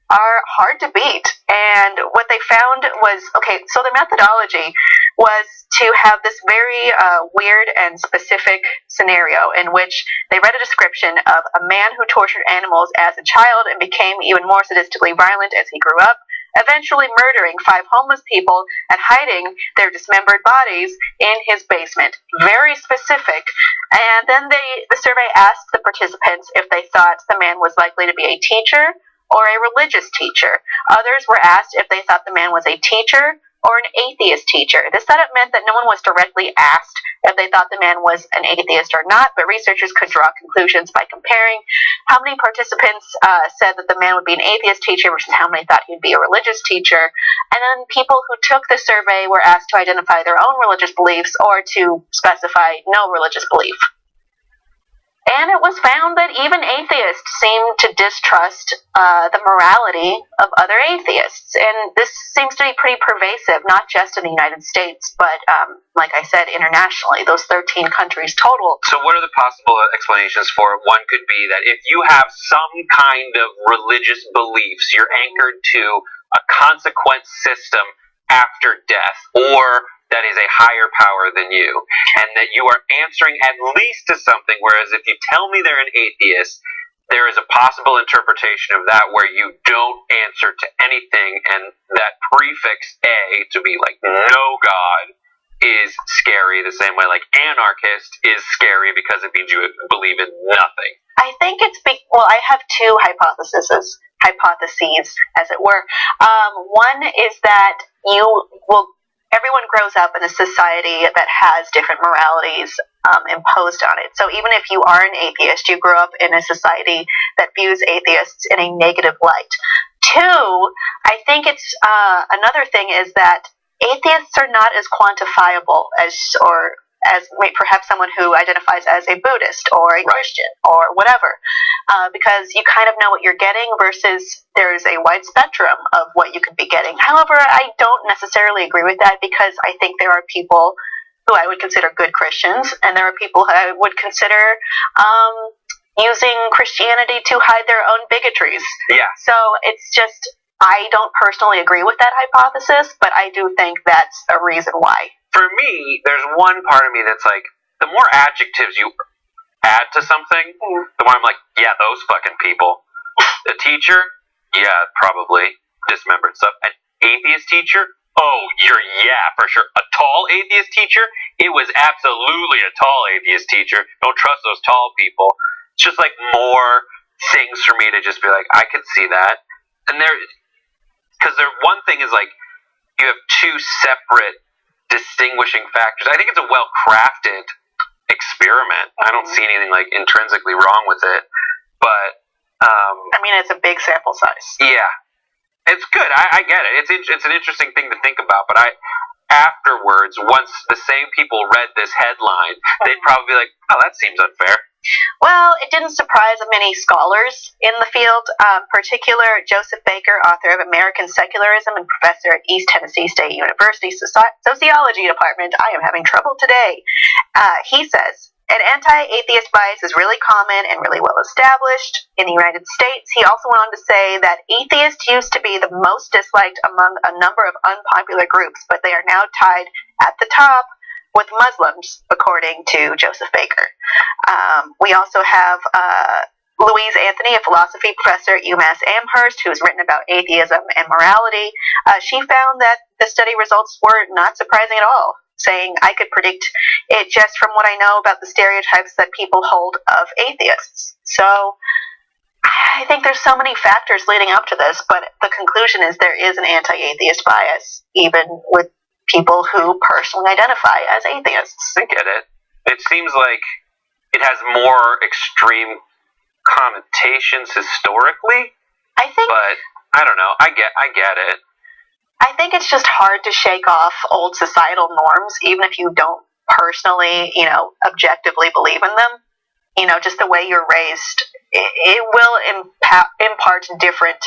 are hard to beat. And what they found was, so the methodology was to have this very weird and specific scenario in which they read a description of a man who tortured animals as a child and became even more sadistically violent as he grew up, eventually murdering 5 homeless people and hiding their dismembered bodies in his basement. Very specific. And then the survey asked the participants if they thought the man was likely to be a teacher or a religious teacher. Others were asked if they thought the man was a teacher or an atheist teacher. This setup meant that no one was directly asked if they thought the man was an atheist or not, but researchers could draw conclusions by comparing how many participants said that the man would be an atheist teacher versus how many thought he'd be a religious teacher. And then people who took the survey were asked to identify their own religious beliefs or to specify no religious belief. And it was found that even atheists seem to distrust the morality of other atheists. And this seems to be pretty pervasive, not just in the United States, but, like I said, internationally, those 13 countries total. So what are the possible explanations for it? One could be that if you have some kind of religious beliefs, you're anchored to a consequence system after death, or that is a higher power than you, and that you are answering at least to something, whereas if you tell me they're an atheist, there is a possible interpretation of that where you don't answer to anything, and that prefix A to be like no God is scary, the same way like anarchist is scary because it means you believe in nothing. I think it's I have 2 hypotheses, as it were. One is that everyone grows up in a society that has different moralities imposed on it. So even if you are an atheist, you grow up in a society that views atheists in a negative light. 2, I think it's another thing is that atheists are not as quantifiable as perhaps someone who identifies as a Buddhist or a Christian or whatever, because you kind of know what you're getting versus there's a wide spectrum of what you could be getting. However, I don't necessarily agree with that because I think there are people who I would consider good Christians, and there are people who I would consider using Christianity to hide their own bigotries. Yeah. So it's just, I don't personally agree with that hypothesis, but I do think that's a reason why. For me, there's one part of me that's like, the more adjectives you add to something, the more I'm like, yeah, those fucking people. The teacher, yeah, probably dismembered stuff. An atheist teacher, Oh, for sure. A tall atheist teacher? It was absolutely a tall atheist teacher. Don't trust those tall people. It's just like more things for me to just be like, I could see that. And one thing is like, you have two separate distinguishing factors. I think it's a well-crafted experiment. I don't see anything like intrinsically wrong with it, but I mean, it's a big sample size. yeah, it's good. I get it. It's an interesting thing to think about, but afterwards, once the same people read this headline, they'd probably be like, oh, that seems unfair. Well, it didn't surprise many scholars in the field, particular Joseph Baker, author of American Secularism and professor at East Tennessee State University Sociology Department. I am having trouble today. He says, an anti-atheist bias is really common and really well established in the United States. He also went on to say that atheists used to be the most disliked among a number of unpopular groups, but they are now tied at the top with Muslims, according to Joseph Baker. We also have Louise Anthony, a philosophy professor at UMass Amherst, who's written about atheism and morality. She found that the study results were not surprising at all, saying, I could predict it just from what I know about the stereotypes that people hold of atheists. So I think there's so many factors leading up to this, but the conclusion is there is an anti-atheist bias, even with people who personally identify as atheists. I get it. It seems like it has more extreme connotations historically. I think, but I don't know. I get it. I think it's just hard to shake off old societal norms, even if you don't personally, objectively believe in them. Just the way you're raised, it will impart different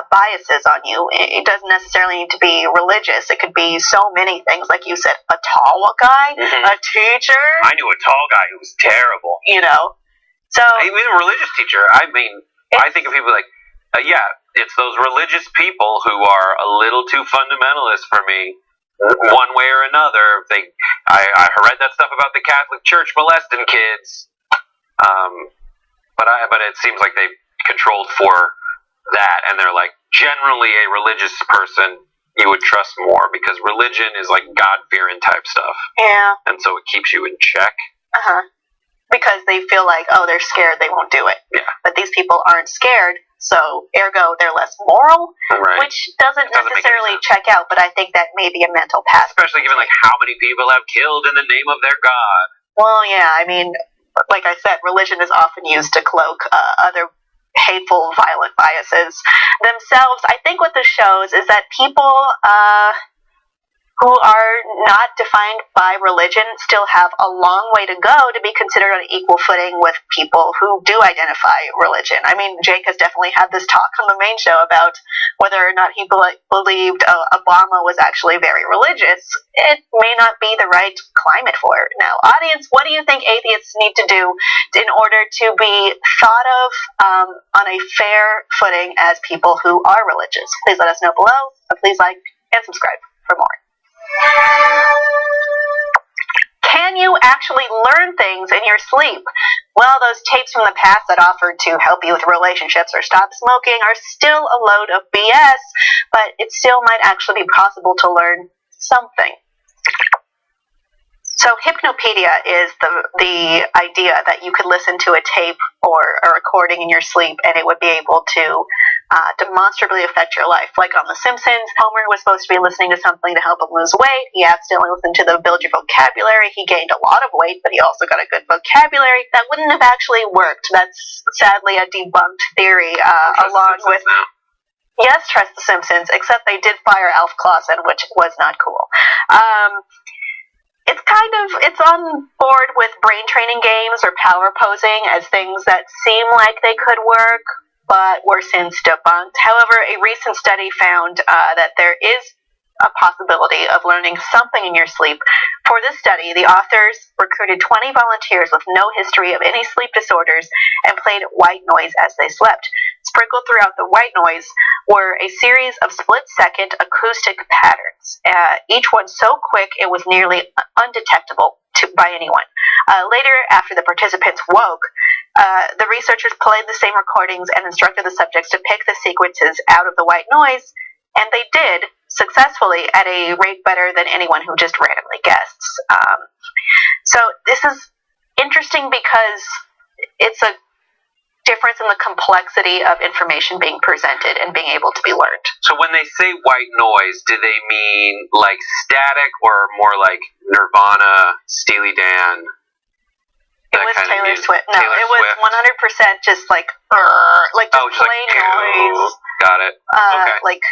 biases on you. It doesn't necessarily need to be religious. It could be so many things, like you said, a tall guy, a teacher. I knew a tall guy who was terrible. So even a religious teacher. I mean, I think of people like, it's those religious people who are a little too fundamentalist for me, one way or another. I read that stuff about the Catholic Church molesting kids. But it seems like they've controlled for that, and they're like, generally a religious person you would trust more, because religion is like God-fearing type stuff. Yeah. And so it keeps you in check. Because they feel like, they're scared, they won't do it. Yeah. But these people aren't scared, so ergo they're less moral, right. Which doesn't necessarily check out, but I think that may be a mental path. Especially given like how many people have killed in the name of their God. Well, yeah, I mean, like I said, religion is often used to cloak other hateful, violent biases themselves. I think what this shows is that people who are not defined by religion still have a long way to go to be considered on equal footing with people who do identify religion. I mean, Jake has definitely had this talk on the main show about whether or not he believed Obama was actually very religious. It may not be the right climate for it. Now, audience, what do you think atheists need to do in order to be thought of on a fair footing as people who are religious? Please let us know below, and please like and subscribe for more. Can you actually learn things in your sleep? Well, those tapes from the past that offered to help you with relationships or stop smoking are still a load of BS, but it still might actually be possible to learn something. So Hypnopedia is the idea that you could listen to a tape or a recording in your sleep, and it would be able to demonstrably affect your life. Like on The Simpsons, Homer was supposed to be listening to something to help him lose weight. He accidentally listened to the Build Your Vocabulary. He gained a lot of weight, but he also got a good vocabulary. That wouldn't have actually worked. That's sadly a debunked theory, along with... Yes, trust The Simpsons, except they did fire Alf Clausen, which was not cool. It's on board with brain training games or power posing as things that seem like they could work, but were since debunked. However, a recent study found that there is a possibility of learning something in your sleep. For this study, the authors recruited 20 volunteers with no history of any sleep disorders and played white noise as they slept. Sprinkled throughout the white noise were a series of split-second acoustic patterns, each one so quick it was nearly undetectable by anyone. Later, after the participants woke, the researchers played the same recordings and instructed the subjects to pick the sequences out of the white noise, and they did, successfully at a rate better than anyone who just randomly guesses. So this is interesting because it's a difference in the complexity of information being presented and being able to be learned. So when they say white noise, do they mean like static or more like Nirvana, Steely Dan? It was Taylor Swift. No, Taylor it was Swift. 100% just like just plain noise. Got it. Okay. Like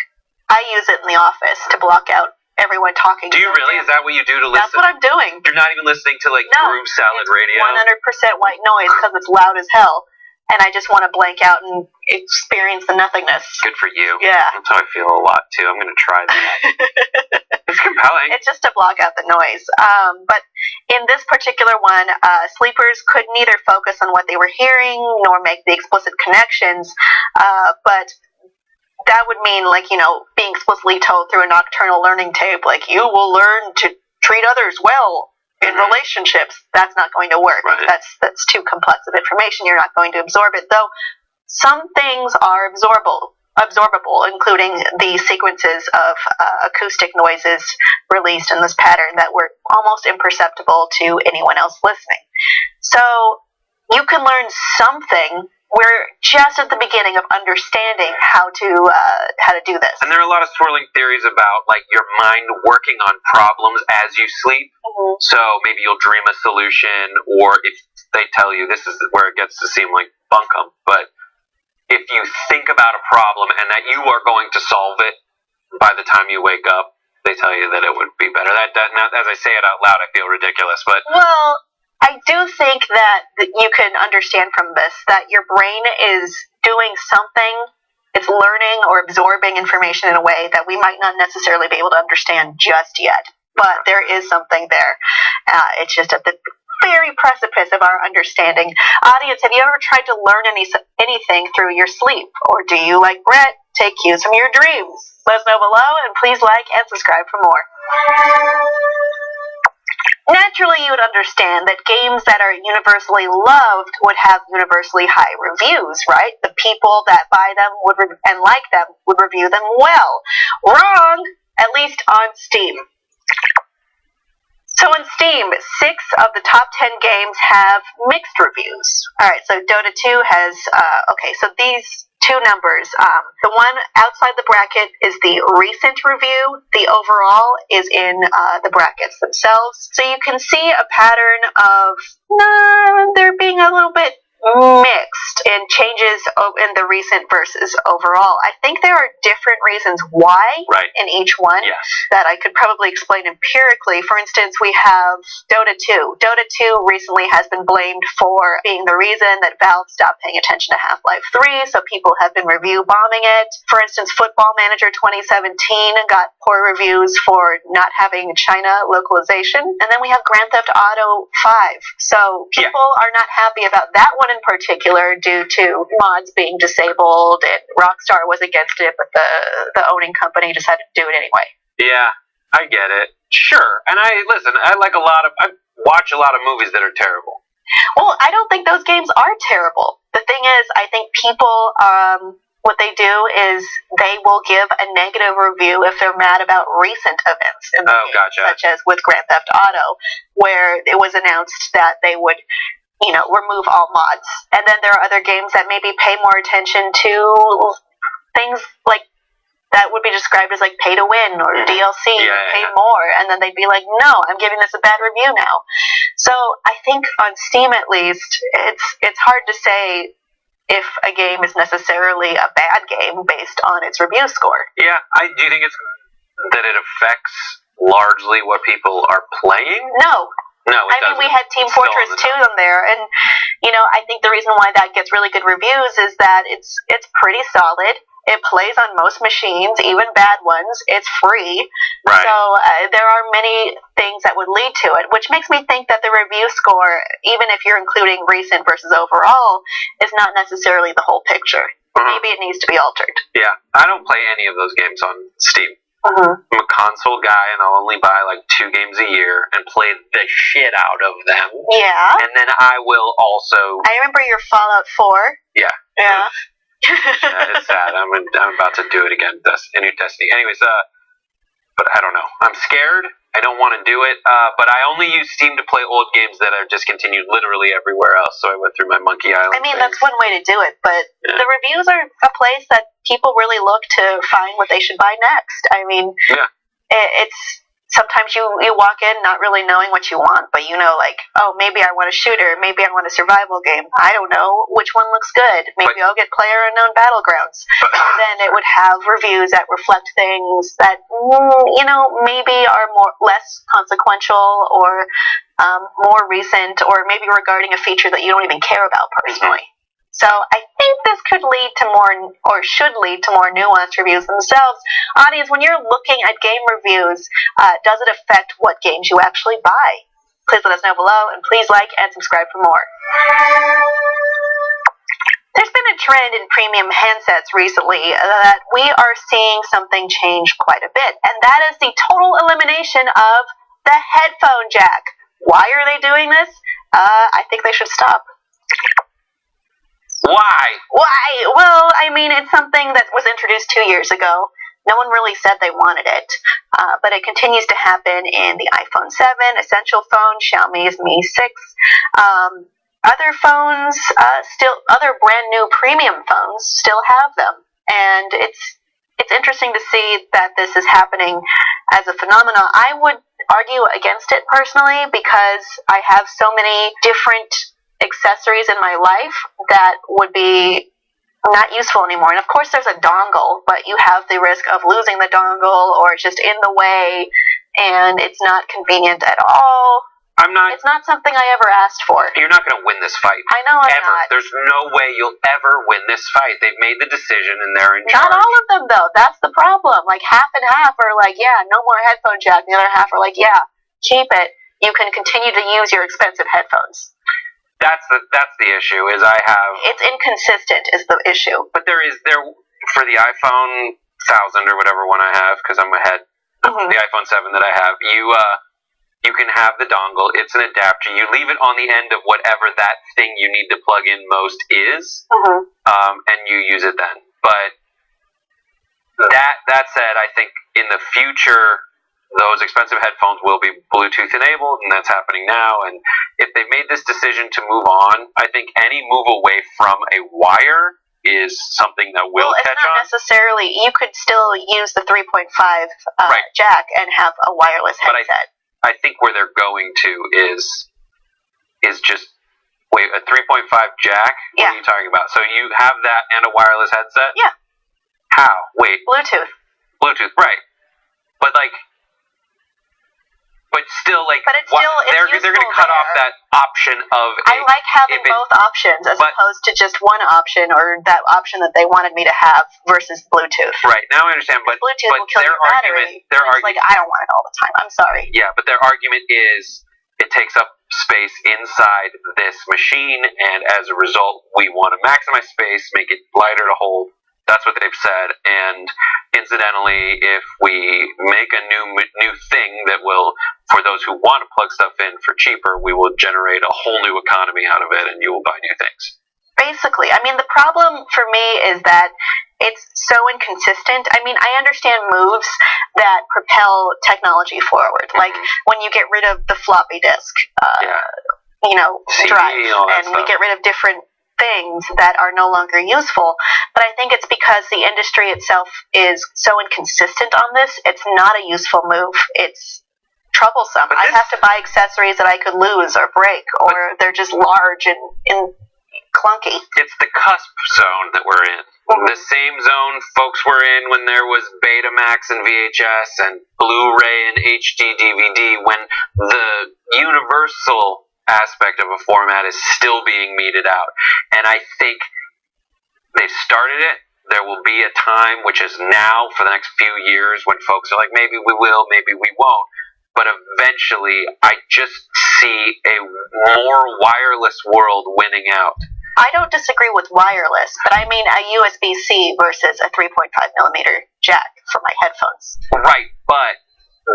I use it in the office to block out everyone talking. Do you really? Is that what you do to listen? That's what I'm doing. You're not even listening to like Groove Salad Radio? 100% white noise because it's loud as hell. And I just want to blank out and experience the nothingness. Good for you. Yeah. That's how I feel a lot, too. I'm going to try that. It's compelling. It's just to block out the noise. But in this particular one, sleepers could neither focus on what they were hearing nor make the explicit connections. But that would mean, like, being explicitly told through a nocturnal learning tape, like, you will learn to treat others well in relationships. That's not going to work. Right. That's too complex of information. You're not going to absorb it. Though some things are absorbable, including the sequences of acoustic noises released in this pattern that were almost imperceptible to anyone else listening. So you can learn something. We're just at the beginning of understanding how to do this. And there are a lot of swirling theories about like your mind working on problems as you sleep. Mm-hmm. So maybe you'll dream a solution, or if they tell you, this is where it gets to seem like bunkum, but if you think about a problem and that you are going to solve it by the time you wake up, they tell you that it would be better. That now, as I say it out loud, I feel ridiculous, but well, I do think that you can understand from this that your brain is doing something. It's learning or absorbing information in a way that we might not necessarily be able to understand just yet. But there is something there. It's just at the very precipice of our understanding. Audience, have you ever tried to learn anything through your sleep? Or do you, like Brett, take cues from your dreams? Let us know below, and please like and subscribe for more. Naturally, you would understand that games that are universally loved would have universally high reviews, right? The people that buy them and like them would review them well. Wrong! At least on Steam. So on Steam, 6 of the top 10 games have mixed reviews. Alright, so Dota 2 has, so these two numbers. The one outside the bracket is the recent review. The overall is in the brackets themselves. So you can see a pattern of there being a little bit mixed in changes in the recent versus overall. I think there are different reasons why in each one that I could probably explain empirically. For instance, we have Dota 2. Dota 2 recently has been blamed for being the reason that Valve stopped paying attention to Half-Life 3, so people have been review bombing it. For instance, Football Manager 2017 got poor reviews for not having China localization. And then we have Grand Theft Auto 5. So people are not happy about that one in particular due to mods being disabled, and Rockstar was against it, but the owning company decided to do it anyway. Yeah, I get it. Sure. And I watch a lot of movies that are terrible. Well, I don't think those games are terrible. The thing is, I think people, what they do is they will give a negative review if they're mad about recent events in the game, gotcha. such as with Grand Theft Auto, where it was announced that they would remove all mods. And then there are other games that maybe pay more attention to things like that would be described as like pay to win or DLC, pay more. And then they'd be like, no, I'm giving this a bad review now. So I think on Steam at least, it's hard to say if a game is necessarily a bad game based on its review score. Yeah, do you think it's that it affects largely what people are playing? No, I mean, we had Team Fortress 2 on there, and I think the reason why that gets really good reviews is that it's pretty solid. It plays on most machines, even bad ones. It's free. Right. So there are many things that would lead to it, which makes me think that the review score, even if you're including recent versus overall, is not necessarily the whole picture. Maybe it needs to be altered. Yeah, I don't play any of those games on Steam. Uh-huh. I'm a console guy, and I'll only buy like 2 games a year and play the shit out of them. Yeah. And then I will also... I remember your Fallout 4. Yeah. Yeah. That is sad. I'm about to do it again. That's a new Destiny. Anyways, but I don't know. I'm scared. I don't want to do it. But I only use Steam to play old games that are discontinued literally everywhere else. So I went through my Monkey Island. I mean, phase. that's one way to do it, but the reviews are a place that people really look to find what they should buy next. I mean, it's sometimes you walk in not really knowing what you want, but you know, like, oh, maybe I want a shooter, maybe I want a survival game. I don't know which one looks good. Maybe I'll get PlayerUnknown Battlegrounds. And then it would have reviews that reflect things that maybe are less consequential or more recent, or maybe regarding a feature that you don't even care about personally. So I think this could lead to more, or should lead to more nuanced reviews themselves. Audience, when you're looking at game reviews, does it affect what games you actually buy? Please let us know below, and please like and subscribe for more. There's been a trend in premium handsets recently that we are seeing something change quite a bit, and that is the total elimination of the headphone jack. Why are they doing this? I think they should stop. Why? Well, I mean, it's something that was introduced 2 years ago. No one really said they wanted it, but it continues to happen in the iPhone 7, Essential phone, Xiaomi's Mi 6. Other phones, other brand new premium phones still have them, and it's interesting to see that this is happening as a phenomenon. I would argue against it personally because I have so many different accessories in my life that would be not useful anymore. And of course there's a dongle, but you have the risk of losing the dongle or it's just in the way and it's not convenient at all. It's not something I ever asked for. You're not going to win this fight. I know I'm ever. not. There's no way you'll ever win this fight. They've made the decision and they're in charge. Not all of them though. That's the problem. Like half and half are like, yeah, no more headphone jack. The other half are like, yeah, keep it. You can continue to use your expensive headphones. That's the issue. Is it's inconsistent is the issue. But there for the iPhone 1000 or whatever one I have, because I'm ahead. The iPhone 7 that I have, you can have the dongle. It's an adapter. You leave it on the end of whatever that thing you need to plug in most is, and you use it then. But that said, I think in the future, those expensive headphones will be Bluetooth enabled, and that's happening now. And if they made this decision to move on, I think any move away from a wire is something that will catch on. It's not necessarily. You could still use the 3.5 jack and have a wireless headset. But I think where they're going to is just a 3.5 jack. What are you talking about? So you have that and a wireless headset? Yeah. How? Wait. Bluetooth, right? But still, it's they're going to cut off that option of. I like having both options as opposed to just one option or that option that they wanted me to have versus Bluetooth. Right, now I understand, but Bluetooth will kill your battery. Like I don't want it all the time. I'm sorry. Yeah, but their argument is it takes up space inside this machine, and as a result, we want to maximize space, make it lighter to hold. That's what they've said, and incidentally, if we make a new thing that will, for those who want to plug stuff in for cheaper, we will generate a whole new economy out of it, and you will buy new things. Basically, I mean, the problem for me is that it's so inconsistent. I mean, I understand moves that propel technology forward, like when you get rid of the floppy disk, drive, and we get rid of different things that are no longer useful. But I think it's because the industry itself is so inconsistent on this. It's not a useful move. It's troublesome. I have to buy accessories that I could lose or break, or they're just large and clunky. It's the cusp zone that we're in. The same zone folks were in when there was Betamax and VHS and Blu-ray and HD DVD, when the universal aspect of a format is still being meted out. And I think they've started it. There will be a time, which is now for the next few years, when folks are like, maybe we will, maybe we won't. But eventually, I just see a more wireless world winning out. I don't disagree with wireless, but I mean a USB-C versus a 3.5 millimeter jack for my headphones. Right, but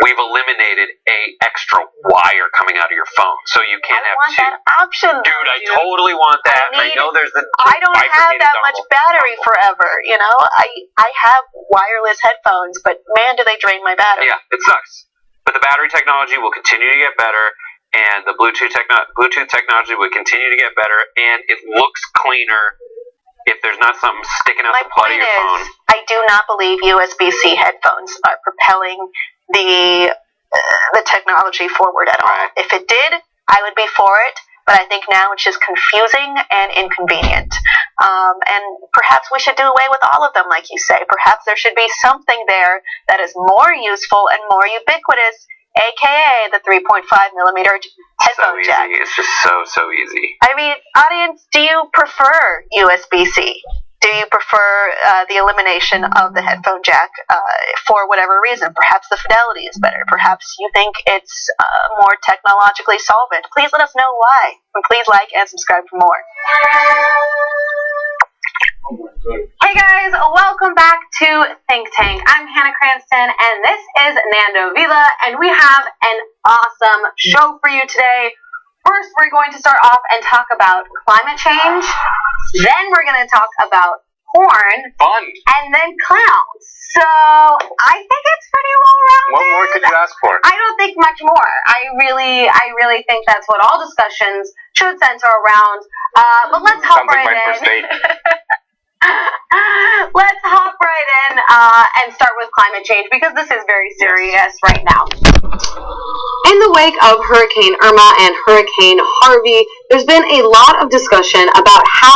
we've eliminated a extra wire coming out of your phone, so you can't I have want two. that option. Dude, I totally want that. I know there's the I don't have bifurcated that much dongle. battery forever. You know, I have wireless headphones, but man, do they drain my battery. Yeah, it sucks. But the battery technology will continue to get better, and the Bluetooth technology will continue to get better, and it looks cleaner if there's not something sticking out My the butt of point your phone. is, I do not believe USB-C headphones are propelling the technology forward at all. Right. If it did, I would be for it. But I think now it's just confusing and inconvenient. And perhaps we should do away with all of them, like you say. Perhaps there should be something there that is more useful and more ubiquitous, aka the 3.5 millimeter headphone So jack. easy. It's just so easy. I mean, audience, do you prefer USB-C? Do you prefer the elimination of the headphone jack for whatever reason? Perhaps the fidelity is better. Perhaps you think it's more technologically solvent. Please let us know why. And please like and subscribe for more. Hey guys, welcome back to Think Tank. I'm Hannah Cranston and this is Nando Vila, and we have an awesome show for you today. First, we're going to start off and talk about climate change. Then we're going to talk about porn. Fun. And then clowns. So I think it's pretty well rounded. What more could you ask for? I don't think much more. I really think that's what all discussions should center around. But let's hop Sounds like right my in. first date. Let's hop right in and start with climate change, because this is very serious right now. In the wake of Hurricane Irma and Hurricane Harvey, there's been a lot of discussion about how